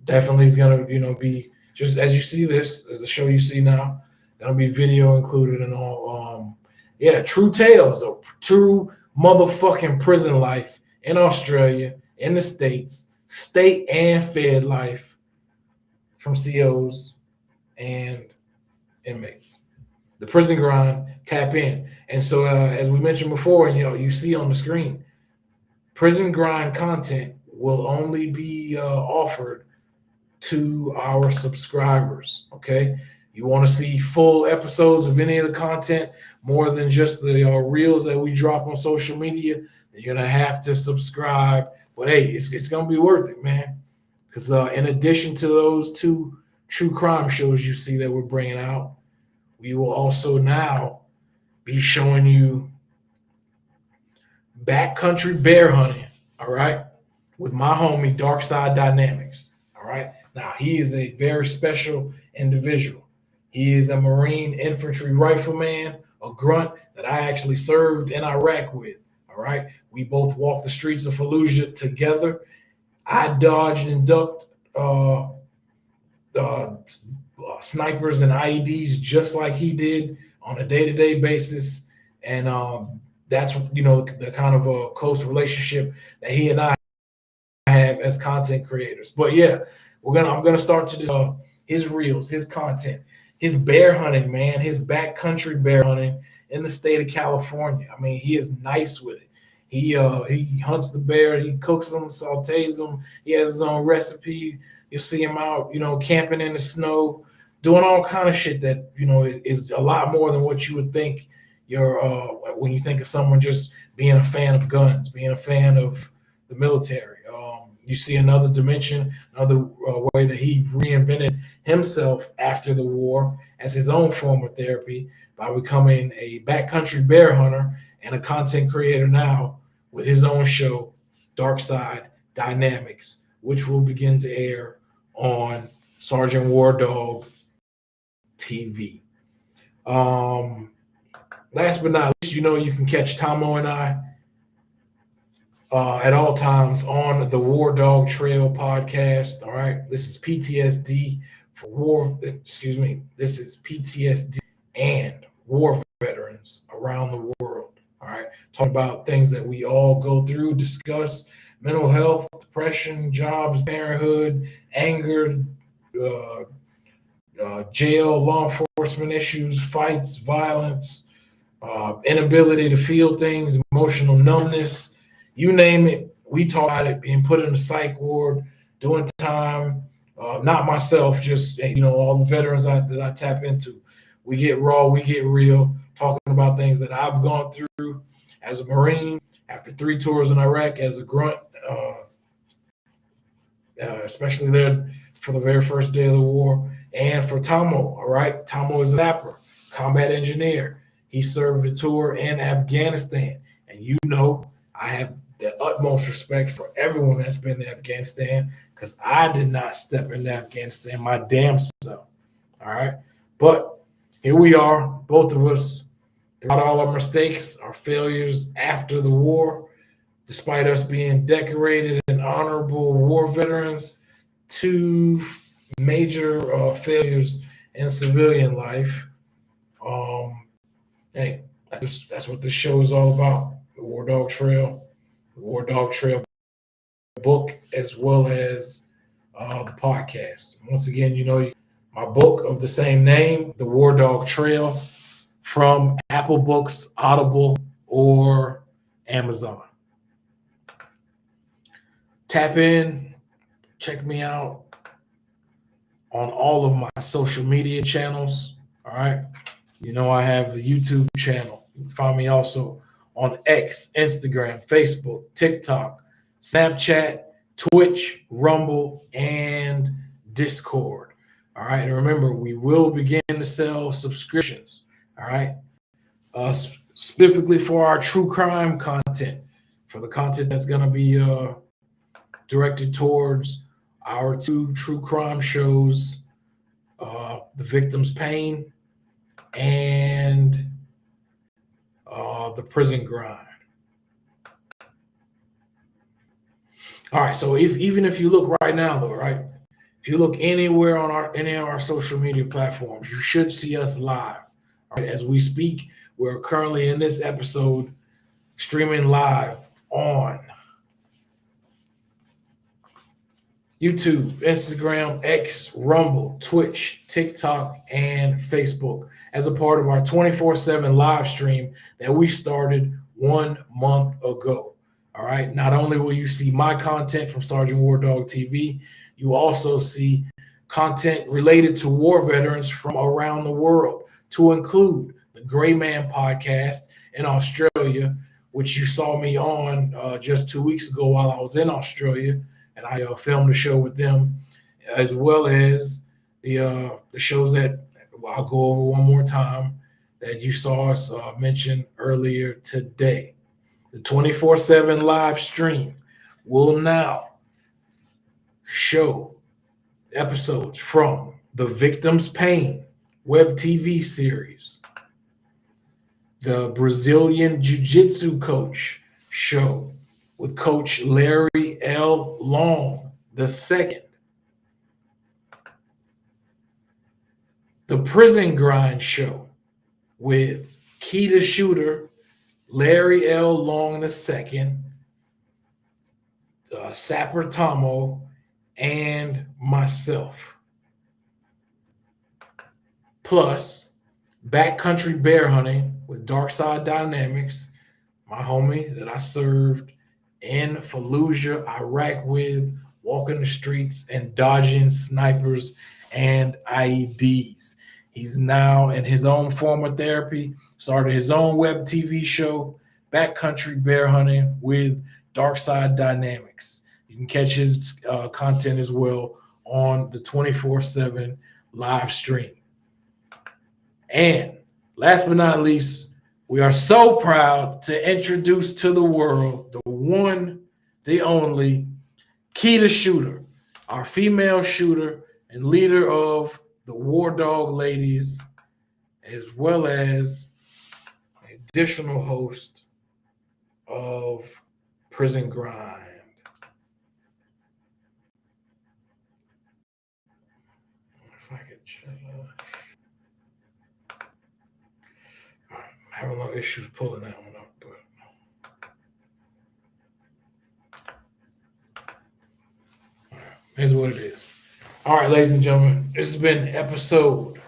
Definitely is going to, be just as you see this, as the show you see now, going to be video included and all. True tales, though. True motherfucking prison life in Australia, in the States, state and fed life from COs and inmates. The Prison Grind, tap in. And so, as we mentioned before, you see on the screen, Prison Grind content will only be offered to our subscribers. Okay. You want to see full episodes of any of the content, more than just the reels that we drop on social media, you're going to have to subscribe. But hey, it's going to be worth it, man. Because in addition to those two true crime shows you see that we're bringing out, we will also now be showing you backcountry bear hunting, all right, with my homie Dark Side Dynamics, all right? Now, he is a very special individual. He is a Marine infantry rifleman, a grunt that I actually served in Iraq with, all right? We both walked the streets of Fallujah together. I dodged and ducked snipers and IEDs just like he did on a day-to-day basis. And that's, the kind of a close relationship that he and I have as content creators. But yeah, I'm gonna start to his reels, his content, his bear hunting, man, his backcountry bear hunting in the state of California. I mean, he is nice with it. He hunts the bear, he cooks them, sautés them. He has his own recipe. You'll see him out, camping in the snow, doing all kind of shit that is a lot more than what you would think. When you think of someone just being a fan of guns, being a fan of the military. You see another dimension, another way that he reinvented himself after the war as his own form of therapy by becoming a backcountry bear hunter and a content creator now with his own show, Dark Side Dynamics, which will begin to air on Sergeant War Dog TV. Last but not least, you can catch Tomo and I at all times on the War Dog Trail podcast. All right. This is PTSD for war. Excuse me. This is PTSD and war veterans around the world. All right. Talk about things that we all go through, discuss mental health, depression, jobs, parenthood, anger, jail, law enforcement issues, fights, violence, inability to feel things, emotional numbness. You name it, we talk about it, being put in a psych ward, doing time. Not myself, just all the veterans that I tap into. We get raw, we get real, talking about things that I've gone through as a Marine after 3 tours in Iraq as a grunt, especially there for the very first day of the war. And for Tomo, all right, Tomo is a sapper, combat engineer. He served a tour in Afghanistan, and I have the utmost respect for everyone that's been to Afghanistan because I did not step into Afghanistan my damn self. All right. But here we are, both of us, throughout all our mistakes, our failures after the war, despite us being decorated and honorable war veterans, 2 major failures in civilian life. Hey, that's what this show is all about. The War Dog Trail. The War Dog Trail book, as well as the podcast. Once again, my book of the same name, The War Dog Trail, from Apple Books, Audible, or Amazon. Tap in, check me out on all of my social media channels. All right. I have the YouTube channel. You can find me also on X, Instagram, Facebook, TikTok, Snapchat, Twitch, Rumble, and Discord. All right. And remember, we will begin to sell subscriptions. All right. Specifically for our true crime content, for the content that's going to be directed towards our 2 true crime shows, The Victim's Pain and The Prison Grind. All right, so even if you look right now, though, right, if you look anywhere on any of our social media platforms, you should see us live. All right, as we speak, we're currently in this episode streaming live on YouTube, Instagram, X, Rumble, Twitch, TikTok, and Facebook as a part of our 24/7 live stream that we started 1 month ago. All right. Not only will you see my content from Sergeant War Dog TV, you also see content related to war veterans from around the world, to include the Gray Man podcast in Australia, which you saw me on just 2 weeks ago while I was in Australia. And I filmed a show with them, as well as the shows that I'll go over one more time that you saw us mention earlier today. The 24/7 live stream will now show episodes from The Victim's Pain web TV series, the Brazilian Jiu-Jitsu coach show with Coach Larry L. Long II, the Prison Grind show with key to shooter Larry L. Long II, Sapper Tomo, and myself. plus backcountry bear hunting with Dark Side Dynamics, my homie that I served in Fallujah, Iraq with, walking the streets and dodging snipers and IEDs. He's now in his own form of therapy, started his own web TV show, Backcountry Bear Hunting with Dark Side Dynamics. You can catch his content as well on the 24/7 live stream. And last but not least, we are so proud to introduce to the world the one, the only Keita Shooter, our female shooter and leader of the War Dog Ladies, as well as an additional host of Prison Grind. If I could just... I'm having no issues pulling that one up, but here's what it is. All right, ladies and gentlemen, this has been episode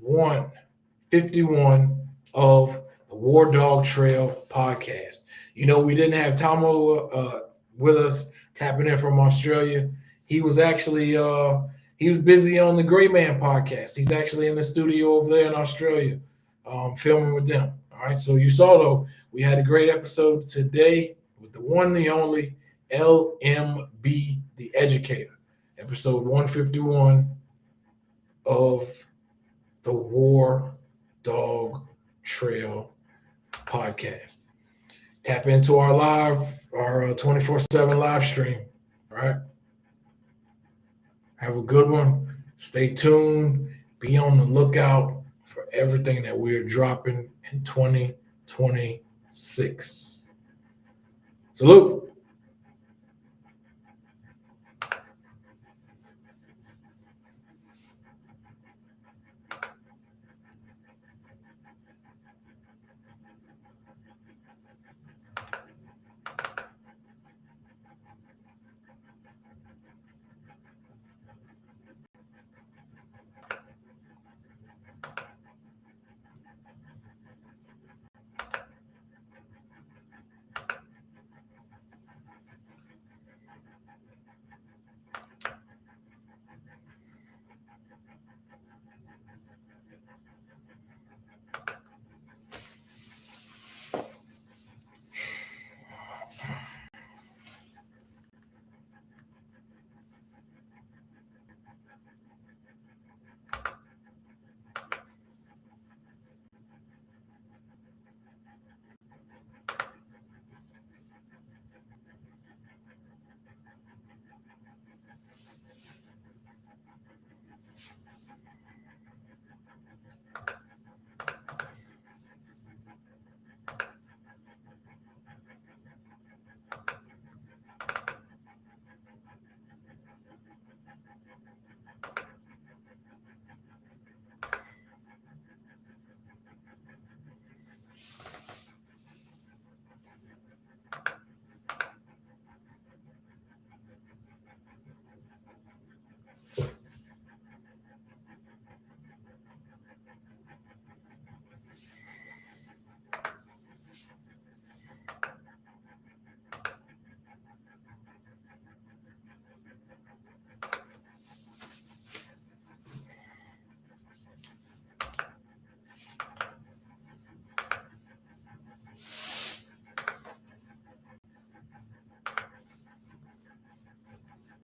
151 of the War Dog Trail podcast. You know, we didn't have Tomo with us tapping in from Australia. He was actually he was busy on the Gray Man podcast. He's actually in the studio over there in Australia, filming with them. All right, so you saw though, we had a great episode today with the one, the only LMB, the Educator. Episode 151 of the War Dog Trail podcast. Tap into our 24/7 live stream. All right. Have a good one. Stay tuned. Be on the lookout for everything that we're dropping in 2026. Salute.